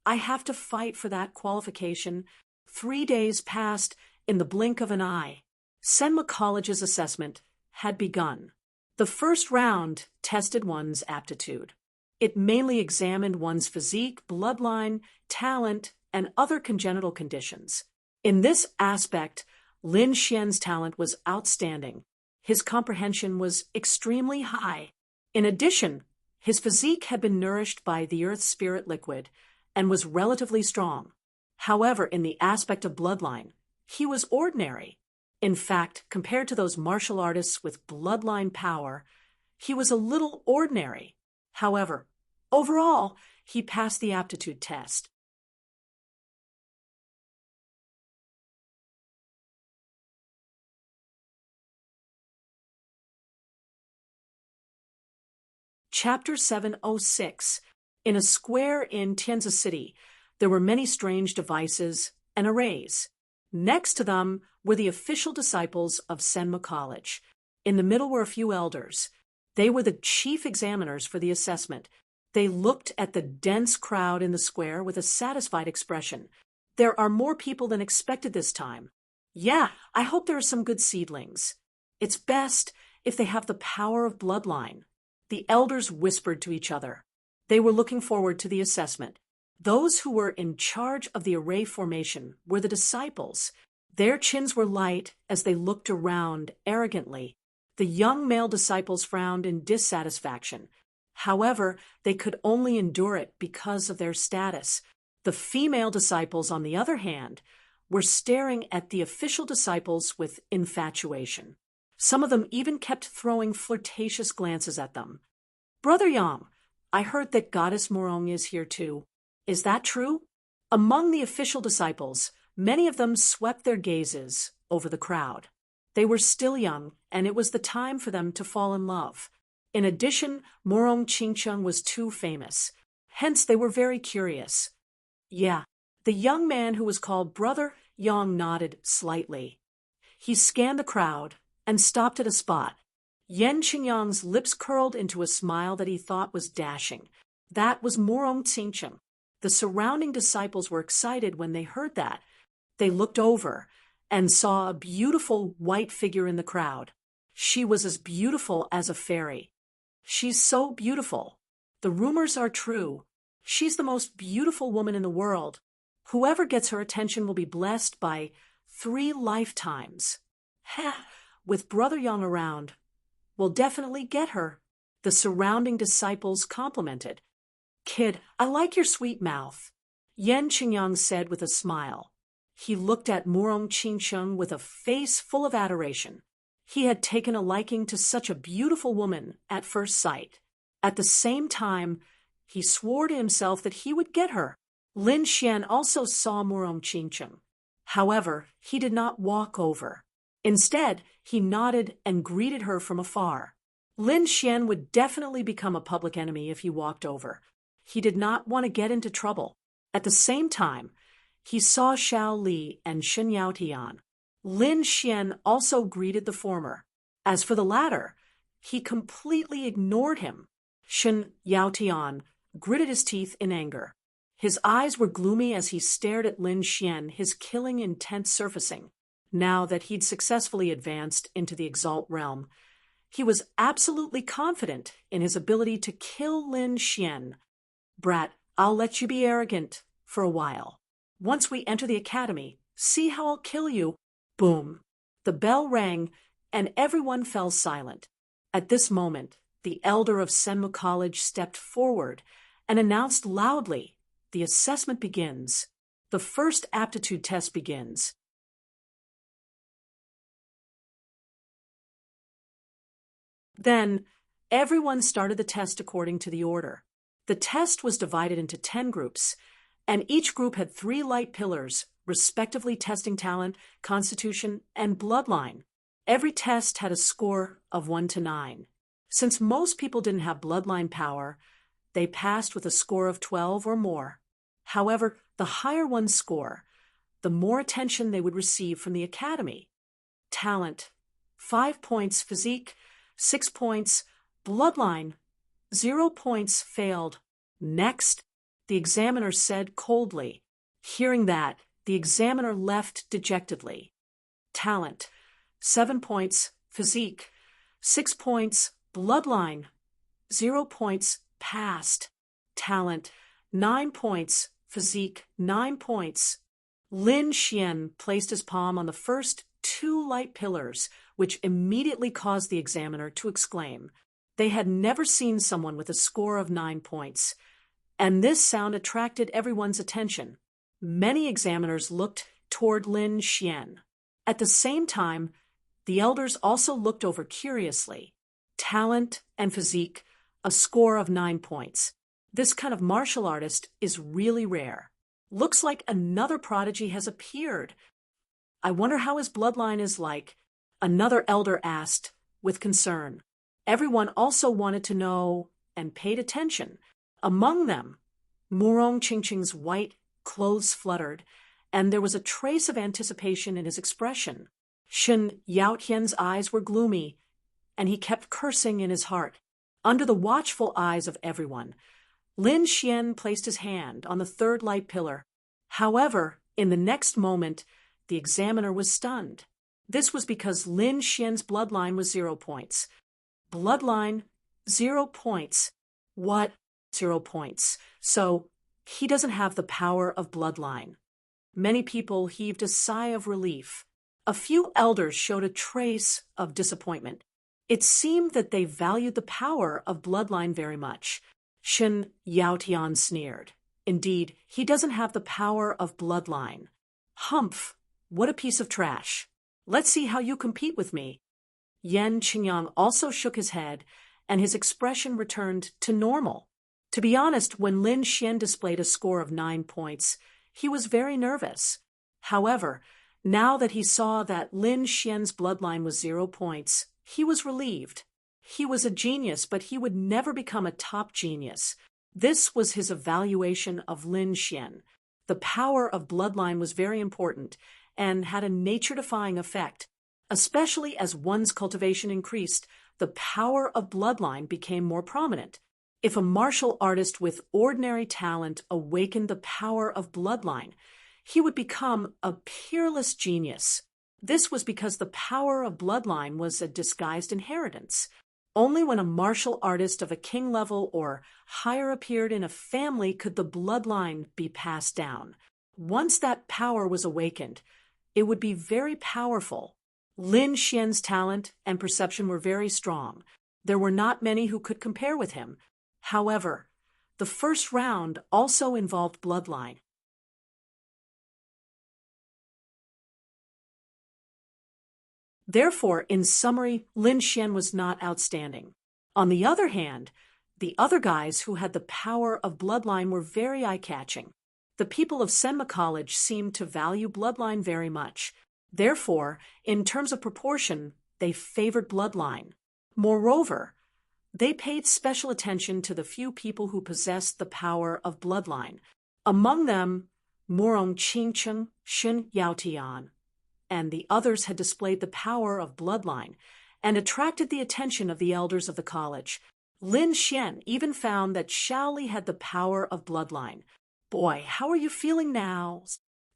I have to fight for that qualification. 3 days passed in the blink of an eye. Senma College's assessment had begun. The first round tested one's aptitude. It mainly examined one's physique, bloodline, talent, and other congenital conditions. In this aspect, Lin Xian's talent was outstanding. His comprehension was extremely high. In addition, his physique had been nourished by the Earth's spirit liquid and was relatively strong. However, in the aspect of bloodline, he was ordinary. In fact, compared to those martial artists with bloodline power, he was a little ordinary. However, overall, he passed the aptitude test. Chapter 706. In a square in Tianzi City, there were many strange devices and arrays. Next to them were the official disciples of Senma College. In the middle were a few elders. They were the chief examiners for the assessment. They looked at the dense crowd in the square with a satisfied expression. There are more people than expected this time. Yeah, I hope there are some good seedlings. It's best if they have the power of bloodline. The elders whispered to each other. They were looking forward to the assessment. Those who were in charge of the array formation were the disciples. Their chins were light as they looked around arrogantly. The young male disciples frowned in dissatisfaction. However, they could only endure it because of their status. The female disciples, on the other hand, were staring at the official disciples with infatuation. Some of them even kept throwing flirtatious glances at them. "Brother Yang, I heard that Goddess Morong is here too. Is that true?" Among the official disciples, many of them swept their gazes over the crowd. They were still young, and it was the time for them to fall in love. In addition, Morong Chingcheng was too famous. Hence, they were very curious. Yeah, the young man who was called Brother Yang nodded slightly. He scanned the crowd and stopped at a spot. Yan Qingyang's lips curled into a smile that he thought was dashing. That was Morong Chingcheng. The surrounding disciples were excited when they heard that. They looked over and saw a beautiful white figure in the crowd. She was as beautiful as a fairy. "She's so beautiful. The rumors are true. She's the most beautiful woman in the world. Whoever gets her attention will be blessed by 3 lifetimes. Ha! With Brother Yang around, we'll definitely get her." The surrounding disciples complimented. "Kid, I like your sweet mouth," Yan Qingyang said with a smile. He looked at Morong Chingcheng with a face full of adoration. He had taken a liking to such a beautiful woman at first sight. At the same time, he swore to himself that he would get her. Lin Xian also saw Morong Chingcheng. However, he did not walk over. Instead, he nodded and greeted her from afar. Lin Xian would definitely become a public enemy if he walked over. He did not want to get into trouble. At the same time, he saw Xiao Li and Shen Yaotian. Lin Xian also greeted the former. As for the latter, he completely ignored him. Shen Yaotian gritted his teeth in anger. His eyes were gloomy as he stared at Lin Xian, his killing intent surfacing. Now that he'd successfully advanced into the Exalt realm, he was absolutely confident in his ability to kill Lin Xian. "Brat, I'll let you be arrogant for a while. Once we enter the academy, see how I'll kill you." Boom! The bell rang, and everyone fell silent. At this moment, the elder of Senmu College stepped forward and announced loudly, "The assessment begins. The first aptitude test begins." Then, everyone started the test according to the order. The test was divided into 10 groups, and each group had 3 light pillars, respectively testing talent, constitution, and bloodline. Every test had a score of 1 to 9. Since most people didn't have bloodline power, they passed with a score of 12 or more. However, the higher one score, the more attention they would receive from the academy. Talent, 5 points; physique, 6 points; bloodline, 0 points. Failed. Next, the examiner said coldly. Hearing that, the examiner left dejectedly. Talent, 7 points; physique, 6 points; bloodline, 0 points. Passed. Talent, 9 points; physique, 9 points. Lin Xian placed his palm on the first 2 light pillars, which immediately caused the examiner to exclaim. They had never seen someone with a score of 9 points, and this sound attracted everyone's attention. Many examiners looked toward Lin Xian. At the same time, the elders also looked over curiously. Talent and physique, a score of 9 points. This kind of martial artist is really rare. Looks like another prodigy has appeared. I wonder how his bloodline is like, another elder asked with concern. Everyone also wanted to know and paid attention. Among them, Morong Chingcheng's white clothes fluttered, and there was a trace of anticipation in his expression. Shen Yaotian's eyes were gloomy, and he kept cursing in his heart. Under the watchful eyes of everyone, Lin Xian placed his hand on the 3rd light pillar. However, in the next moment, the examiner was stunned. This was because Lin Xian's bloodline was 0 points. Bloodline, 0 points. What? 0 points. So, he doesn't have the power of bloodline. Many people heaved a sigh of relief. A few elders showed a trace of disappointment. It seemed that they valued the power of bloodline very much. Shen Yaotian sneered. Indeed, he doesn't have the power of bloodline. Humph! What a piece of trash. Let's see how you compete with me. Yan Qingyang also shook his head, and his expression returned to normal. To be honest, when Lin Xian displayed a score of 9 points, he was very nervous. However, now that he saw that Lin Xian's bloodline was 0 points, he was relieved. He was a genius, but he would never become a top genius. This was his evaluation of Lin Xian. The power of bloodline was very important and had a nature-defying effect. Especially as one's cultivation increased, the power of bloodline became more prominent. If a martial artist with ordinary talent awakened the power of bloodline, he would become a peerless genius. This was because the power of bloodline was a disguised inheritance. Only when a martial artist of a king level or higher appeared in a family could the bloodline be passed down. Once that power was awakened, it would be very powerful. Lin Xian's talent and perception were very strong. There were not many who could compare with him. However, the first round also involved bloodline. Therefore, in summary, Lin Xian was not outstanding. On the other hand, the other guys who had the power of bloodline were very eye-catching. The people of Senma College seemed to value bloodline very much. Therefore, in terms of proportion, they favored bloodline. Moreover, they paid special attention to the few people who possessed the power of bloodline. Among them, Murong Qingcheng, Shen Yaotian, and the others had displayed the power of bloodline and attracted the attention of the elders of the college. Lin Xian even found that Shaoli had the power of bloodline. Boy, how are you feeling now?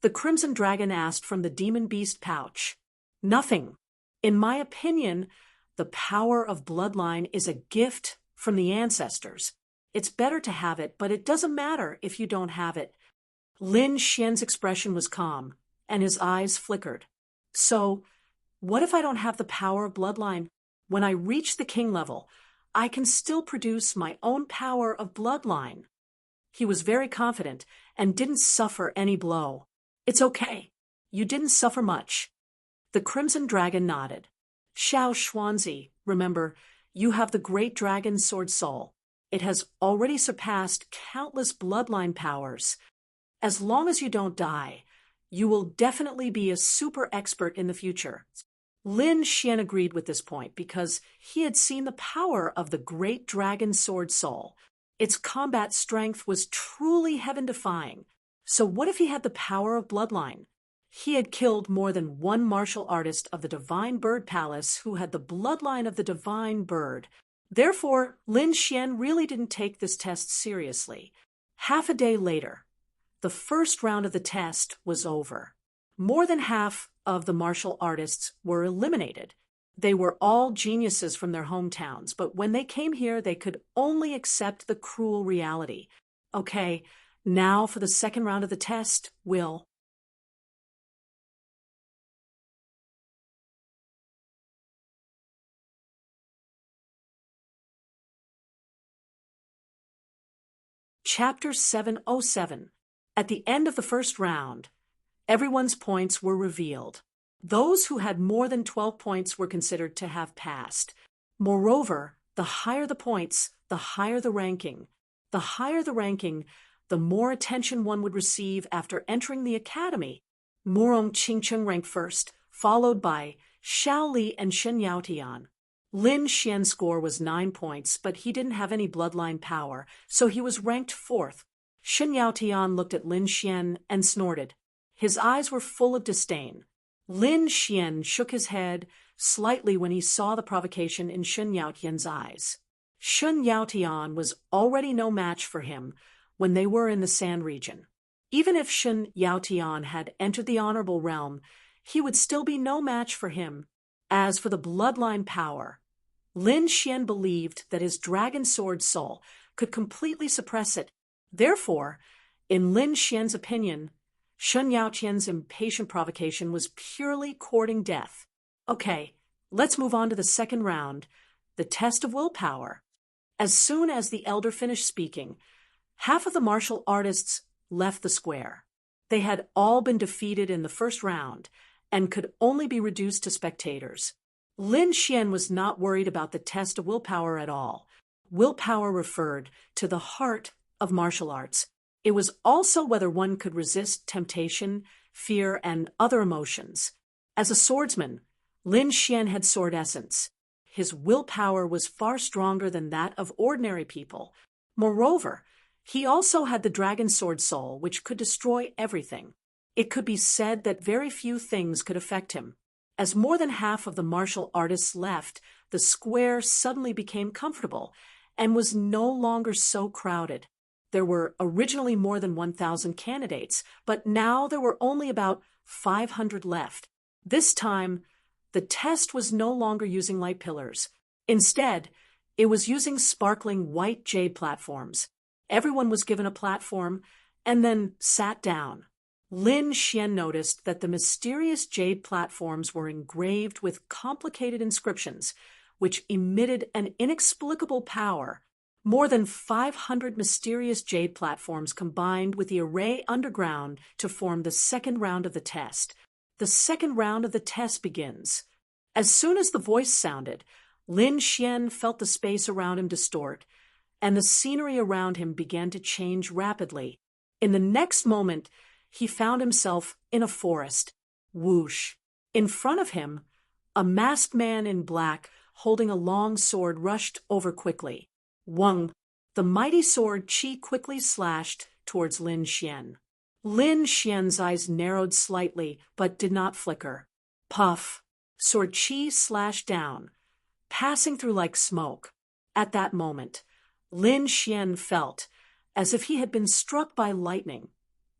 The Crimson Dragon asked from the demon beast pouch. Nothing. In my opinion, the power of bloodline is a gift from the ancestors. It's better to have it, but it doesn't matter if you don't have it. Lin Xian's expression was calm, and his eyes flickered. So, what if I don't have the power of bloodline? When I reach the king level, I can still produce my own power of bloodline. He was very confident and didn't suffer any blow. It's okay. You didn't suffer much. The Crimson Dragon nodded. Xiao Xuanzi, remember, you have the great dragon sword soul. It has already surpassed countless bloodline powers. As long as you don't die, you will definitely be a super expert in the future. Lin Xian agreed with this point because he had seen the power of the great dragon sword soul. Its combat strength was truly heaven-defying. So what if he had the power of bloodline? He had killed more than one martial artist of the Divine Bird Palace who had the bloodline of the Divine Bird. Therefore, Lin Xian really didn't take this test seriously. Half a day later, the first round of the test was over. More than half of the martial artists were eliminated. They were all geniuses from their hometowns, but when they came here, they could only accept the cruel reality. Okay, now for the second round of the test, Will. Chapter 707. At the end of the first round, everyone's points were revealed. Those who had more than 12 points were considered to have passed. Moreover, the higher the points, the higher the ranking. The higher the ranking, the more attention one would receive after entering the academy. Murong Qingcheng ranked first, followed by Shaoli and Shen Yaotian. Lin Xian's score was 9 points, but he didn't have any bloodline power, so he was ranked fourth. Shen Yaotian looked at Lin Xian and snorted. His eyes were full of disdain. Lin Xian shook his head slightly when he saw the provocation in Shen Yaotian's eyes. Shen Yaotian was already no match for him when they were in the Sand region. Even if Shen Yaotian had entered the honorable realm, he would still be no match for him. As for the bloodline power, Lin Xian believed that his dragon sword soul could completely suppress it. Therefore, in Lin Xian's opinion, Shun Yaoqian's impatient provocation was purely courting death. Okay, let's move on to the second round, the test of willpower. As soon as the elder finished speaking, half of the martial artists left the square. They had all been defeated in the first round and could only be reduced to spectators. Lin Xian was not worried about the test of willpower at all. Willpower referred to the heart of martial arts. It was also whether one could resist temptation, fear, and other emotions. As a swordsman, Lin Xian had sword essence. His willpower was far stronger than that of ordinary people. Moreover, he also had the dragon sword soul, which could destroy everything. It could be said that very few things could affect him. As more than half of the martial artists left, the square suddenly became comfortable and was no longer so crowded. There were originally more than 1,000 candidates, but now there were only about 500 left. This time, the test was no longer using light pillars. Instead, it was using sparkling white jade platforms. Everyone was given a platform and then sat down. Lin Xian noticed that the mysterious jade platforms were engraved with complicated inscriptions, which emitted an inexplicable power. More than 500 mysterious jade platforms combined with the array underground to form the second round of the test. The second round of the test begins. As soon as the voice sounded, Lin Xian felt the space around him distort, and the scenery around him began to change rapidly. In the next moment, he found himself in a forest. Whoosh! In front of him, a masked man in black, holding a long sword, rushed over quickly. Wang! The mighty sword Qi quickly slashed towards Lin Xian. Lin Xian's eyes narrowed slightly, but did not flicker. Puff! Sword Qi slashed down, passing through like smoke. At that moment, Lin Xian felt as if he had been struck by lightning,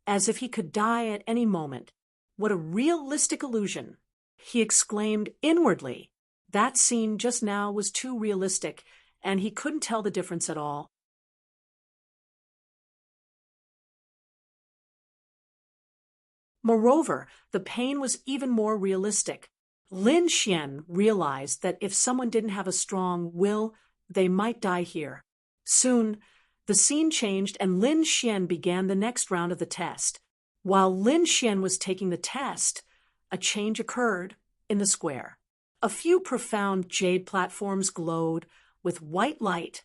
as if he could die at any moment. What a realistic illusion! He exclaimed inwardly. That scene just now was too realistic, and he couldn't tell the difference at all. Moreover, the pain was even more realistic. Lin Xian realized that if someone didn't have a strong will, they might die here. Soon, the scene changed and Lin Xian began the next round of the test. While Lin Xian was taking the test, a change occurred in the square. A few profound jade platforms glowed with white light,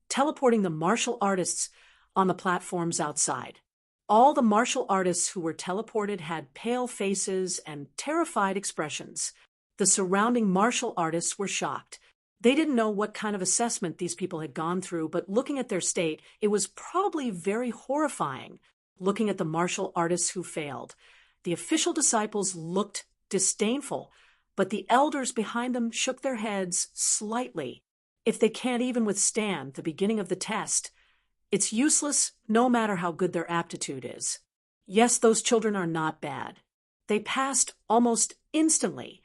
teleporting the martial artists on the platforms outside. All the martial artists who were teleported had pale faces and terrified expressions. The surrounding martial artists were shocked. They didn't know what kind of assessment these people had gone through, but looking at their state, it was probably very horrifying. Looking at the martial artists who failed, the official disciples looked disdainful, but the elders behind them shook their heads slightly. If they can't even withstand the beginning of the test, it's useless no matter how good their aptitude is. Yes, those children are not bad. They passed almost instantly,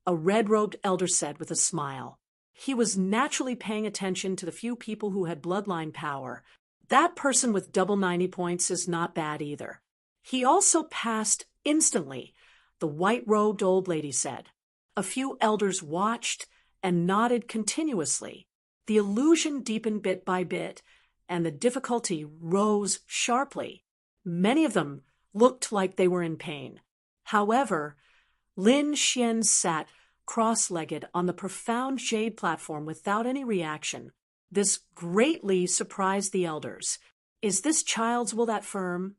a red-robed elder said with a smile. He was naturally paying attention to the few people who had bloodline power. That person with double 90 points is not bad either. He also passed instantly, the white-robed old lady said. A few elders watched and nodded continuously. The illusion deepened bit by bit, and the difficulty rose sharply. Many of them looked like they were in pain. However, Lin Xian sat cross-legged on the profound jade platform without any reaction. This greatly surprised the elders. Is this child's will that firm?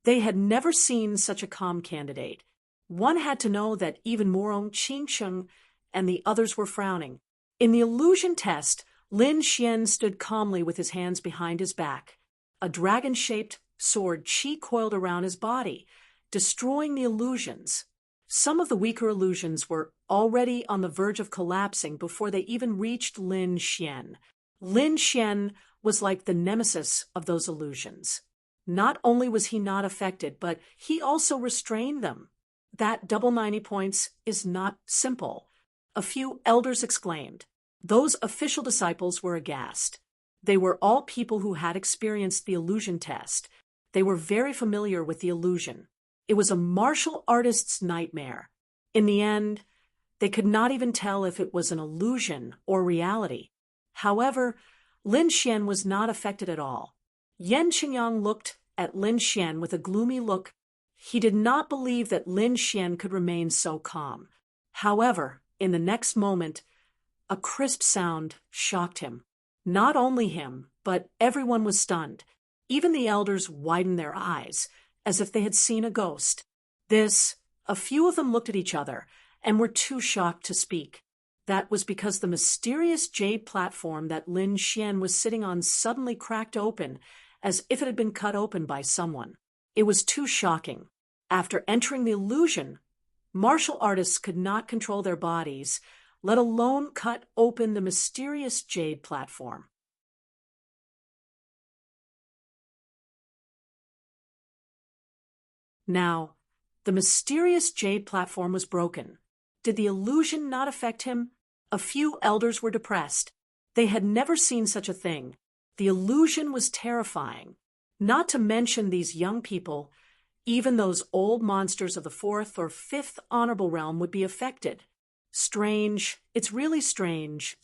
They had never seen such a calm candidate. One had to know that even Morong Qingsheng and the others were frowning. In the illusion test, Lin Xian stood calmly with his hands behind his back. A dragon-shaped sword Qi coiled around his body, destroying the illusions. Some of the weaker illusions were already on the verge of collapsing before they even reached Lin Xian. Lin Xian was like the nemesis of those illusions. Not only was he not affected, but he also restrained them. That double 90 points is not simple. A few elders exclaimed. Those official disciples were aghast. They were all people who had experienced the illusion test. They were very familiar with the illusion. It was a martial artist's nightmare. In the end, they could not even tell if it was an illusion or reality. However, Lin Xian was not affected at all. Yan Qingyang looked at Lin Xian with a gloomy look. He did not believe that Lin Xian could remain so calm. However, in the next moment, a crisp sound shocked him. Not only him, but everyone was stunned. Even the elders widened their eyes, as if they had seen a ghost. A few of them looked at each other and were too shocked to speak. That was because the mysterious jade platform that Lin Xian was sitting on suddenly cracked open, as if it had been cut open by someone. It was too shocking. After entering the illusion, martial artists could not control their bodies, let alone cut open the mysterious jade platform. Now, the mysterious jade platform was broken. Did the illusion not affect him? A few elders were depressed. They had never seen such a thing. The illusion was terrifying. Not to mention these young people, even those old monsters of the 4th or 5th honorable realm would be affected. Strange, it's really strange.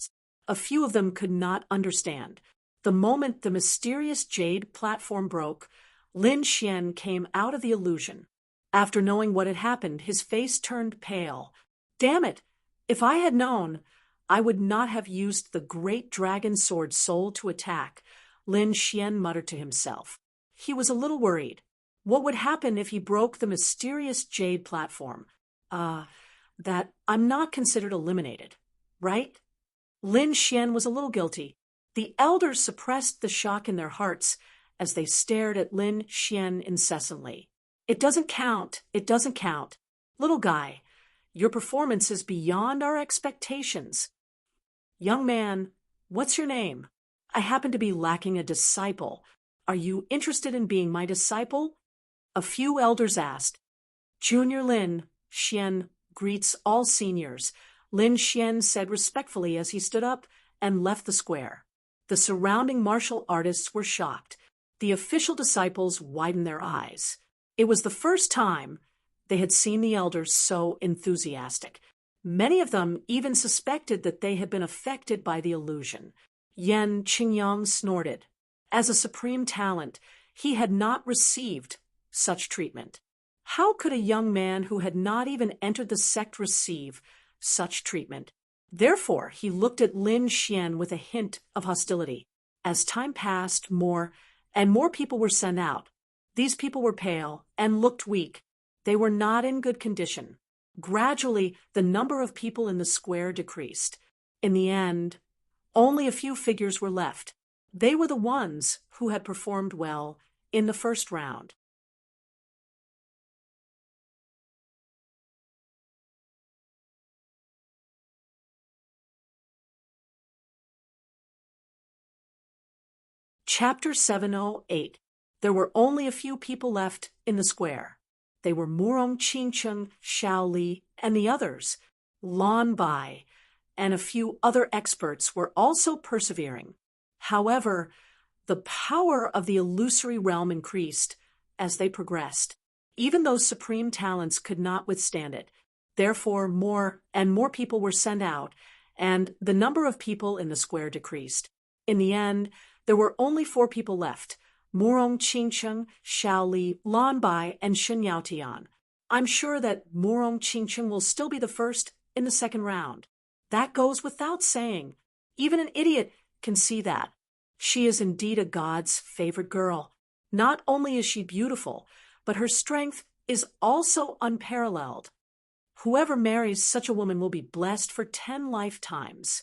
A few of them could not understand. The moment the mysterious jade platform broke, Lin Xian came out of the illusion. After knowing what had happened, his face turned pale. Damn it! If I had known, I would not have used the great dragon sword soul to attack, Lin Xian muttered to himself. He was a little worried. What would happen if he broke the mysterious jade platform? That I'm not considered eliminated, right? Lin Xian was a little guilty. The elders suppressed the shock in their hearts as they stared at Lin Xian incessantly. It doesn't count. It doesn't count. Little guy, your performance is beyond our expectations. Young man, what's your name? I happen to be lacking a disciple. Are you interested in being my disciple? A few elders asked. Junior Lin Xian greets all seniors, Lin Xian said respectfully as he stood up and left the square. The surrounding martial artists were shocked. The official disciples widened their eyes. It was the first time they had seen the elders so enthusiastic. Many of them even suspected that they had been affected by the illusion. Yan Qingyang snorted. As a supreme talent, he had not received such treatment. How could a young man who had not even entered the sect receive such treatment? Therefore, he looked at Lin Xian with a hint of hostility. As time passed, more and more people were sent out. These people were pale and looked weak. They were not in good condition. Gradually, the number of people in the square decreased. In the end, only a few figures were left. They were the ones who had performed well in the first round. Chapter 708. There were only a few people left in the square. They were Murong Qingcheng, Xiao Li, and the others. Lan Bai and a few other experts were also persevering. However, the power of the illusory realm increased as they progressed. Even those supreme talents could not withstand it. Therefore, more and more people were sent out, and the number of people in the square decreased. In the end, there were only 4 people left: Murong Qingcheng, Xiao Li, Lan Bai, and Shen Yaotian. I'm sure that Murong Qingcheng will still be the first in the second round. That goes without saying. Even an idiot can see that. She is indeed a god's favorite girl. Not only is she beautiful, but her strength is also unparalleled. Whoever marries such a woman will be blessed for 10 lifetimes.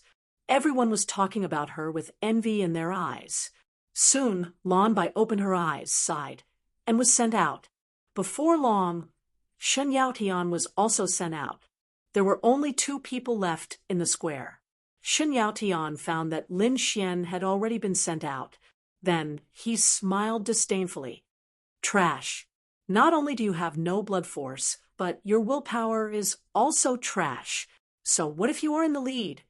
Everyone was talking about her with envy in their eyes. Soon, Lan Bai opened her eyes, sighed, and was sent out. Before long, Shen Yaotian was also sent out. There were only 2 people left in the square. Shen Yaotian found that Lin Xian had already been sent out. Then he smiled disdainfully. Trash. Not only do you have no blood force, but your willpower is also trash. So what if you are in the lead?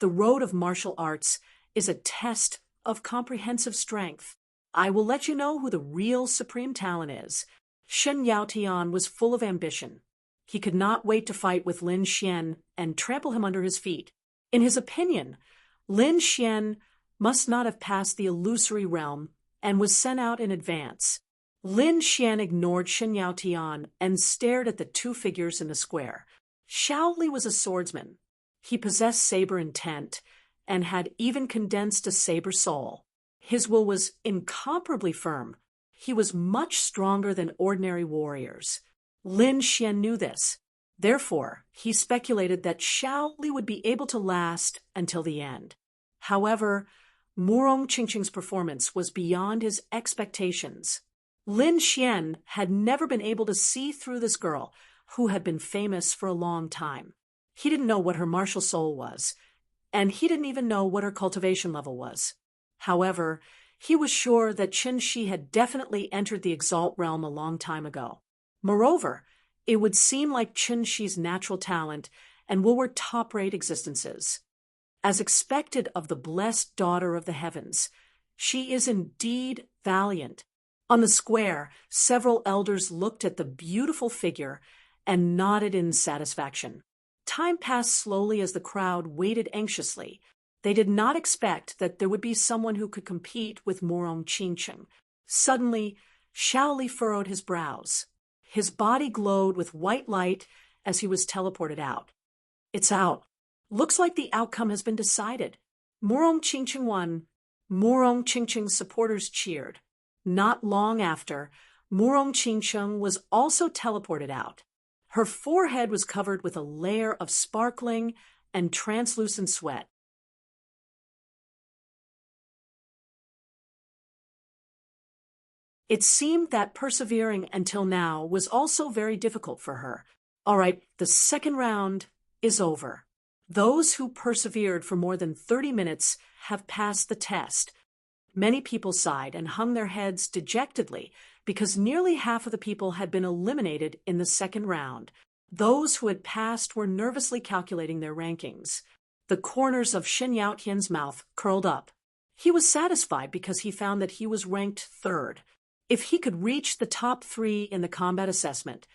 The road of martial arts is a test of comprehensive strength. I will let you know who the real supreme talent is. Shen Yaotian was full of ambition. He could not wait to fight with Lin Xian and trample him under his feet. In his opinion, Lin Xian must not have passed the illusory realm and was sent out in advance. Lin Xian ignored Shen Yaotian and stared at the two figures in the square. Shaoli was a swordsman. He possessed saber intent and had even condensed a saber soul. His will was incomparably firm. He was much stronger than ordinary warriors. Lin Xian knew this. Therefore, he speculated that Shaoli would be able to last until the end. However, Murong Qingqing's performance was beyond his expectations. Lin Xian had never been able to see through this girl, who had been famous for a long time. He didn't know what her martial soul was, and he didn't even know what her cultivation level was. However, he was sure that Qin Shi had definitely entered the Exalt realm a long time ago. Moreover, it would seem like Qin Shi's natural talent and will were top-rate existences. As expected of the blessed daughter of the heavens, she is indeed valiant. On the square, several elders looked at the beautiful figure and nodded in satisfaction. Time passed slowly as the crowd waited anxiously. They did not expect that there would be someone who could compete with Murong Qingqing. Suddenly, Shaoli furrowed his brows. His body glowed with white light as he was teleported out. It's out. Looks like the outcome has been decided. Murong Qingqing won. Murong Qingqing's supporters cheered. Not long after, Murong Qingqing was also teleported out. Her forehead was covered with a layer of sparkling and translucent sweat. It seemed that persevering until now was also very difficult for her. All right, the second round is over. Those who persevered for more than 30 minutes have passed the test. Many people sighed and hung their heads dejectedly because nearly half of the people had been eliminated in the second round. Those who had passed were nervously calculating their rankings. The corners of Shen Yaotian's mouth curled up. He was satisfied because he found that he was ranked third. If he could reach the top 3 in the combat assessment,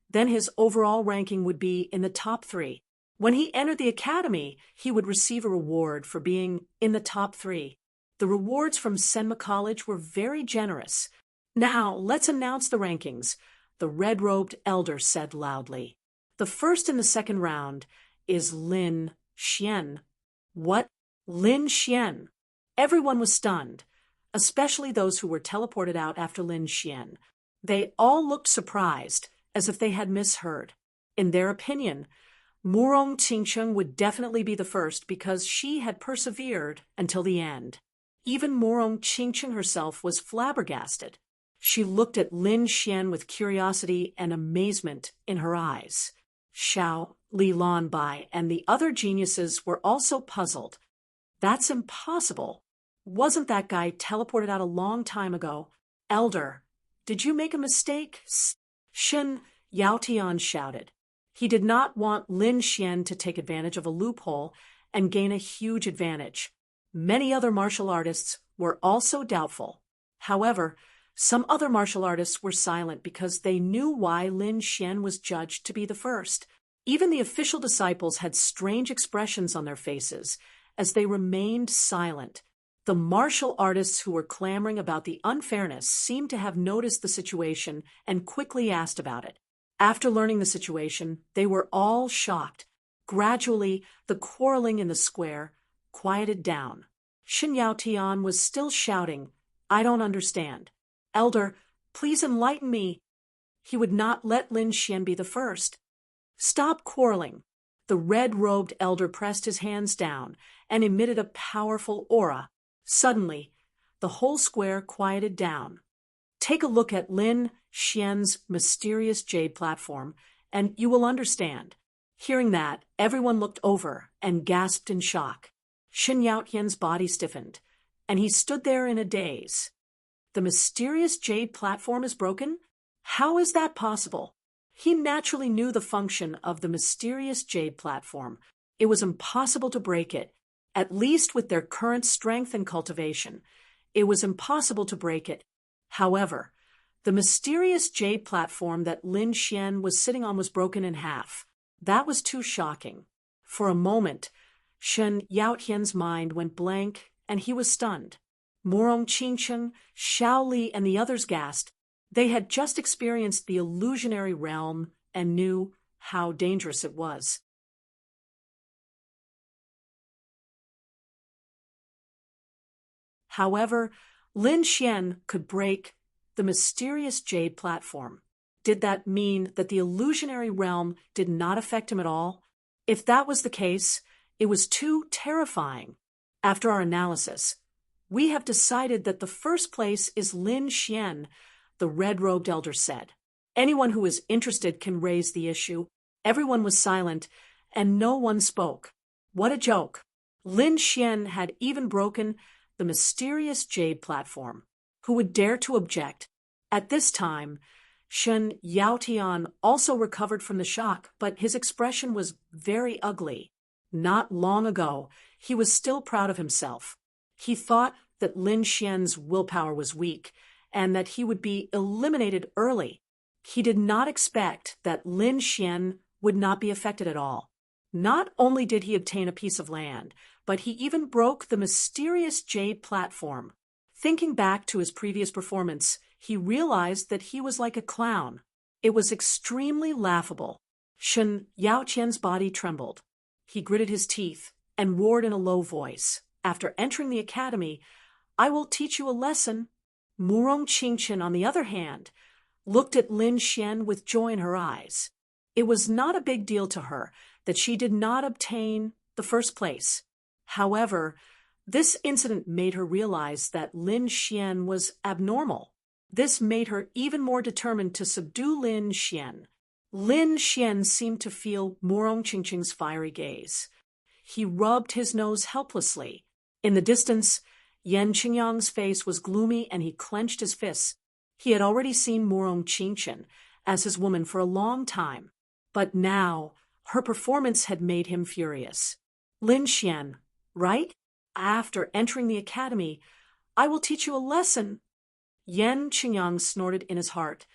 then his overall ranking would be in the top 3. When he entered the academy, he would receive a reward for being in the top 3. The rewards from Senma College were very generous. Now, let's announce the rankings, the red-robed elder said loudly. The first in the second round is Lin Xian. What? Lin Xian? Everyone was stunned, especially those who were teleported out after Lin Xian. They all looked surprised, as if they had misheard. In their opinion, Murong Qingqing would definitely be the first because she had persevered until the end. Even Murong Qingqing herself was flabbergasted. She looked at Lin Xian with curiosity and amazement in her eyes. Xiao, Li Lanbai, and the other geniuses were also puzzled. That's impossible. Wasn't that guy teleported out a long time ago? Elder, did you make a mistake? Shen Yaotian shouted. He did not want Lin Xian to take advantage of a loophole and gain a huge advantage. Many other martial artists were also doubtful. However, some other martial artists were silent because they knew why Lin Xian was judged to be the first. Even the official disciples had strange expressions on their faces as they remained silent. The martial artists who were clamoring about the unfairness seemed to have noticed the situation and quickly asked about it. After learning the situation, they were all shocked. Gradually, the quarreling in the square quieted down. Shen Yaotian was still shouting, "I don't understand. Elder, please enlighten me." He would not let Lin Xian be the first. Stop quarreling. The red-robed elder pressed his hands down and emitted a powerful aura. Suddenly, the whole square quieted down. Take a look at Lin Xian's mysterious jade platform, and you will understand. Hearing that, everyone looked over and gasped in shock. Shen Yaotian's body stiffened, and he stood there in a daze. The mysterious jade platform is broken? How is that possible? He naturally knew the function of the mysterious jade platform. It was impossible to break it. At least with their current strength and cultivation, it was impossible to break it. However, the mysterious jade platform that Lin Xian was sitting on was broken in half. That was too shocking. For a moment, Shen Yaotian's mind went blank, and he was stunned. Morong Qingcheng, Xiao Li, and the others gasped. They had just experienced the illusionary realm and knew how dangerous it was. However, Lin Xian could break the mysterious jade platform. Did that mean that the illusionary realm did not affect him at all? If that was the case, it was too terrifying. After our analysis, we have decided that the first place is Lin Xian, the red-robed elder said. Anyone who is interested can raise the issue. Everyone was silent, and no one spoke. What a joke. Lin Xian had even broken the mysterious jade platform. Who would dare to object? At this time, Shen Yaotian also recovered from the shock, but his expression was very ugly. Not long ago, he was still proud of himself. He thought that Lin Xian's willpower was weak, and that he would be eliminated early. He did not expect that Lin Xian would not be affected at all. Not only did he obtain a piece of land, but he even broke the mysterious jade platform. Thinking back to his previous performance, he realized that he was like a clown. It was extremely laughable. Shen Yaotian's body trembled. He gritted his teeth and roared in a low voice. After entering the academy, I will teach you a lesson. Murong Qingchen, on the other hand, looked at Lin Xian with joy in her eyes. It was not a big deal to her that she did not obtain the first place. However, this incident made her realize that Lin Xian was abnormal. This made her even more determined to subdue Lin Xian. Lin Xian seemed to feel Murong Qingcheng's fiery gaze. He rubbed his nose helplessly. In the distance, Yan Qingyang's face was gloomy and he clenched his fists. He had already seen Murong Qingchen as his woman for a long time, but now her performance had made him furious. Lin Xian, right? After entering the academy, I will teach you a lesson. Yan Qingyang snorted in his heart.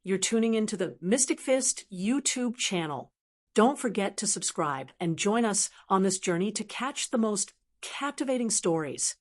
You're tuning into the Mystic Fist YouTube channel. Don't forget to subscribe and join us on this journey to catch the most captivating stories.